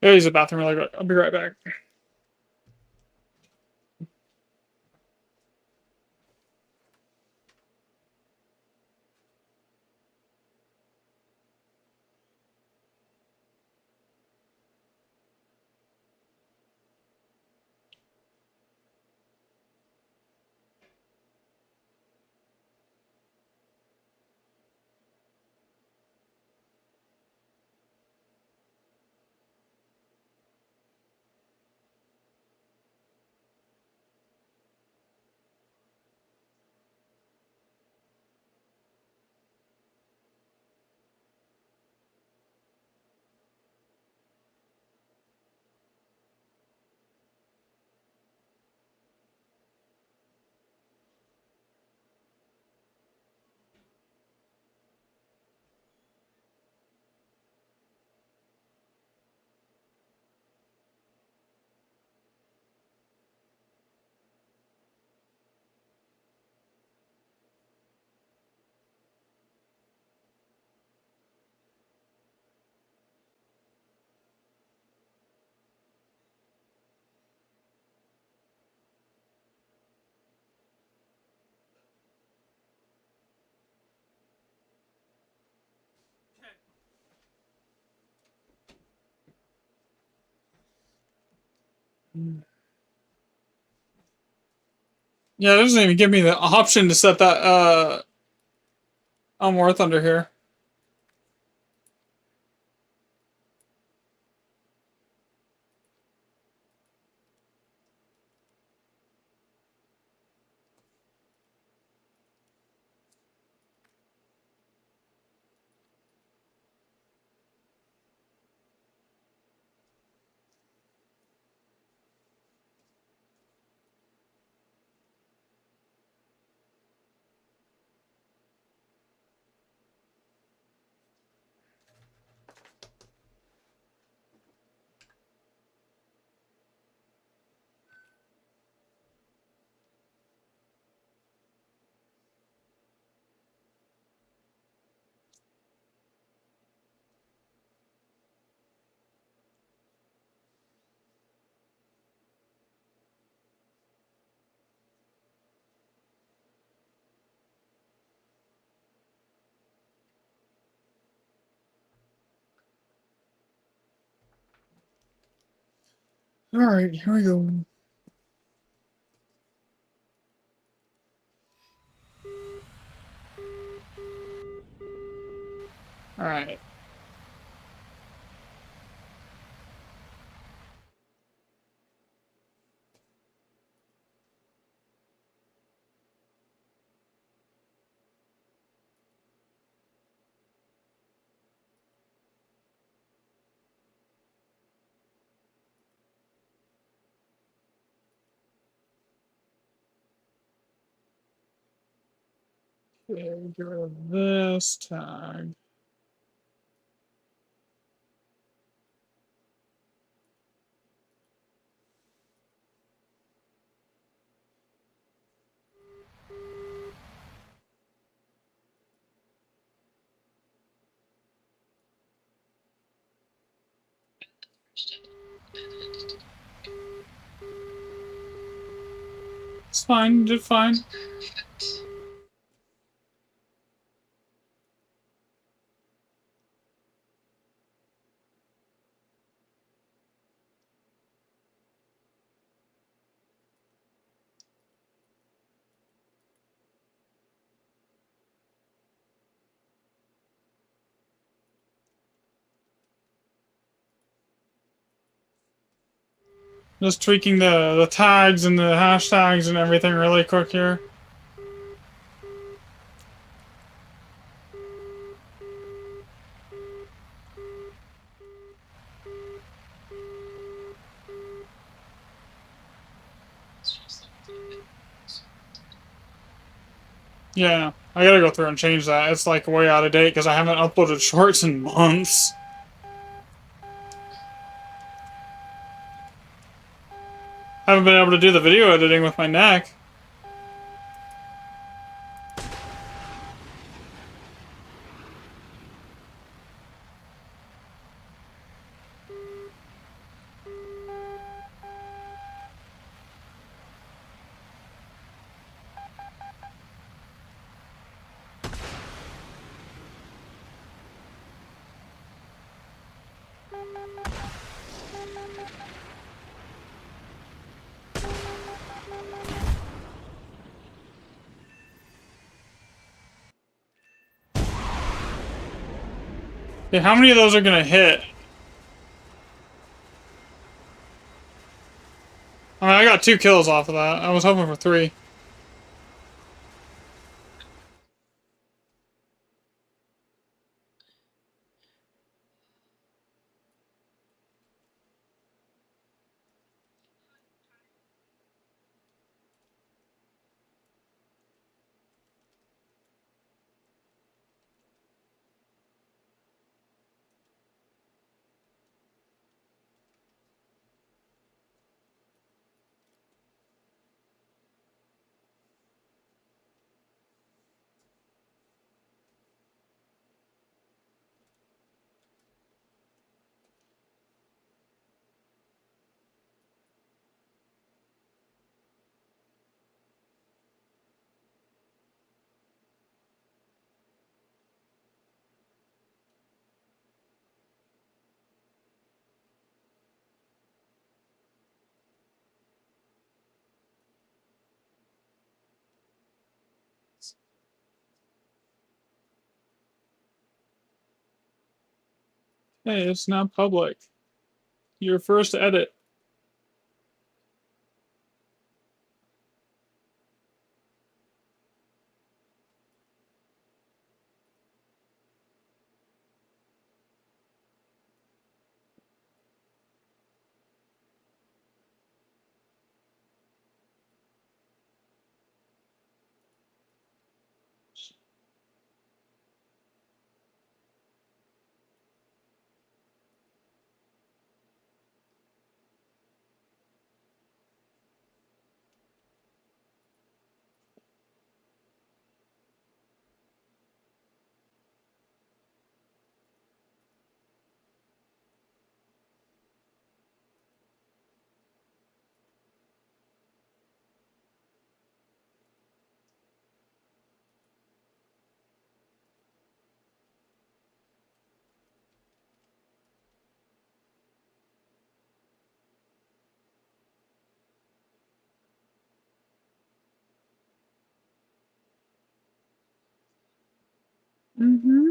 Go use the bathroom really quick. I'll be right back. Yeah, it doesn't even give me the option to set that on War Thunder here. All right, here we go. All right. Okay, get rid of this tag. It's fine, did fine. Just tweaking the tags and the hashtags and everything really quick here. Yeah, I gotta go through and change that. It's like way out of date because I haven't uploaded shorts in months. Haven't been able to do the video editing with my neck. Okay, how many of those are gonna hit? I mean, I got 2 kills off of that. I was hoping for 3. Hey, it's now public. Your first edit. Mm-hmm.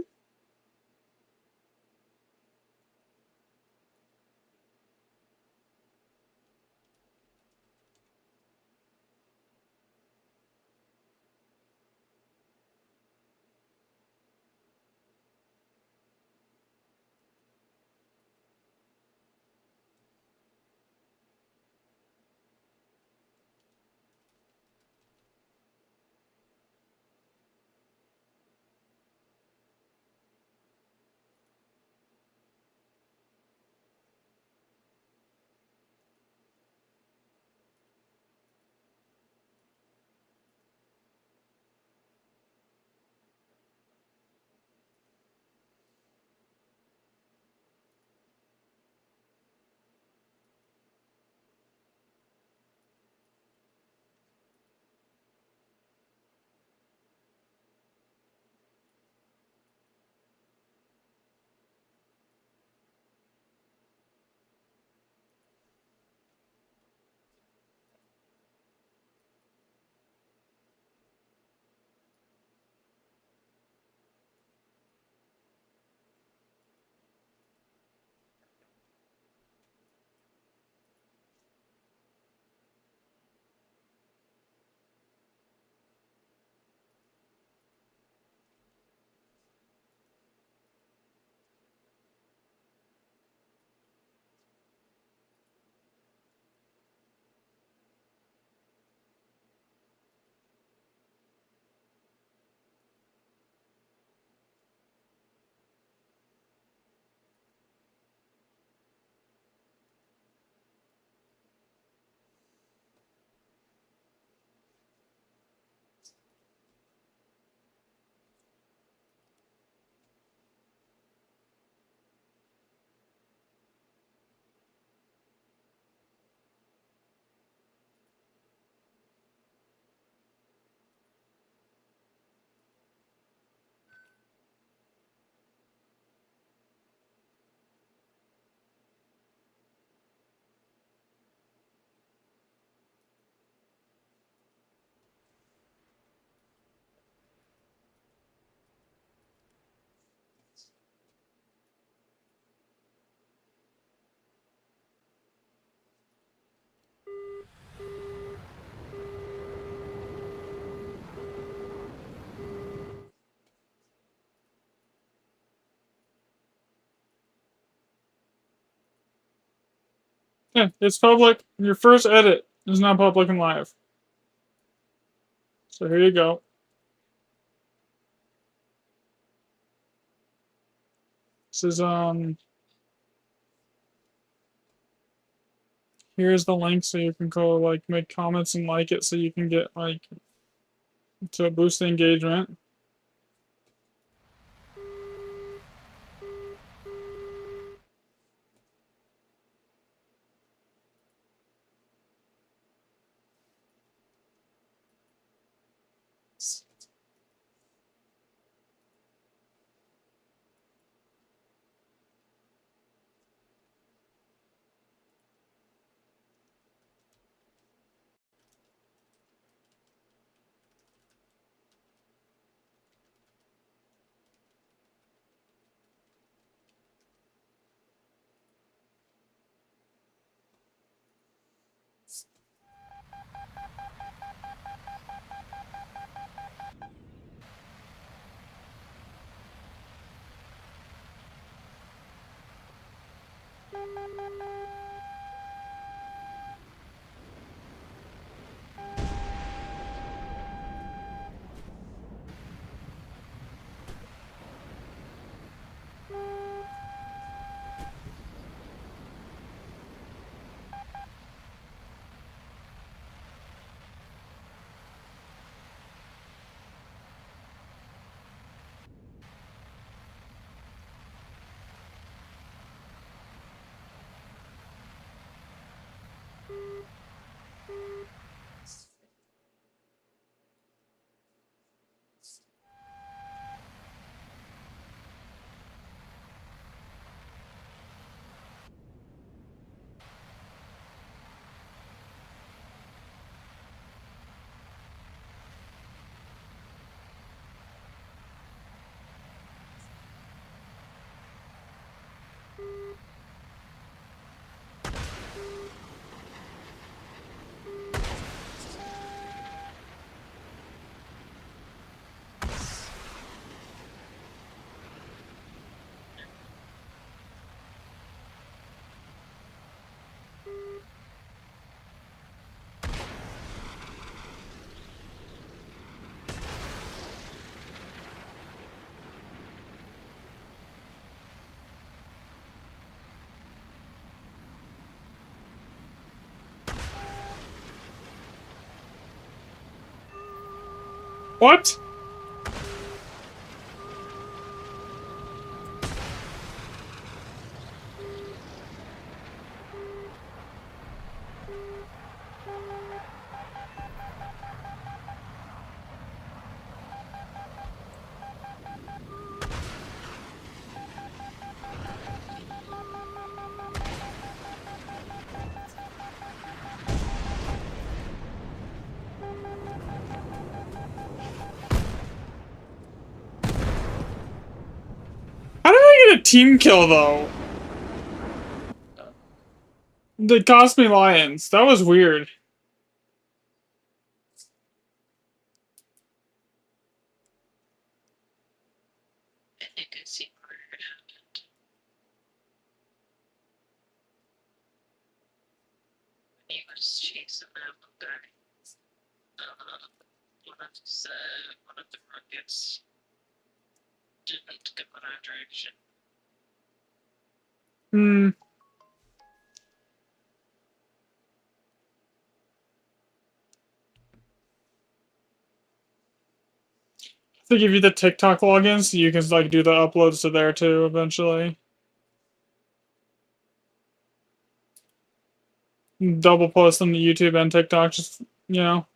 Yeah, it's public. Your first edit is not public and live. So here you go. This is here's the link so you can go like make comments and like it so you can get like to boost the engagement. What? How did I get a team kill though? They cost me lions. That was weird. I think I see where it happened. When he was chasing that guy. One of the rockets didn't go in our direction. Hmm. They give you the TikTok login so you can like do the uploads to there too eventually. Double post them to YouTube and TikTok, just you know.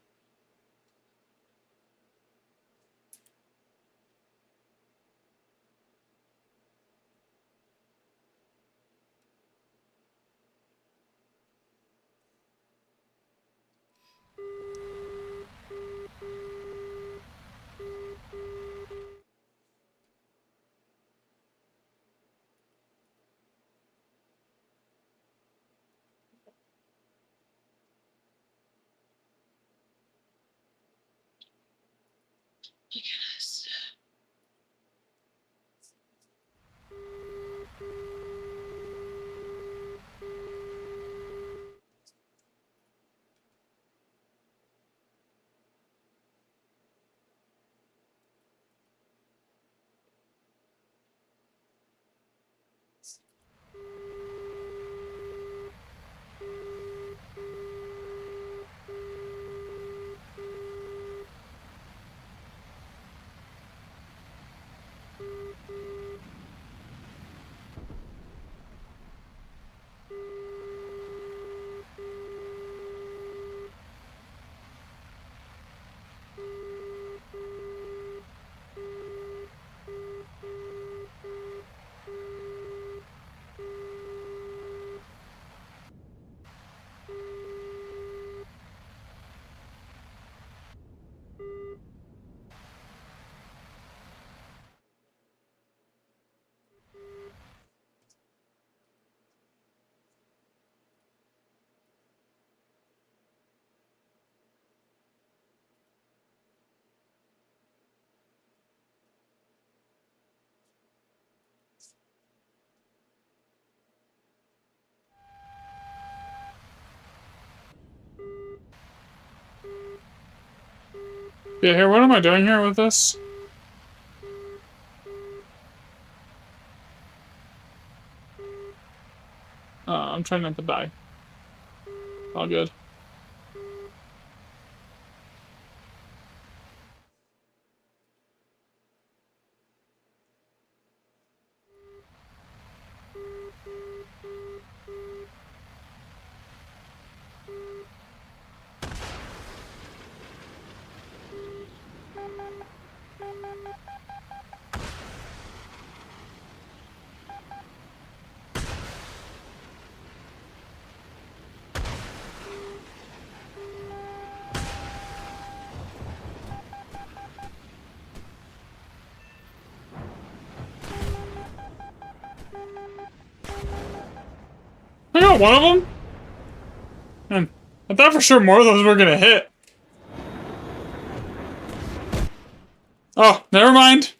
Yes. Yeah, here, what am I doing here with this? I'm trying not to die. All good. I got one of them? Man, I thought for sure more of those were gonna hit. Oh, never mind.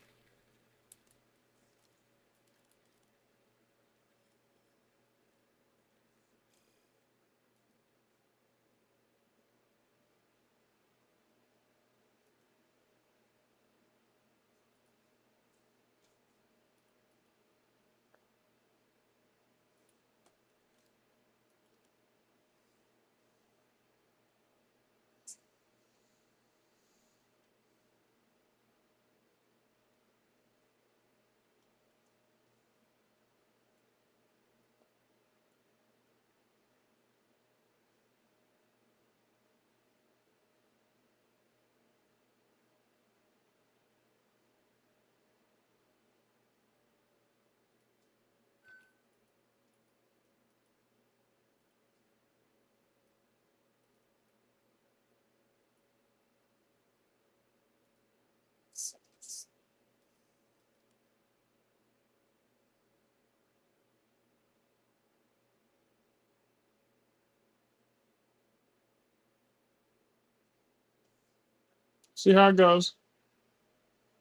See how it goes.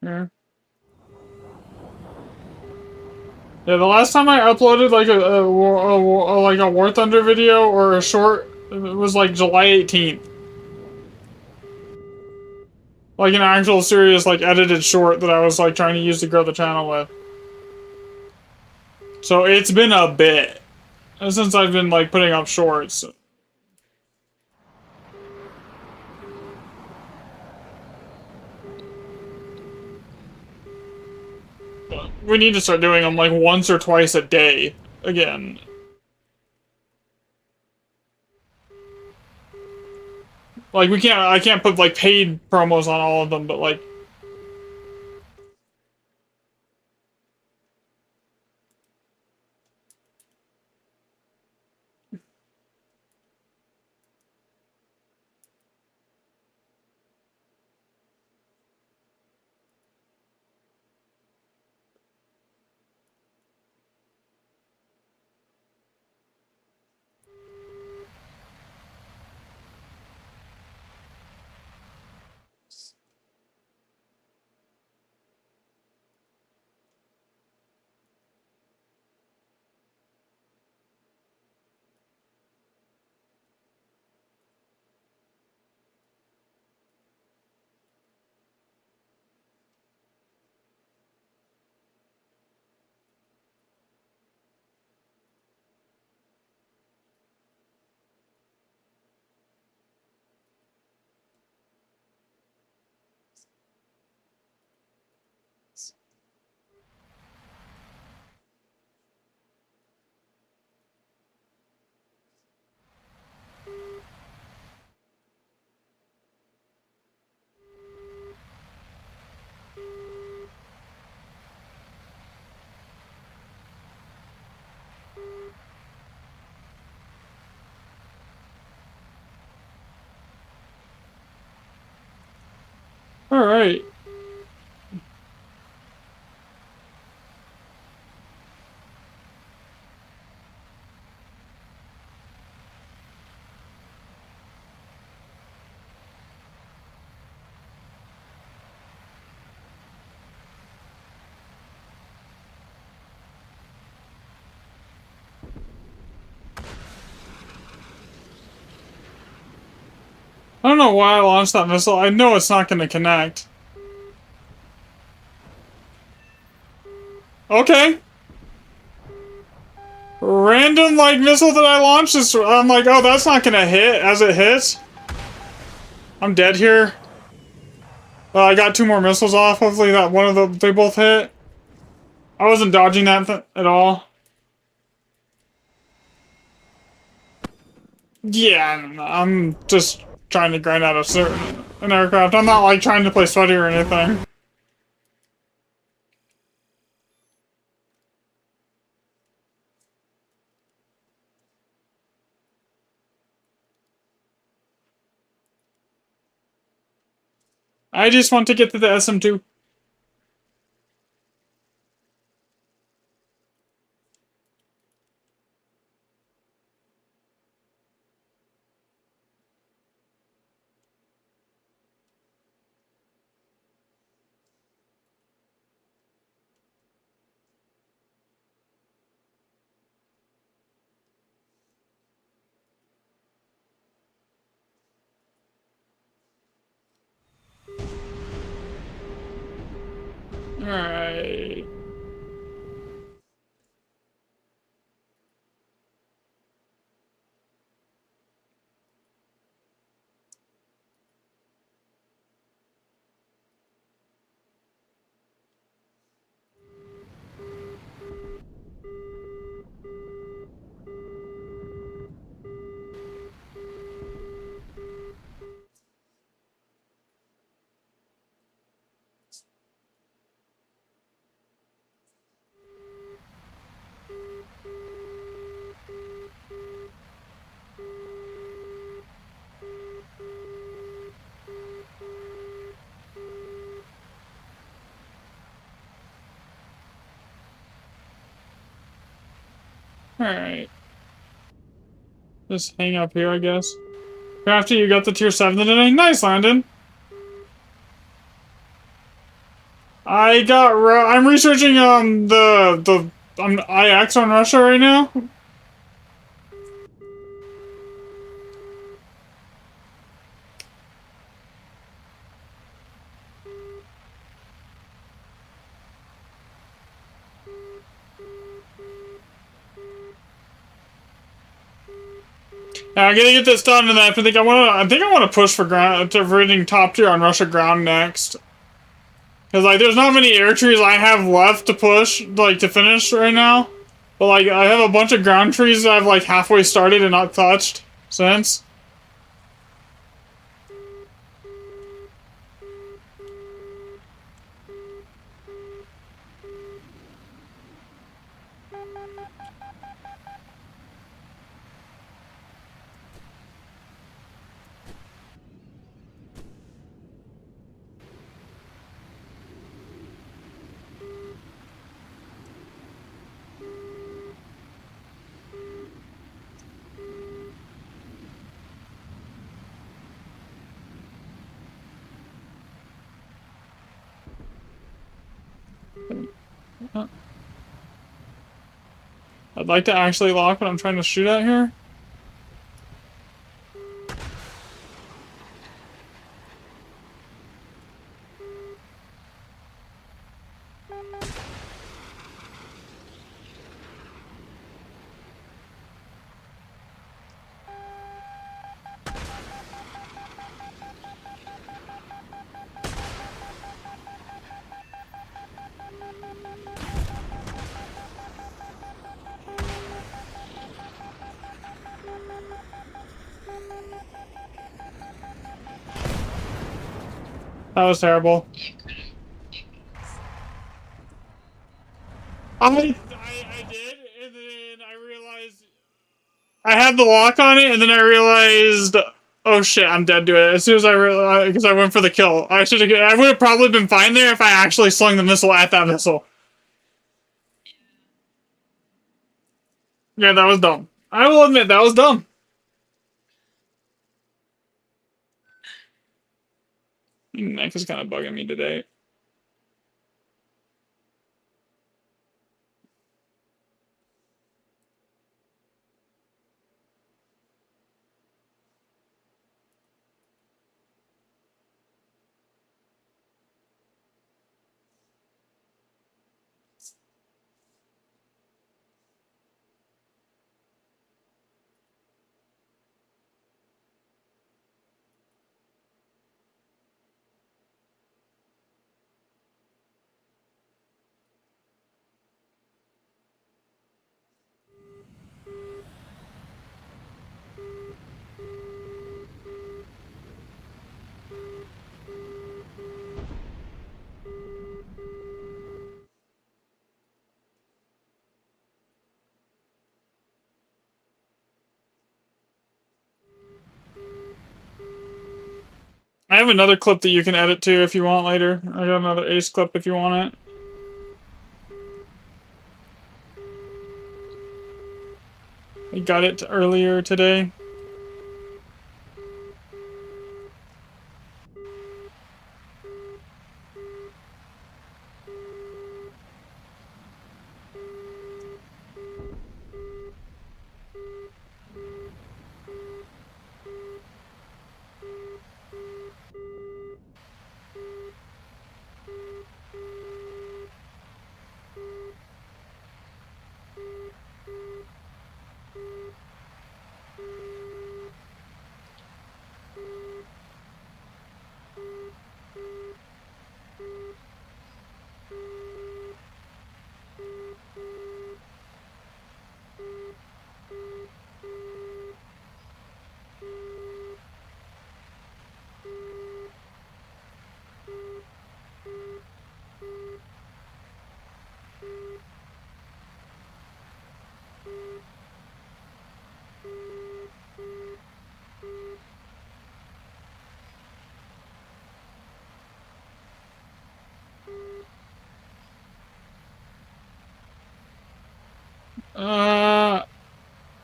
Yeah. Yeah, the last time I uploaded like a War Thunder video or a short, it was like July 18th. Like an actual serious like edited short that I was like trying to use to grow the channel with. So it's been a bit since I've been like putting up shorts. We need to start doing them like once or twice a day again. Like I can't put like paid promos on all of them, but like all right. I don't know why I launched that missile. I know it's not gonna connect. Okay. Random, like, missile that I launched is... I'm like, oh, that's not gonna hit as it hits. I'm dead here. I got 2 more missiles off. Hopefully that one of them, they both hit. I wasn't dodging that at all. Yeah, I'm just trying to grind out an aircraft. I'm not, like, trying to play sweaty or anything. I just want to get to the SM2. Alright. Alright. Just hang up here, I guess. Crafty, you got the tier 7 today? Nice, Landon! I'm researching, IX on Russia right now. Yeah, I'm gonna get this done, and then I think I want to push for reading top tier on Russia ground next. Cause like, there's not many air trees I have left to push, like to finish right now. But like, I have a bunch of ground trees that I've like halfway started and not touched since. I'd like to actually lock what I'm trying to shoot at here. That was terrible. I did, and then I realized I had the lock on it, and then I realized, oh shit, I'm dead to it. As soon as I realized, because I went for the kill. I would have probably been fine there if I actually slung the missile at that missile. Yeah, that was dumb. I will admit, that was dumb. Neck is kind of bugging me today. I have another clip that you can edit to if you want later. I got another Ace clip if you want it. I got it earlier today.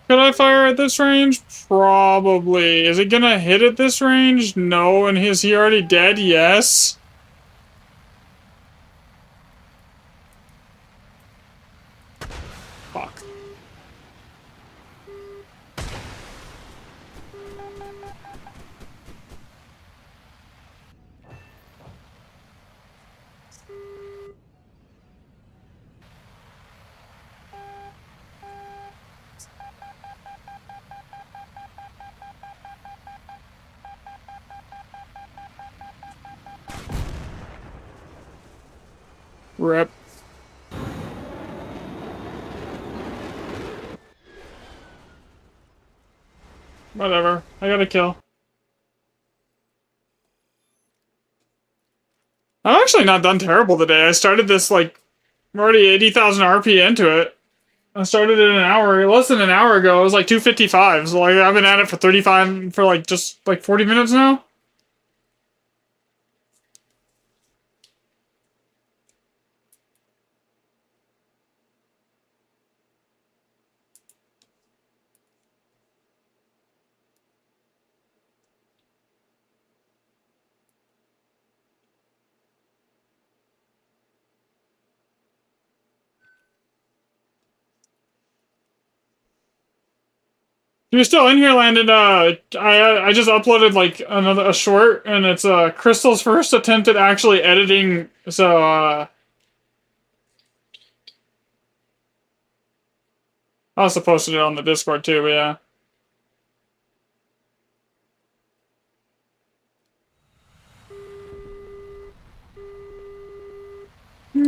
Could I fire at this range? Probably. Is it gonna hit at this range? No. And is he already dead? Yes. Fuck. Rip. Whatever. I got a kill. I'm actually not done terrible today. I started this, like, I'm already 80,000 RP into it. I started it an hour, less than an hour ago. It was like 255. So, like, I've been at it for 35, for, like, just, like, 40 minutes now. You're still in here, Landon. I just uploaded like a short, and it's Crystal's first attempt at actually editing. So I was supposed to do it on the Discord too, but yeah.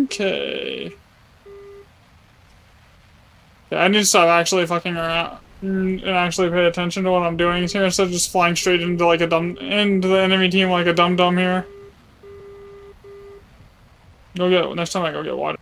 Okay. Yeah, I need to stop actually fucking around and actually pay attention to what I'm doing here instead of just flying straight into like into the enemy team like a dum dum here. Next time I go get water.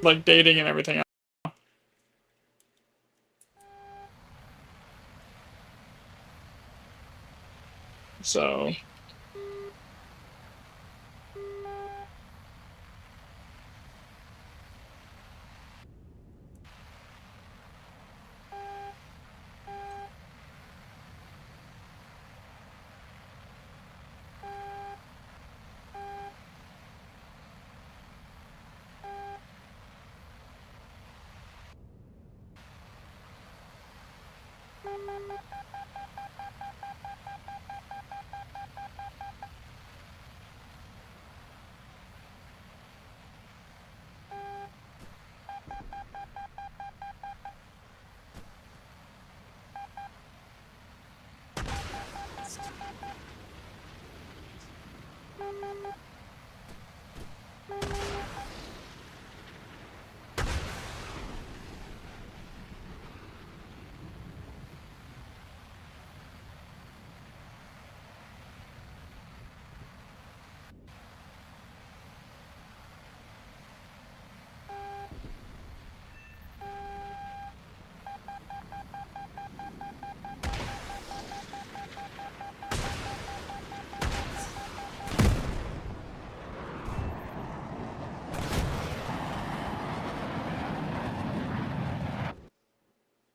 Like dating and everything. So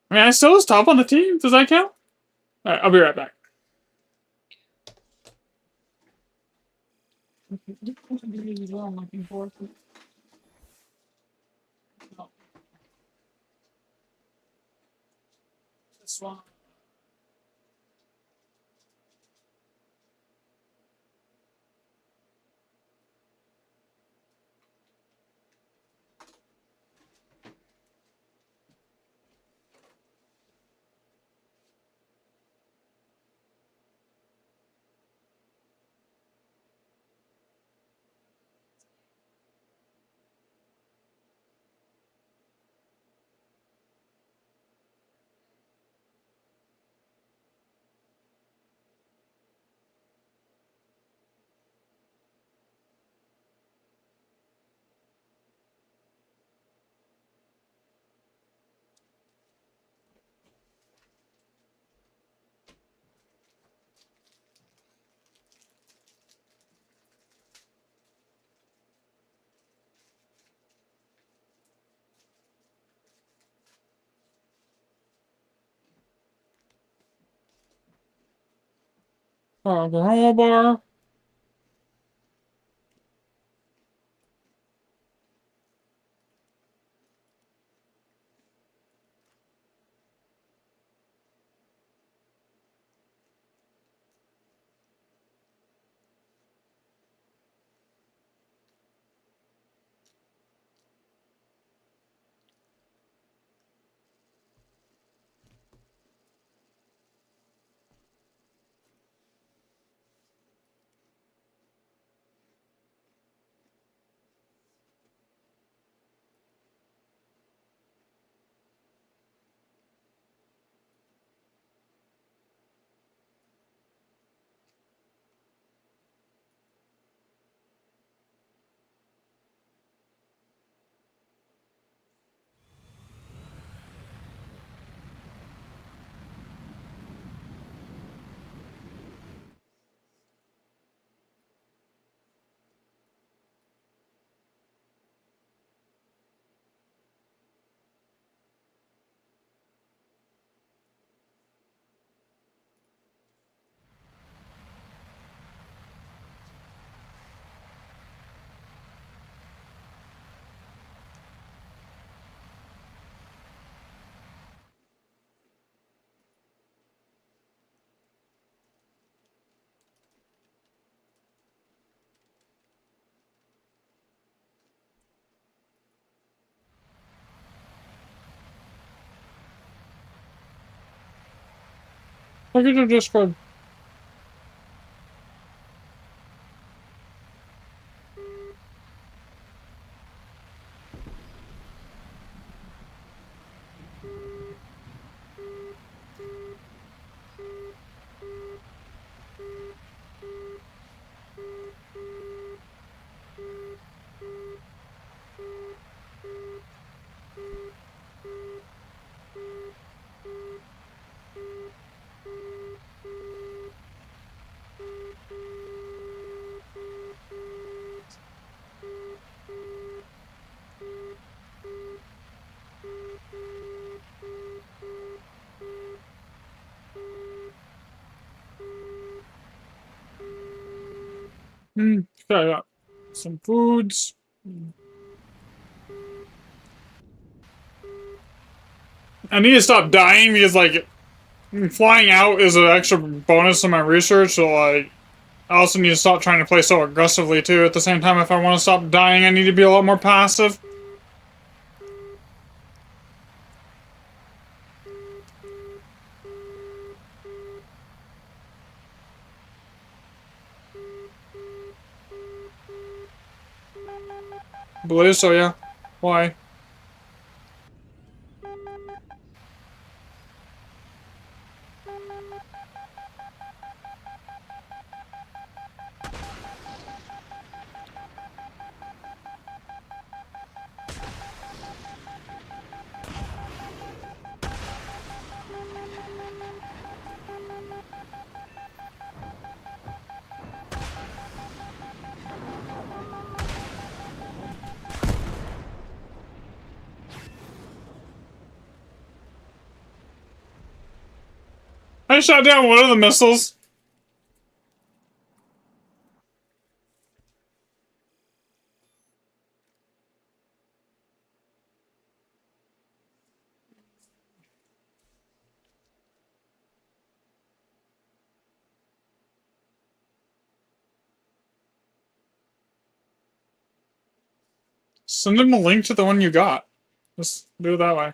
I mean, I still was top on the team. Does that count? Alright, I'll be right back. I'm looking for. No. This one. Granola bar. Look at your Discord. Got some foods. I need to stop dying because, like, flying out is an extra bonus in my research, so like I also need to stop trying to play so aggressively too. At the same time, if I want to stop dying, I need to be a lot more passive. Believe so, yeah. Why? I shot down one of the missiles. Send him a link to the one you got. Just do it that way.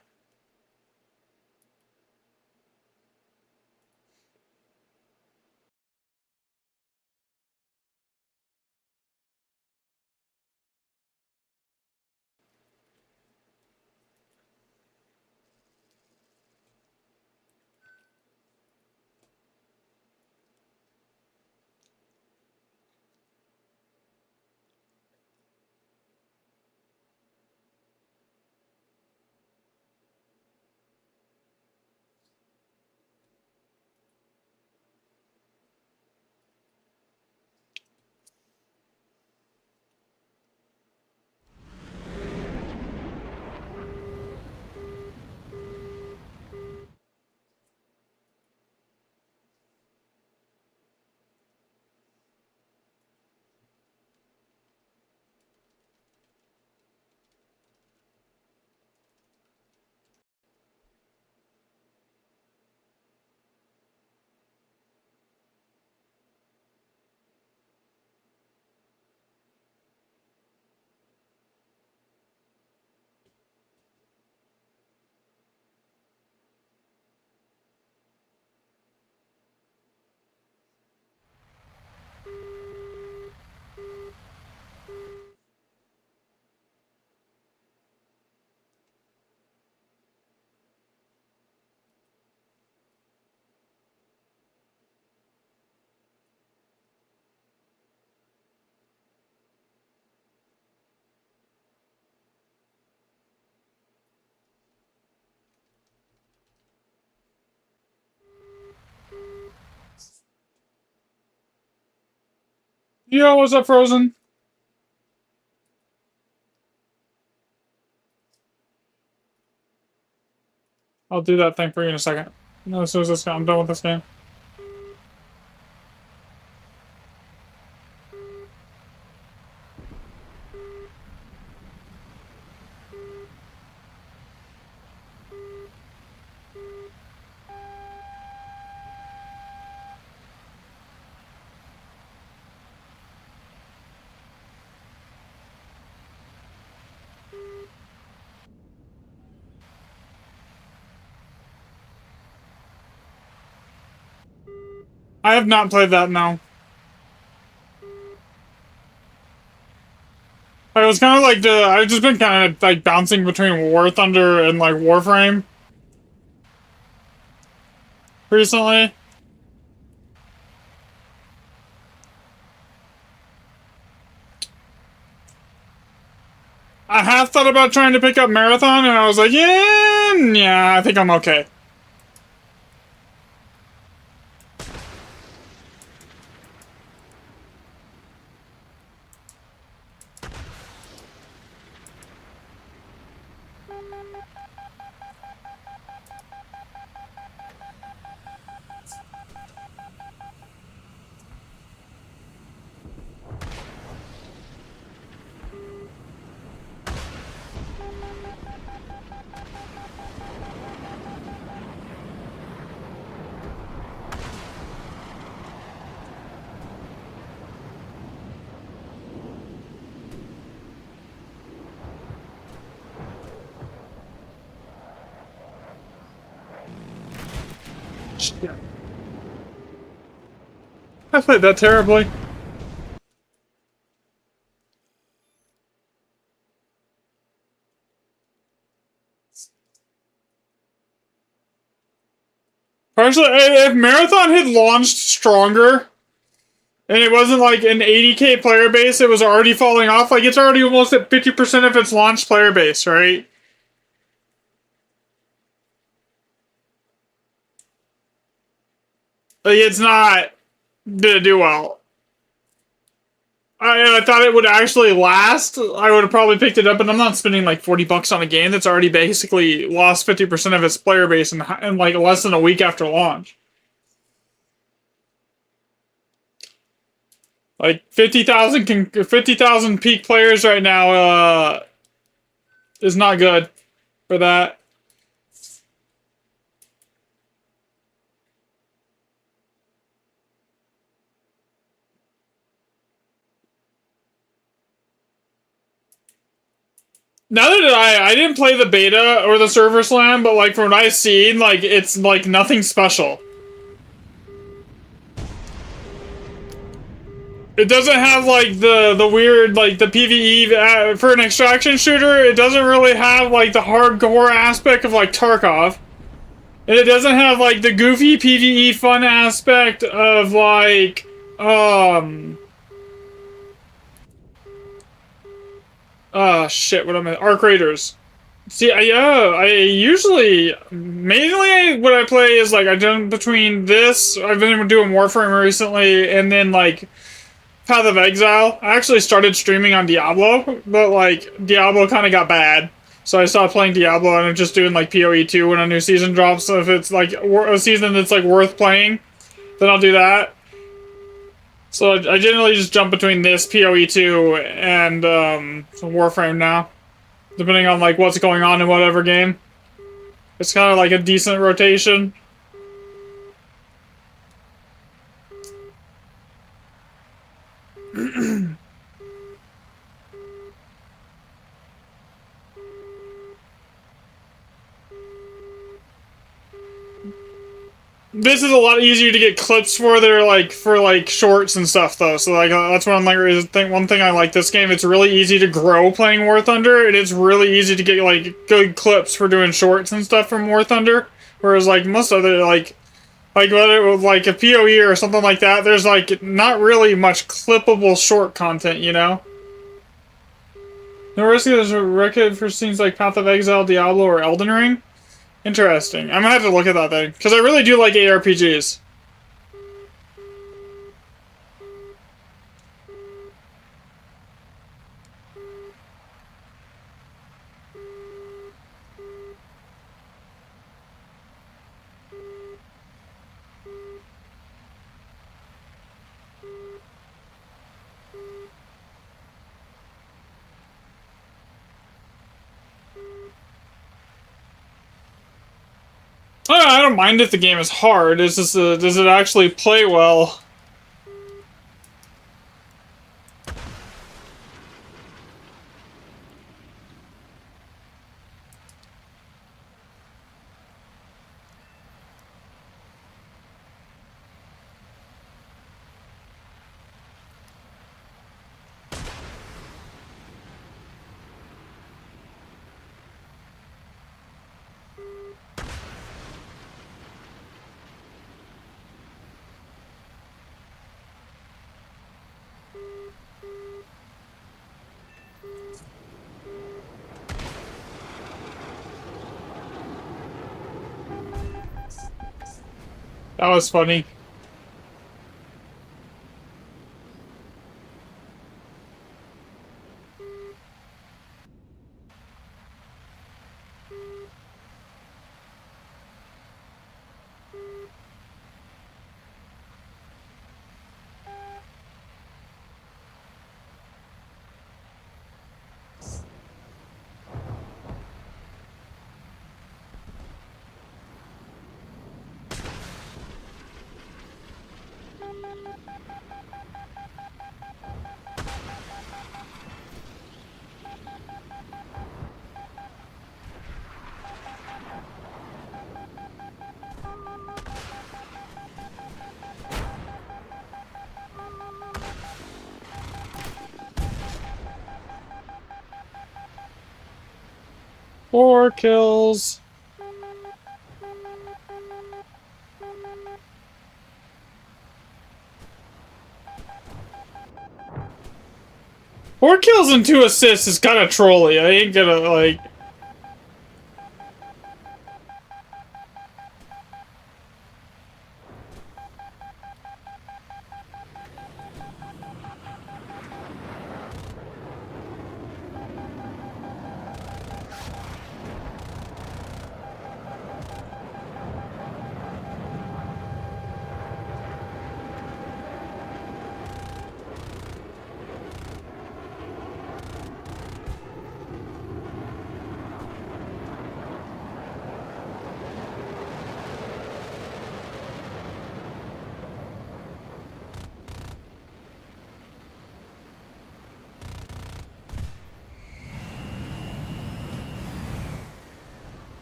Yo, what's up, Frozen? I'll do that thing for you in a second. No, as soon as I'm done with this game. I have not played that, no. I was kind of like I've just been kind of like bouncing between War Thunder and like Warframe recently. I have thought about trying to pick up Marathon, and I was like, yeah, I think I'm okay. Shit. I played that terribly. Partially, if Marathon had launched stronger, and it wasn't like an 80k player base, it was already falling off. Like, it's already almost at 50% of its launched player base, right? Like, it's not gonna do well. I thought it would actually last. I would have probably picked it up, and I'm not spending like $40 on a game that's already basically lost 50% of its player base in like less than a week after launch. Like 50,000 peak players right now is not good for that. Now that I didn't play the beta or the server slam, but like from what I've seen, like it's like nothing special. It doesn't have like the weird like the PvE for an extraction shooter. It doesn't really have like the hardcore aspect of like Tarkov, and it doesn't have like the goofy PvE fun aspect of like shit. What am I? Arc Raiders. See, I usually mainly what I play is like I've done between this. I've been doing Warframe recently, and then like Path of Exile. I actually started streaming on Diablo, but like Diablo kind of got bad, so I stopped playing Diablo and I'm just doing like PoE 2 when a new season drops. So if it's like a season that's like worth playing, then I'll do that. So I generally just jump between this PoE 2 and Warframe now, depending on like what's going on in whatever game. It's kind of like a decent rotation. This is a lot easier to get clips for that are like for like shorts and stuff though. So like that's one like one thing I like this game. It's really easy to grow playing War Thunder, and it's really easy to get like good clips for doing shorts and stuff from War Thunder. Whereas like most other like whether it was like a PoE or something like that, there's like not really much clippable short content, you know. There's a record for scenes like Path of Exile, Diablo, or Elden Ring. Interesting. I'm gonna have to look at that thing because I really do like ARPGs. I don't mind if the game is hard. It's just does it actually play well? That was funny. 4 kills. Four kills and 2 assists is kind of trolly. I ain't gonna, like...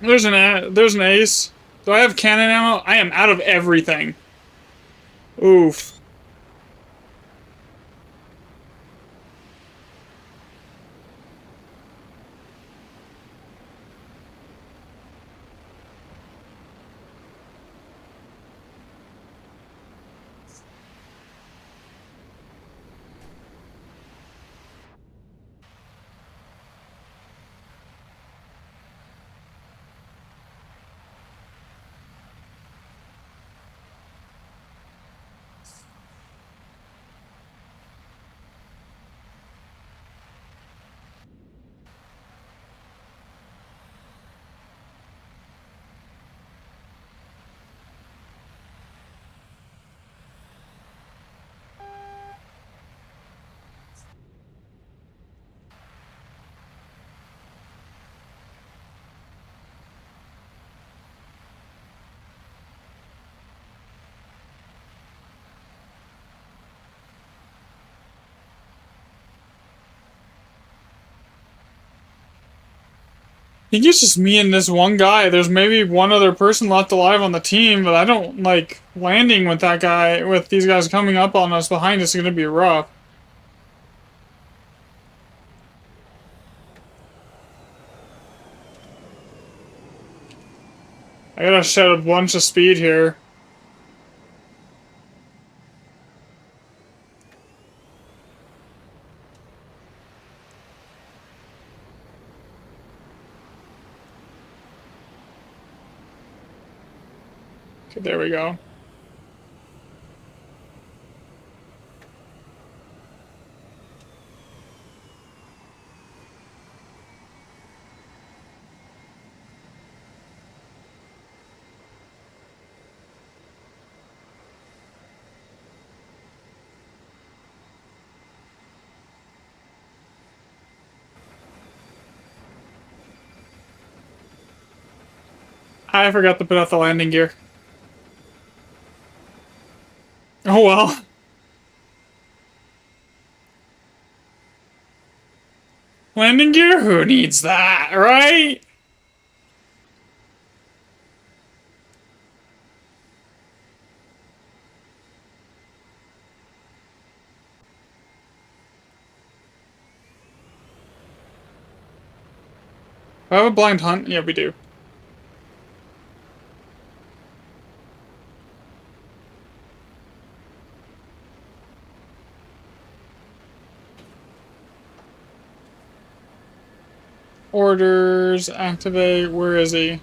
There's an ace. Do I have cannon ammo? I am out of everything. Oof. I think it's just me and this one guy. There's maybe one other person left alive on the team, but I don't like landing with that guy. With these guys coming up on us behind us, is gonna be rough. I gotta shed a bunch of speed here. Okay, there we go. I forgot to put out the landing gear. Oh well. Landing gear? Who needs that, right? I have a blind hunt? Yeah, we do. Orders, activate, where is he?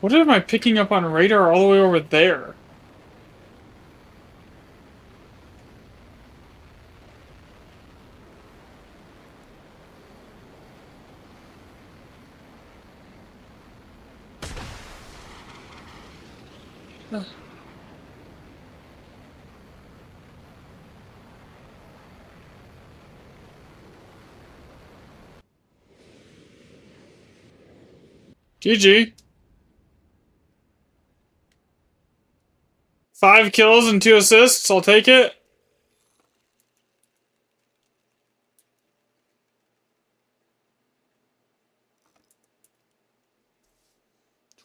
What am I picking up on radar all the way over there? GG. 5 kills and 2 assists, I'll take it.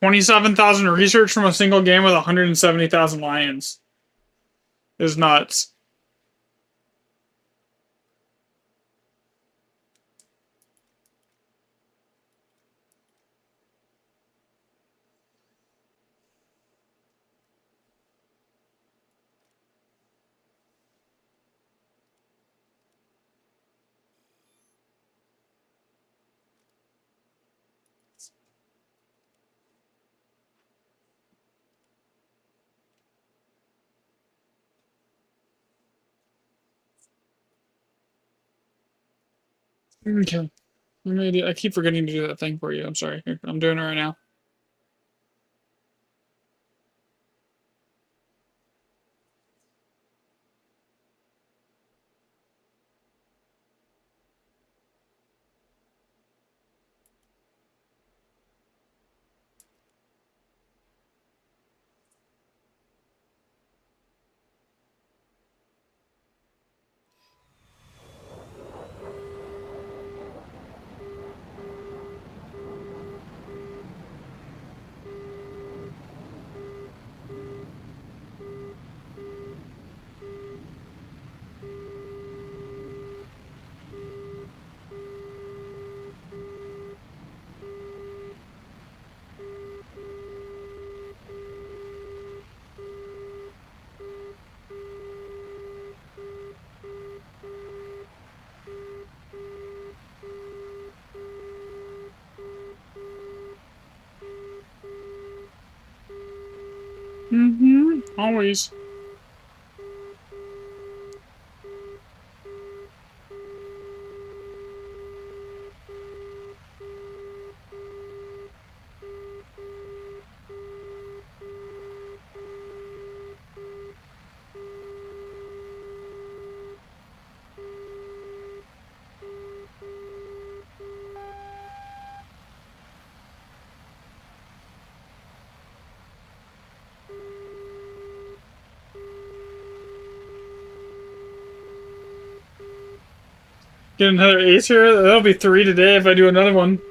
$27,000 research from a single game with 170,000 lions. is nuts. Okay. I keep forgetting to do that thing for you. I'm sorry. Here, I'm doing it right now. Always. Get another ace here? That'll be 3 today if I do another one.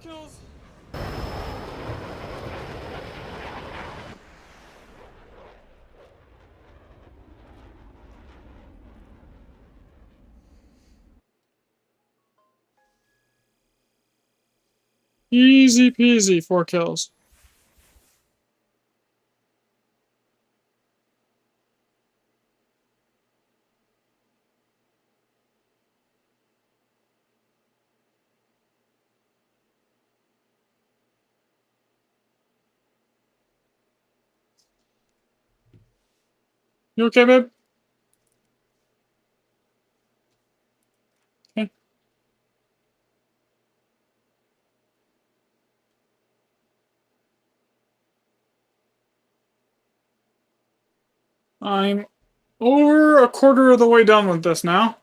Kills. Easy peasy, 4 kills. You okay, babe? I'm over a quarter of the way done with this now.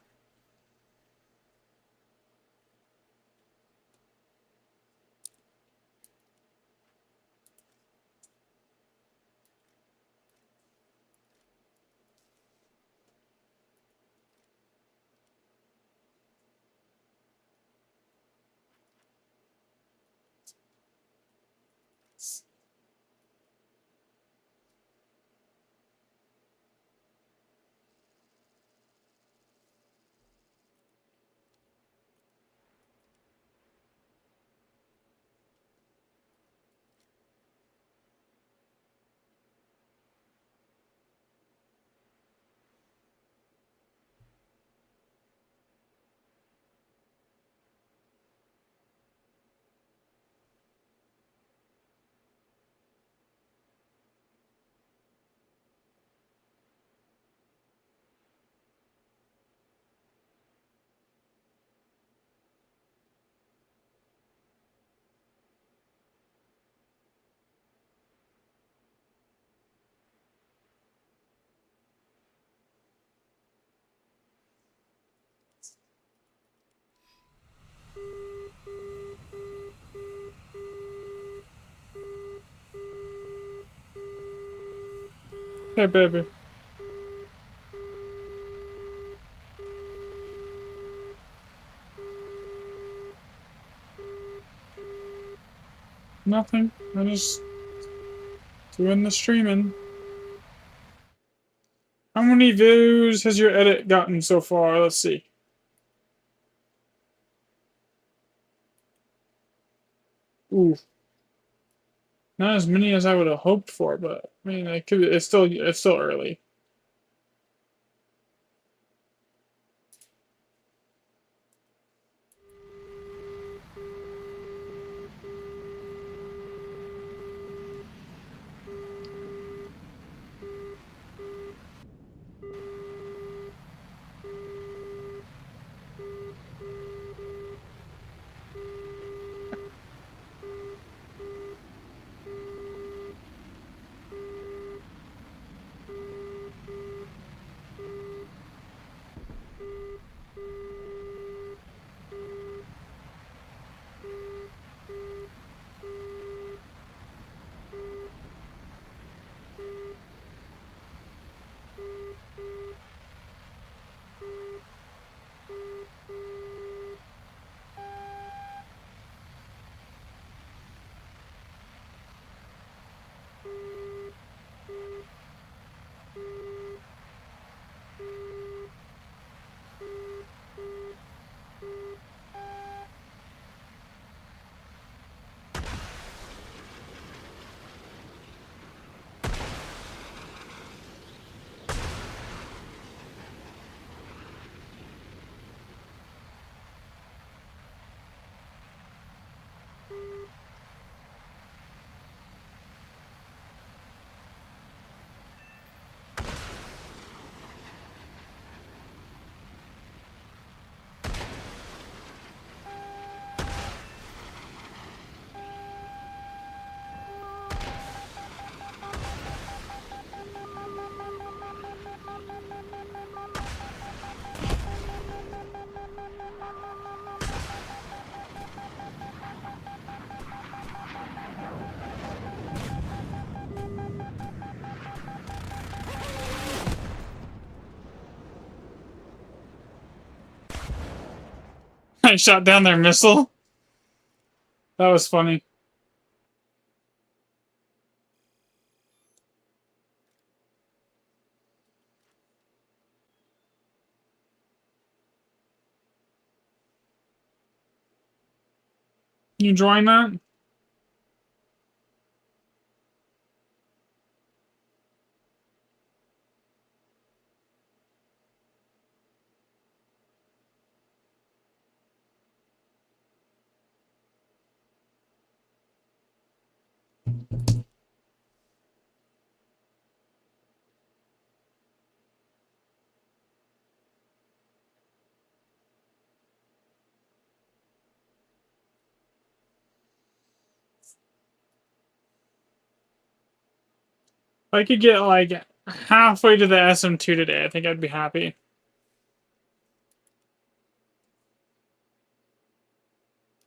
Hey, baby. Nothing. I'm just doing the streaming. How many views has your edit gotten so far? Let's see. Ooh, not as many as I would have hoped for, but I mean, it could. It's still early. I shot down their missile. That was funny. You enjoying that? I could get like halfway to the SM2 today, I think I'd be happy.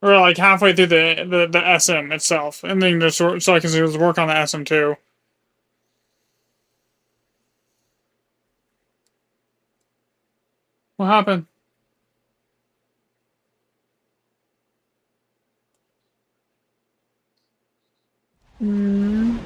Or like halfway through the SM itself, and then just so I can just work on the SM2. What happened? Hmm.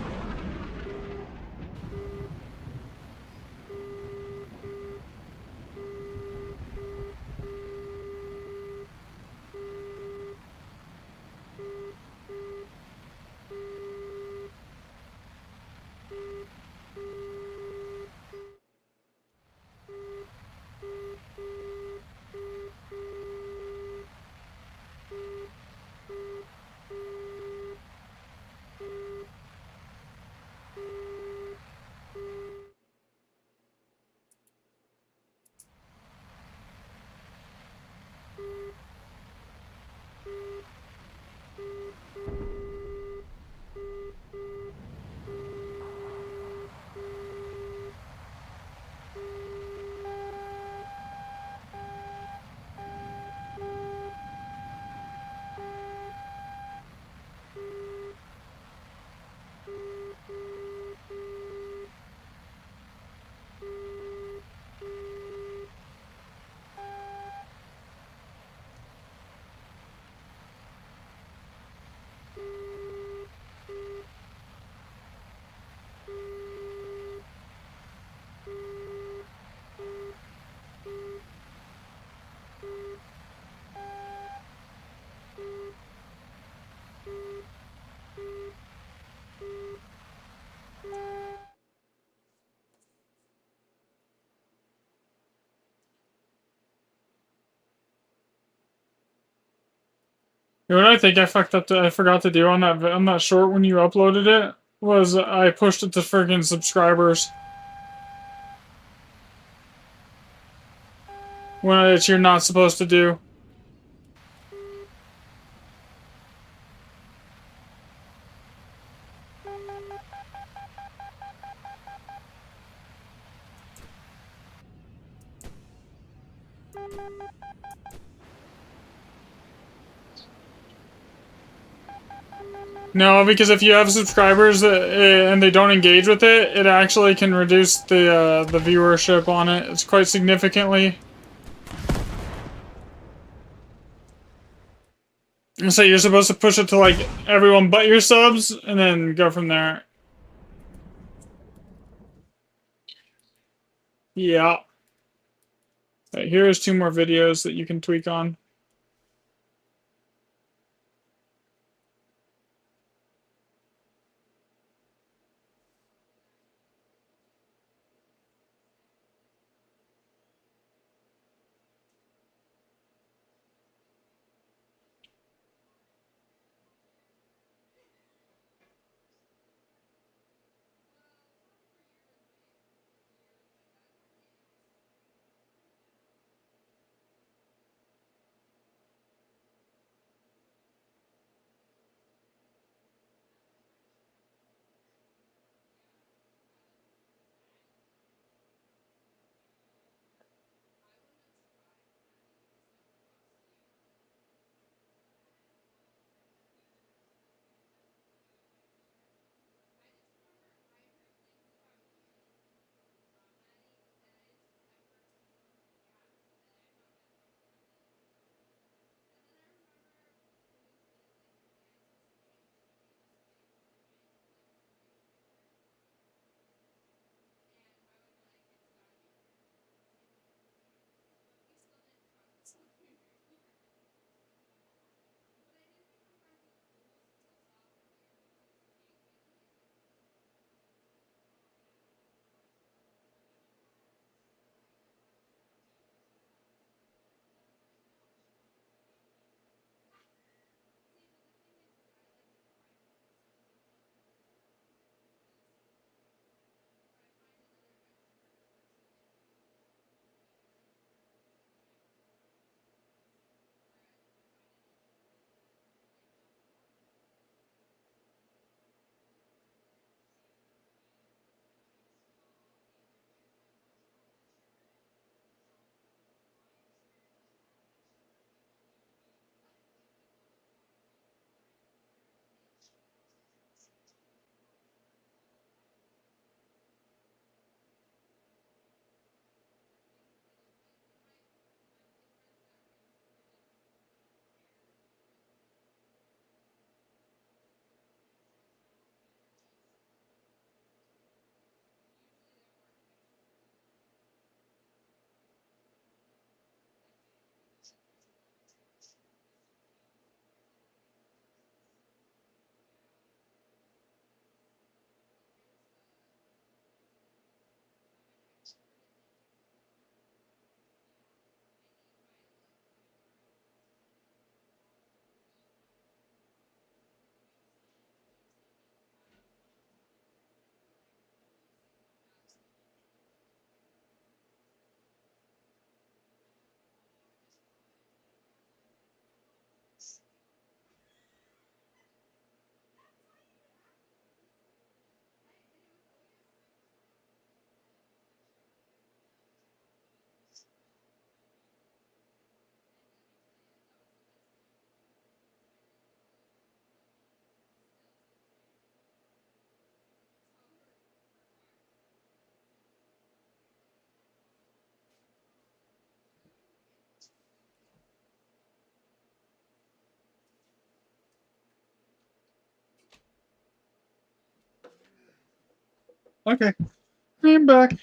You know what I think I fucked up? I forgot to do on that short when you uploaded it was I pushed it to friggin' subscribers when it's you're not supposed to do. No, because if you have subscribers and they don't engage with it, it actually can reduce the viewership on it. It's quite significantly. So you're supposed to push it to like everyone but your subs, and then go from there. Yeah. Right, here's 2 more videos that you can tweak on. Okay, I'm back.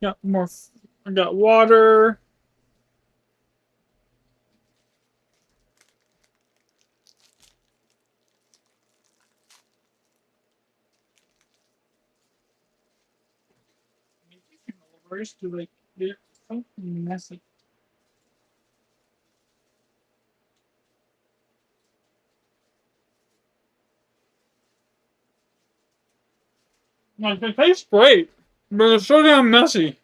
Got more. I got water. Where's to like get so messy? Like it tastes great, but it's so damn messy.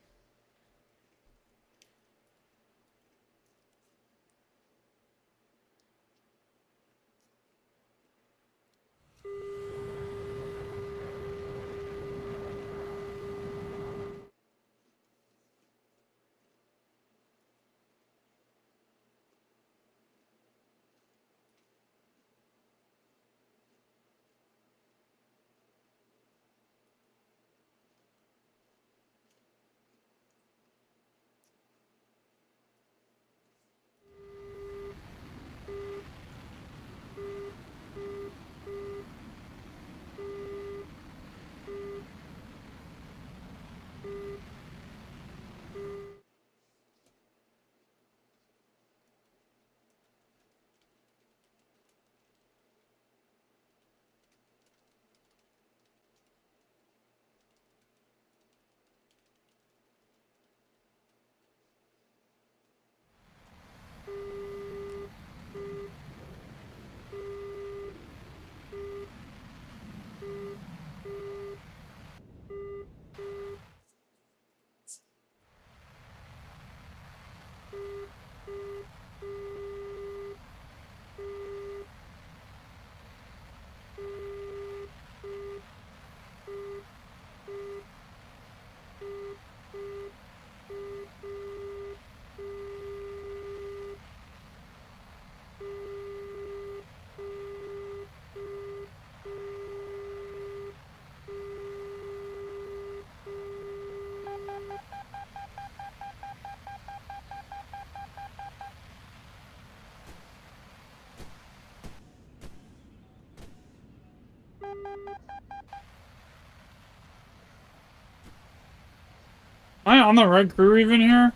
Am I on the right crew even here?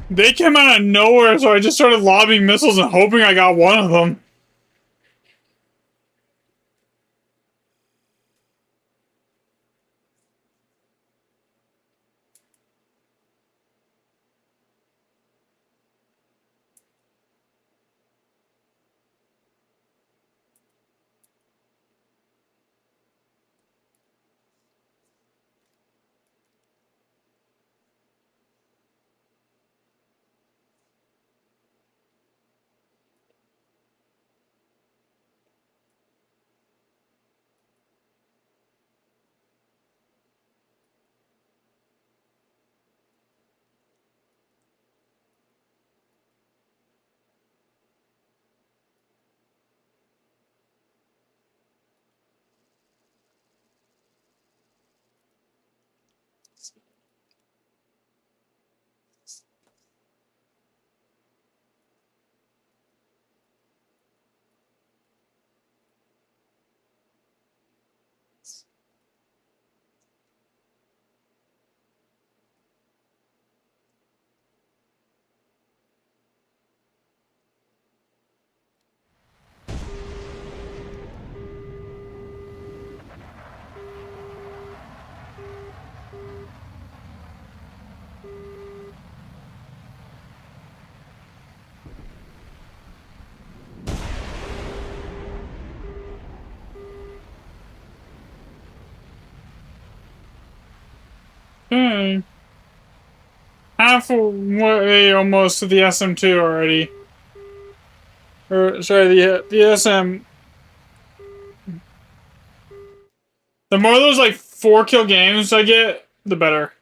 They came out of nowhere, so I just started lobbing missiles and hoping I got one of them. Okay. halfway almost to the SM2 already. Or sorry, the SM. The more of those like 4-kill games I get, the better.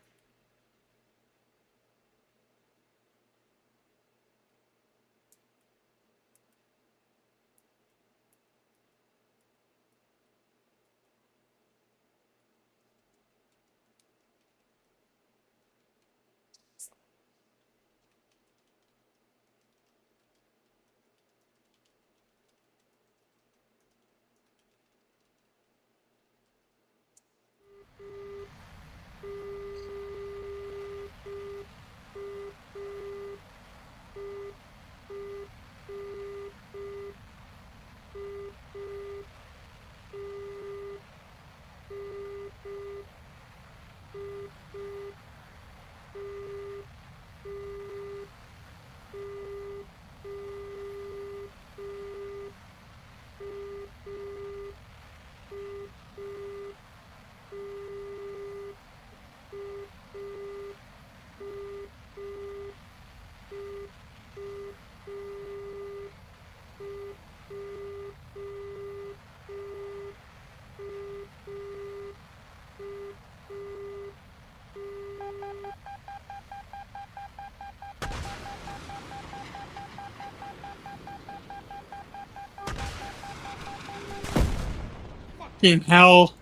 Fucking hell.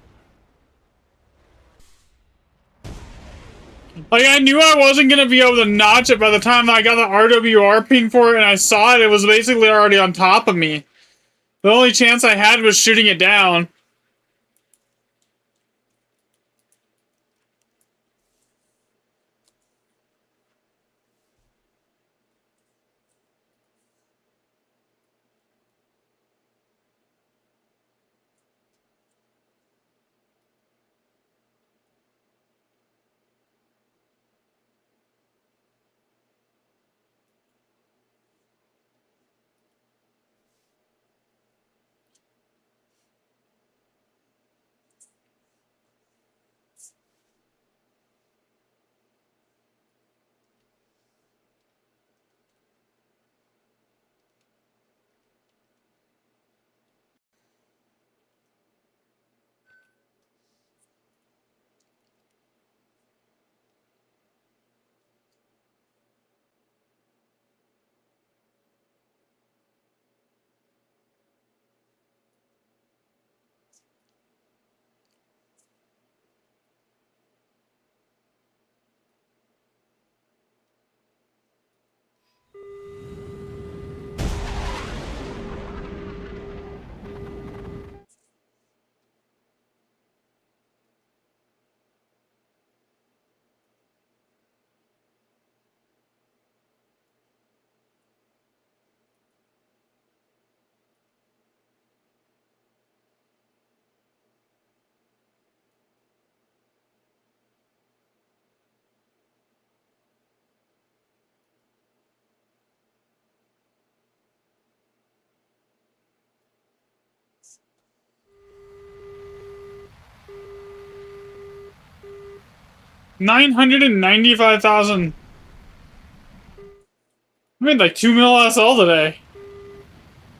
Like, I knew I wasn't gonna be able to notch it by the time I got the RWR ping for it and I saw it, it was basically already on top of me. The only chance I had was shooting it down. $995,000. I made like 2 mil SL today.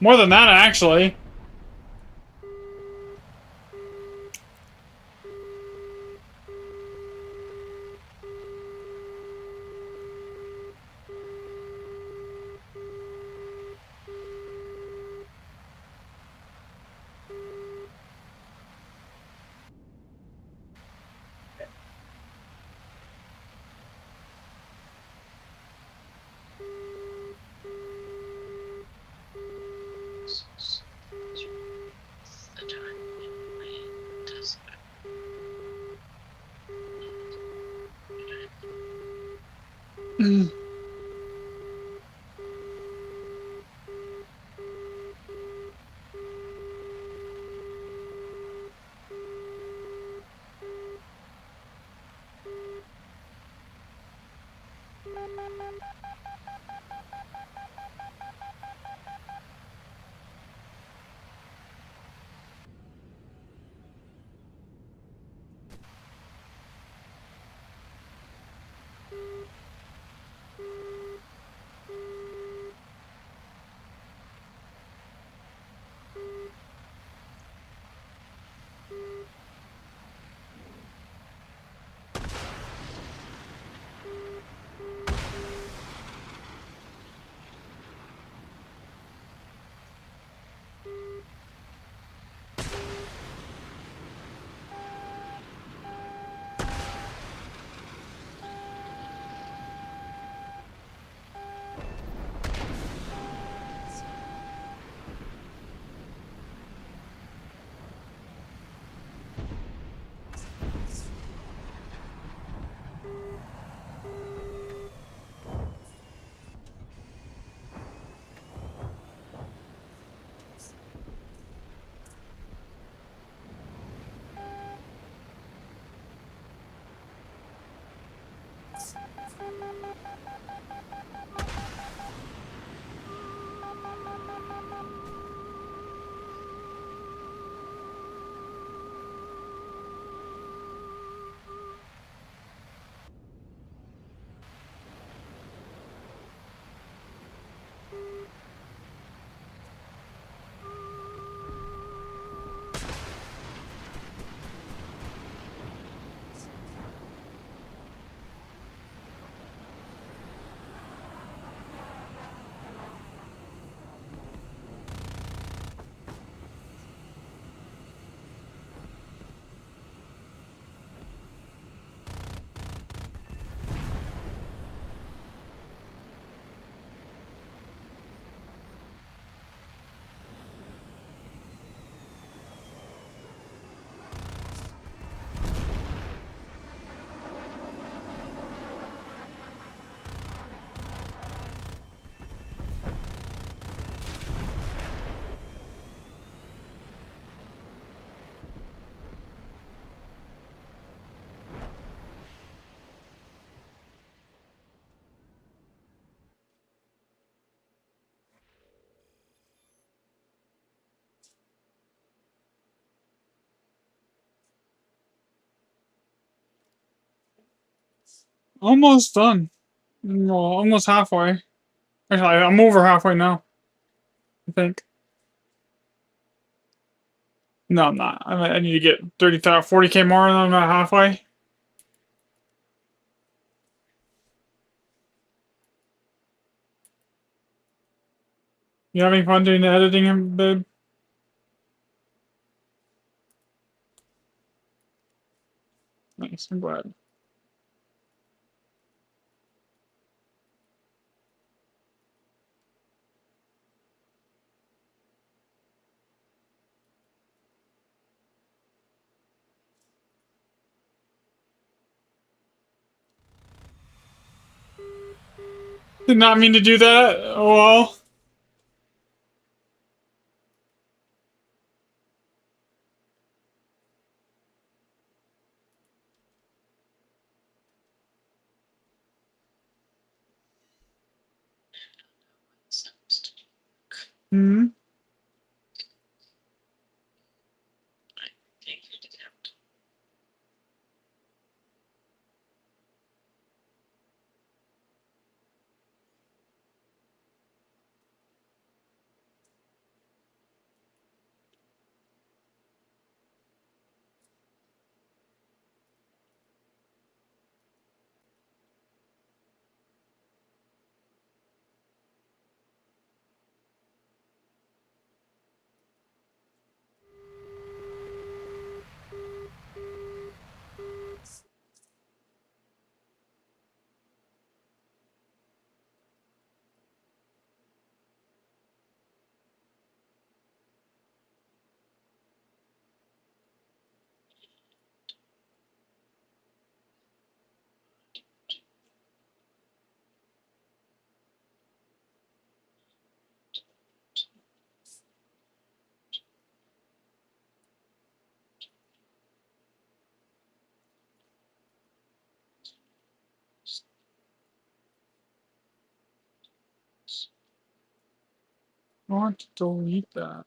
More than that, actually. The time we test Almost done. Well, almost halfway. Actually, I'm over halfway now, I think. No, I'm not. I need to get 30,000, 40K more, and I'm not halfway. You having fun doing the editing, babe? Nice, I'm glad. Did not mean to do that. Oh well. Hmm. I want to delete that.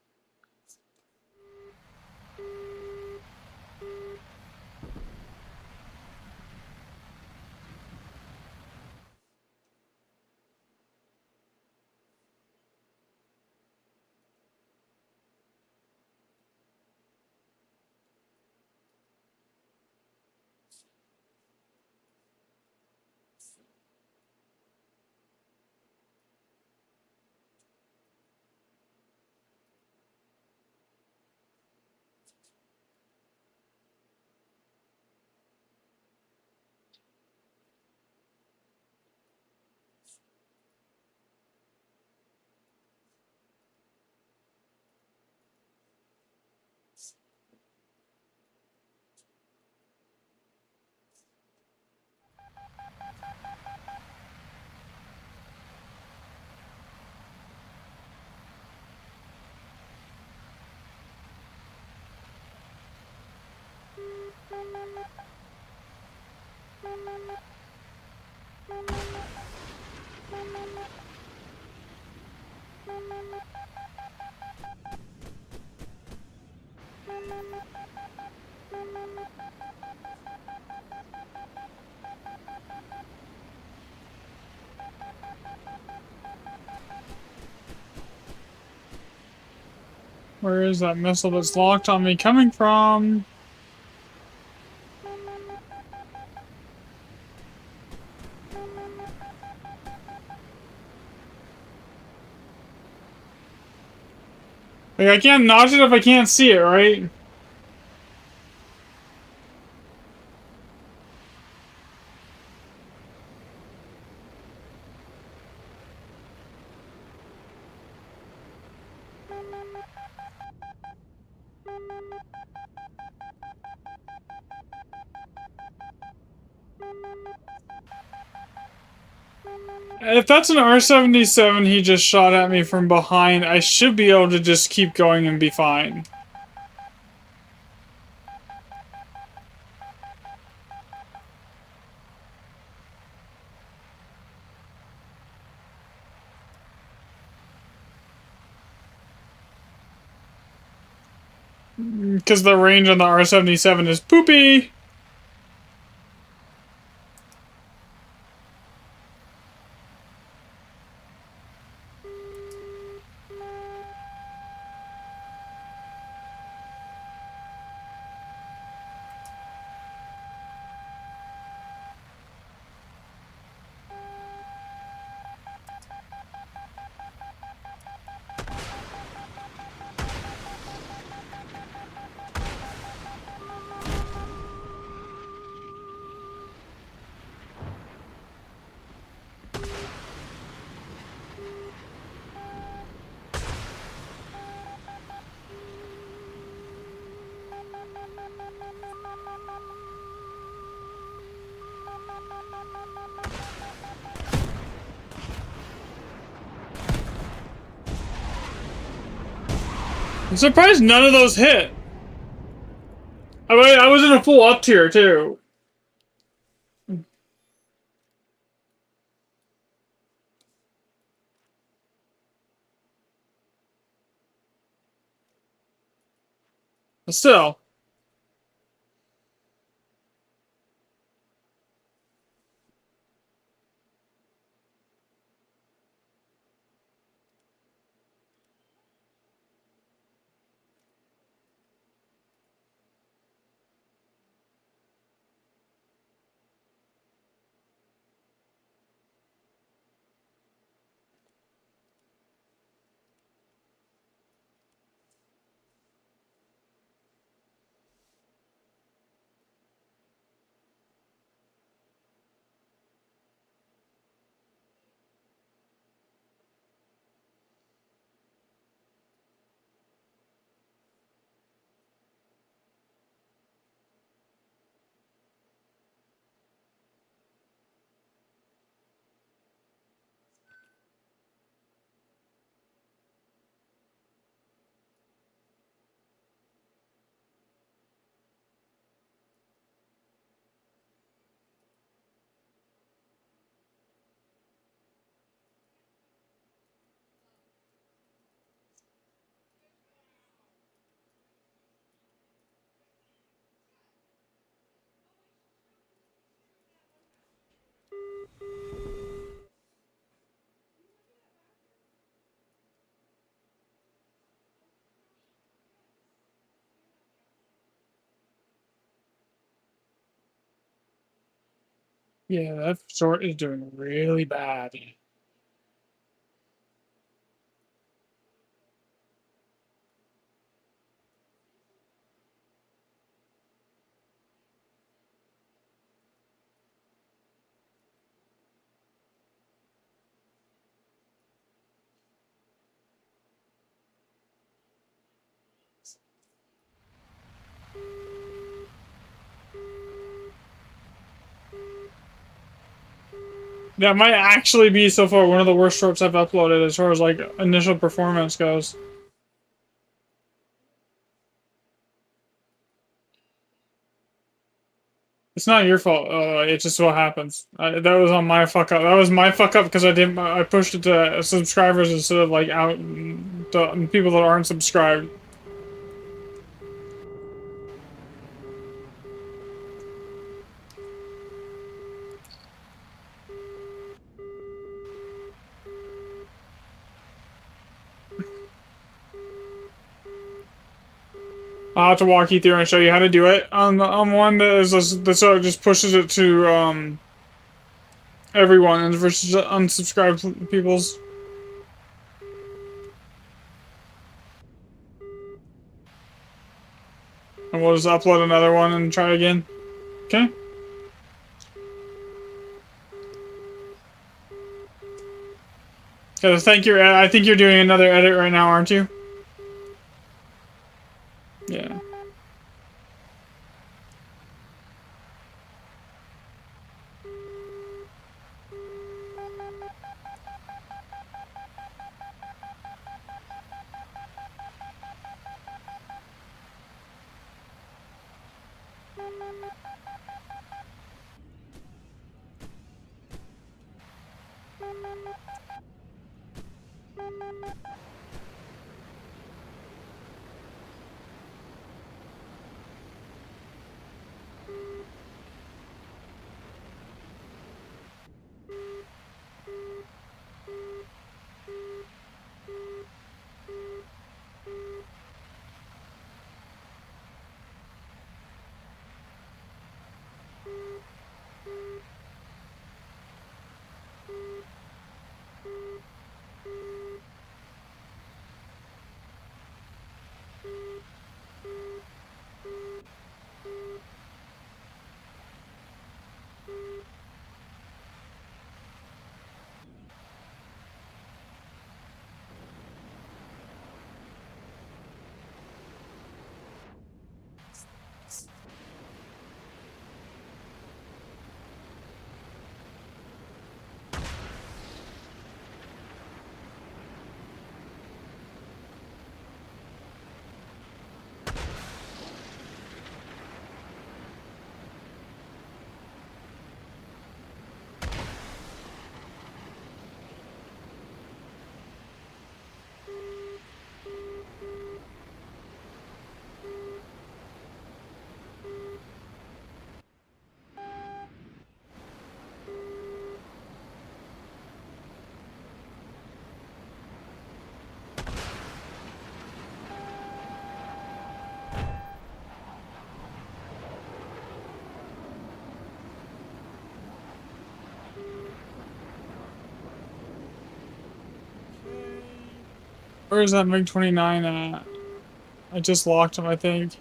Where is that missile that's locked on me coming from? Like, I can't notch it if I can't see it, right? If that's an R-77 he just shot at me from behind, I should be able to just keep going and be fine. Because the range on the R-77 is poopy. I'm surprised none of those hit. I was in a full up tier too. But still. Yeah, that short is doing really bad. That might actually be so far one of the worst shorts I've uploaded as far as like initial performance goes. It's not your fault. It's just what happens. That was on my fuck up. That was my fuck up because I didn't. I pushed it to subscribers instead of like out to people that aren't subscribed. I'll have to walk you through and show you how to do it on one that is that so it just pushes it to everyone and versus unsubscribed people's. And we'll just upload another one and try again. Okay. Cause I think you're doing another edit right now, aren't you? Yeah. Where is that MiG-29 at? I just locked him, I think.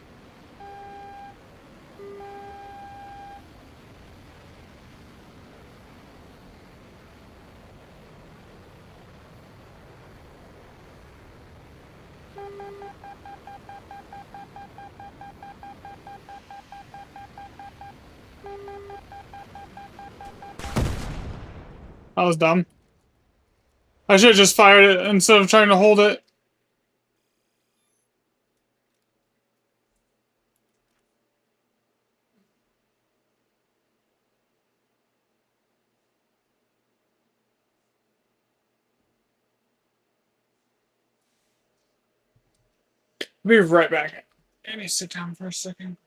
That was dumb. I should have just fired it instead of trying to hold it. I'll be right back. Let me sit down for a second.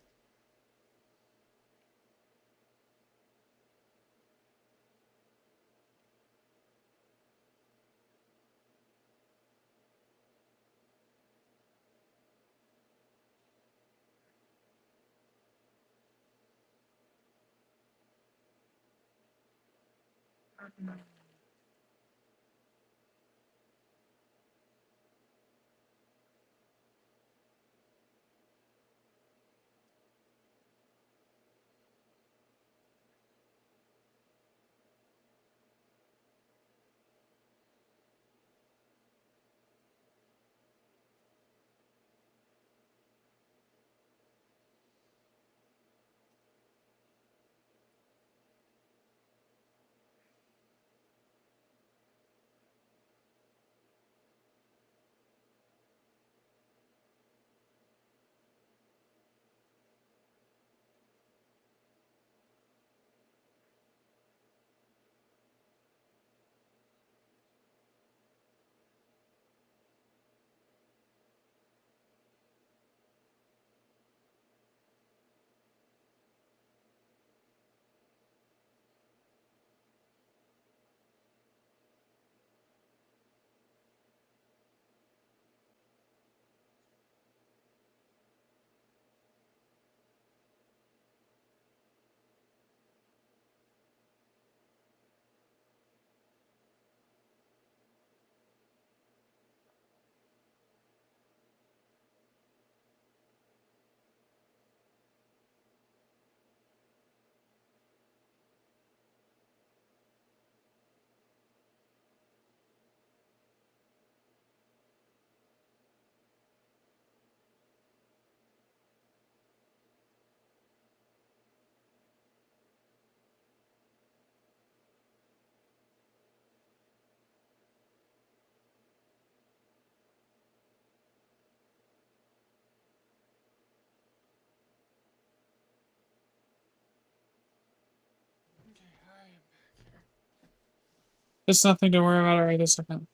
It's nothing to worry about right this second.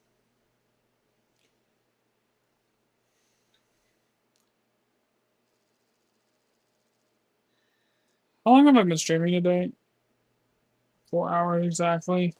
How long have I been streaming today? 4 hours exactly.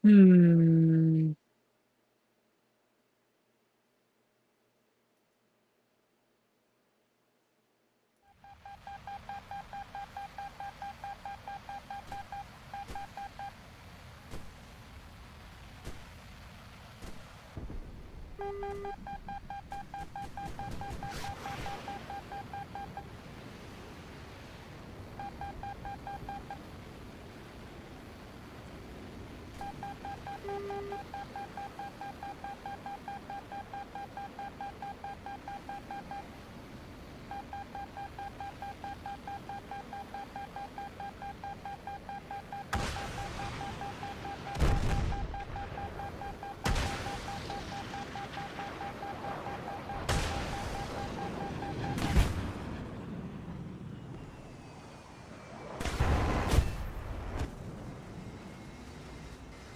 Hmm.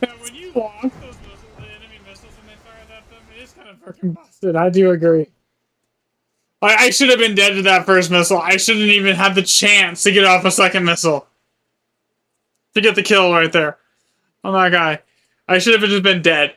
Yeah, when you launch those missiles, the enemy missiles, when they fired at them, it is kind of freaking busted. I do agree. I should have been dead to that first missile. I shouldn't even have the chance to get off a second missile to get the kill right there on that guy. I should have just been dead.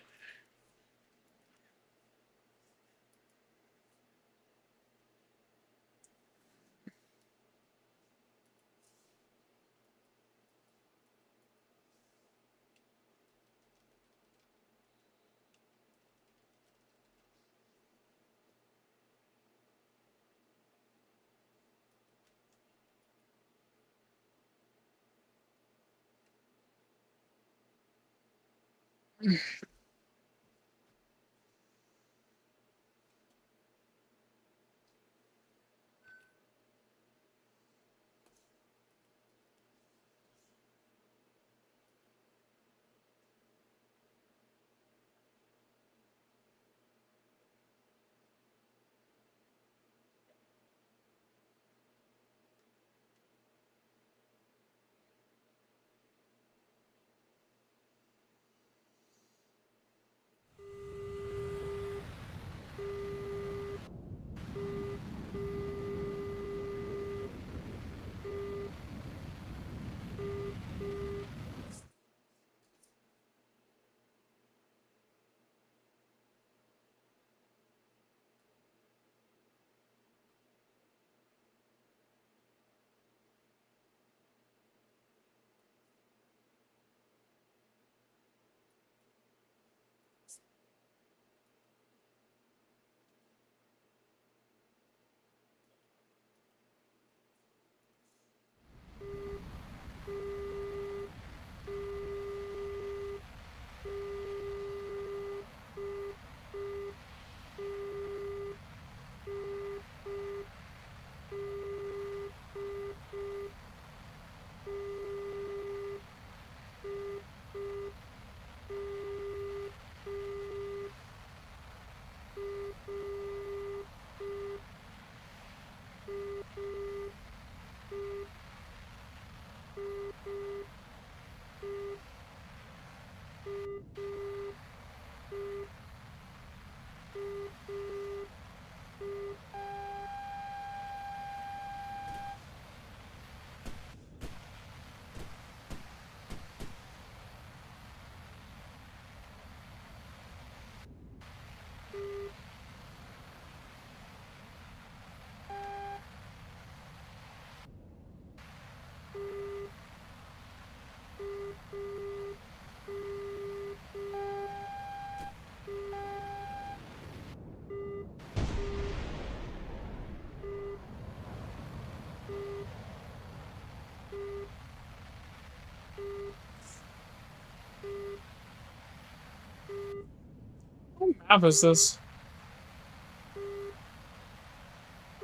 What map is this?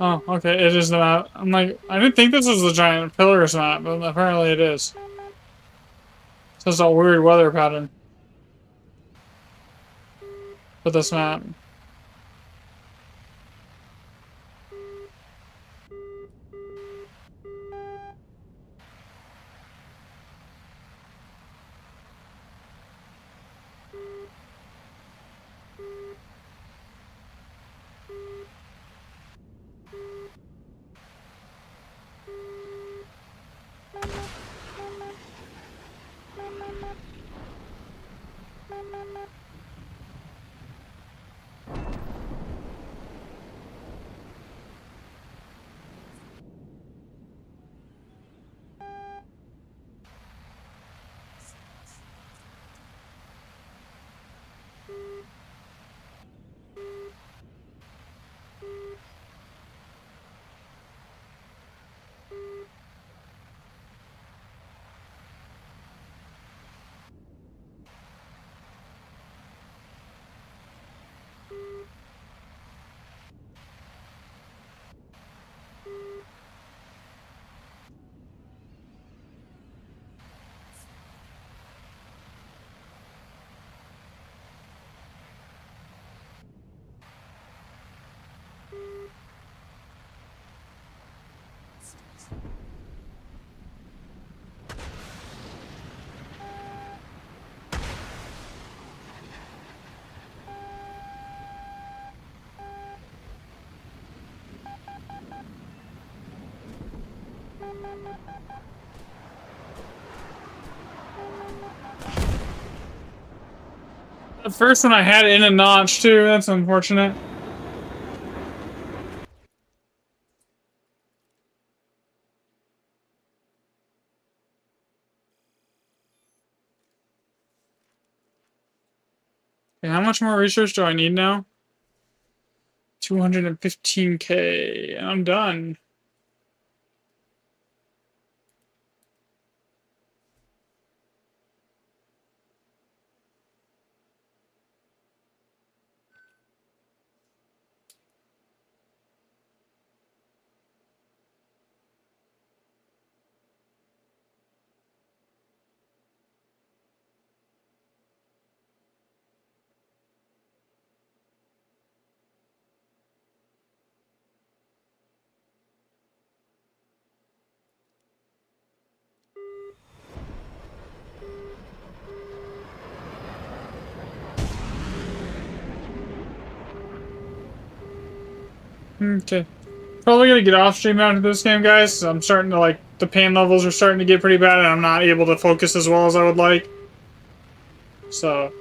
Oh, okay, it is the map. I'm like, I didn't think this was the giant pillars map, but apparently it is. So it's a weird weather pattern for this map. The first one I had in a notch too. That's unfortunate. Okay, how much more research do I need now? 215K. I'm done. Okay. Probably gonna get off stream after this game, guys. I'm starting to, like, the pain levels are starting to get pretty bad, and I'm not able to focus as well as I would like. So.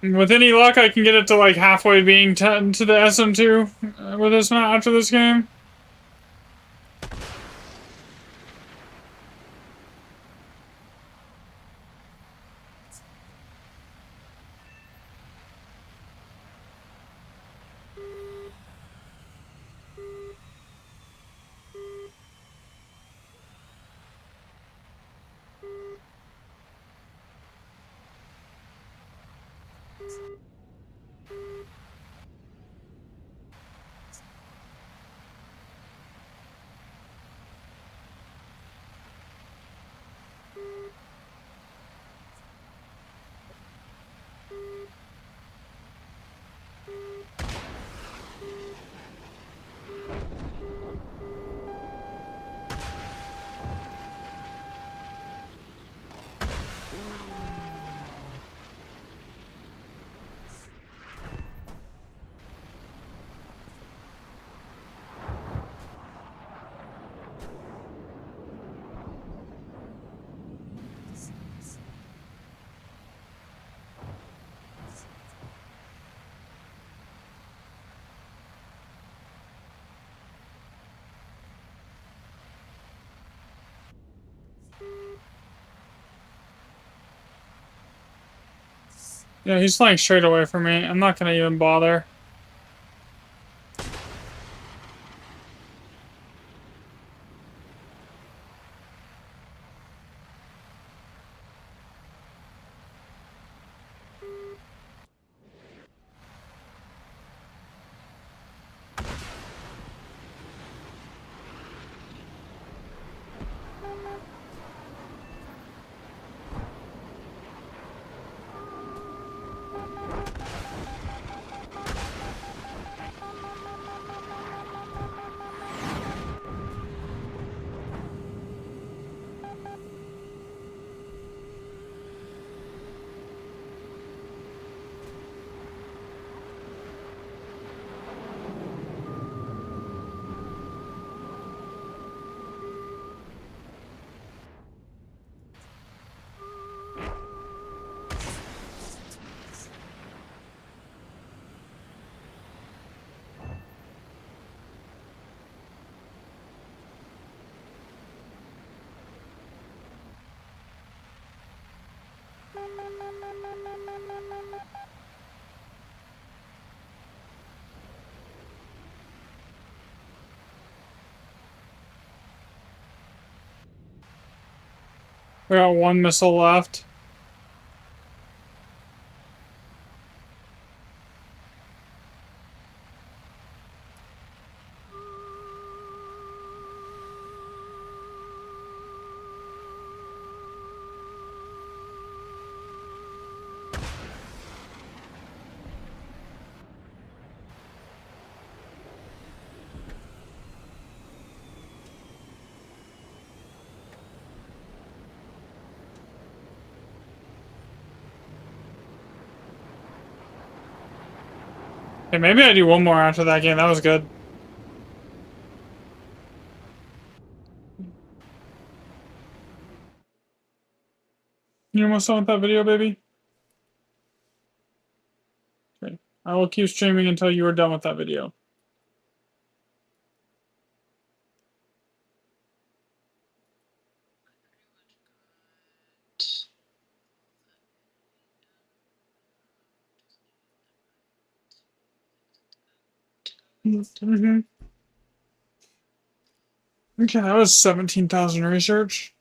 With any luck, I can get it to, like, halfway being to the SM2 with this after this game. Yeah, he's flying straight away from me. I'm not gonna even bother. We got one missile left. Hey, maybe I do one more after that game. That was good. You almost done with that video, baby? Okay. I will keep streaming until you are done with that video. Mm-hmm. Okay, that was 17,000 research.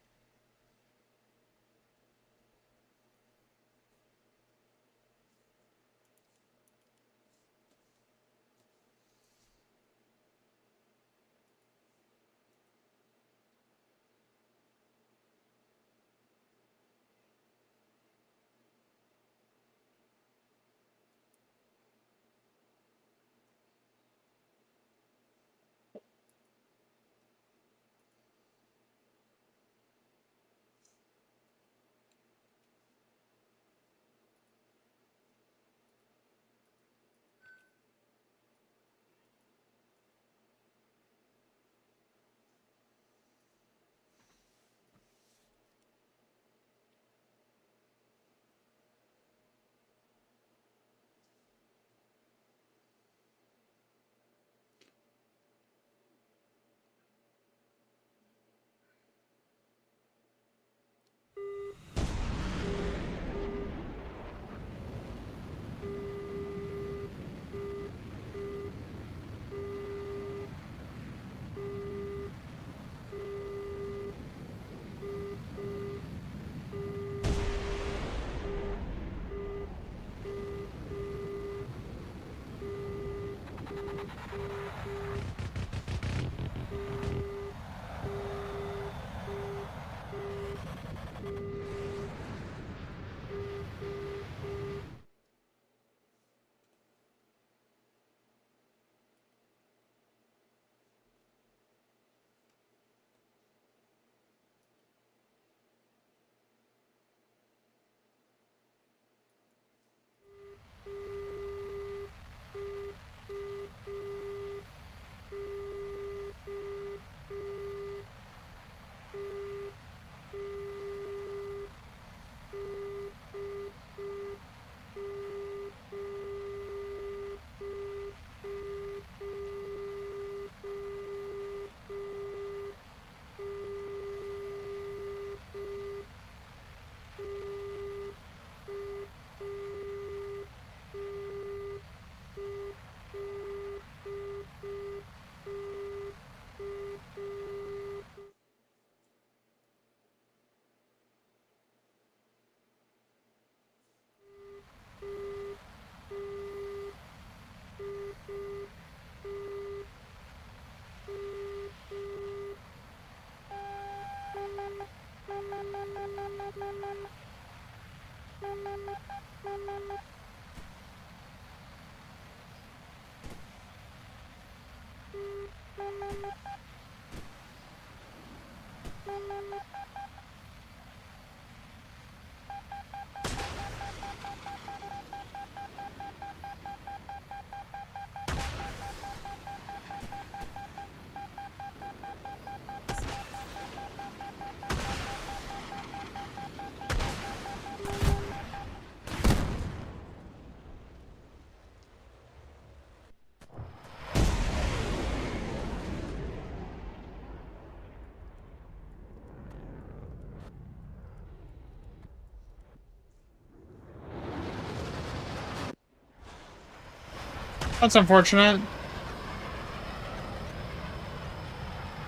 That's unfortunate.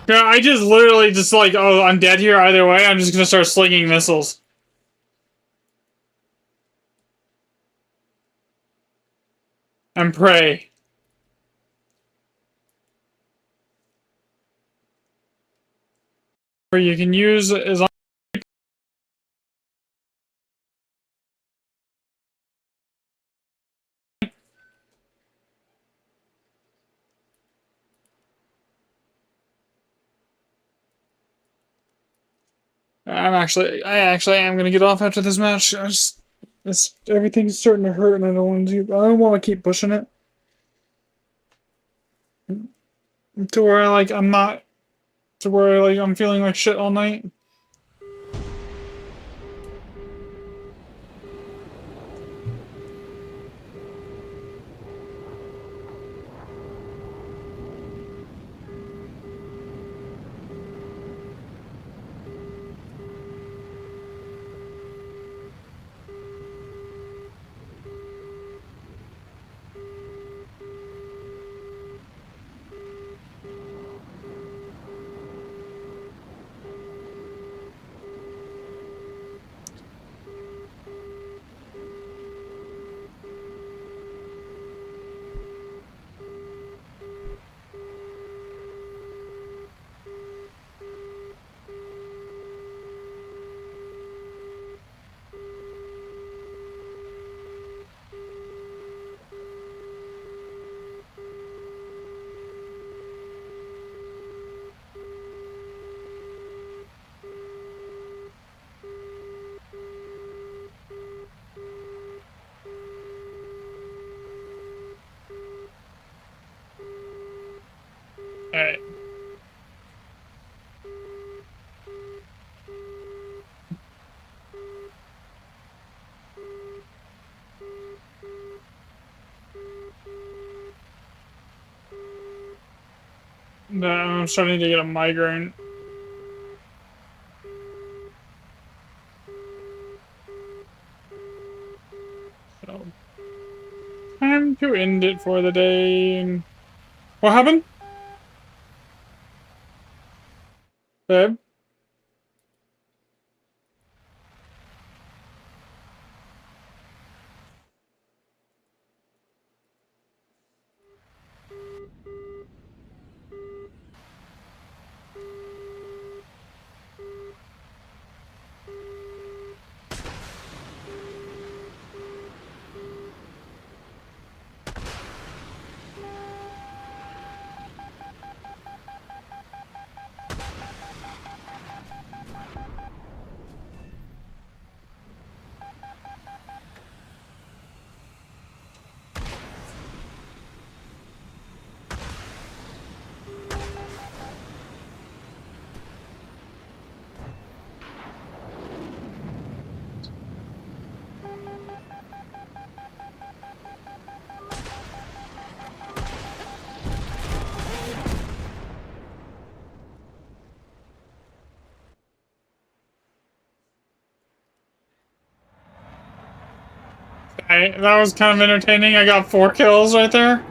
Yeah, I just literally just like, oh, I'm dead here either way. I'm just gonna start slinging missiles. And pray. Or you can use as long. I actually am gonna get off after this match. Everything's starting to hurt, and I don't want to keep pushing it to where like I'm not, to where like I'm feeling like shit all night. All right. I'm starting to get a migraine. So, time to end it for the day. What happened? Babe? Alright, that was kind of entertaining. I got 4 kills right there.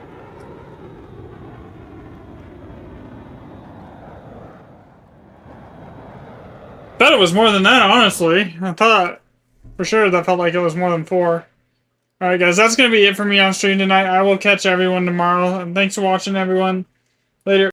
Thought it was more than that, honestly. I thought for sure that felt like it was more than 4. Alright, guys, that's gonna be it for me on stream tonight. I will catch everyone tomorrow. And thanks for watching, everyone. Later.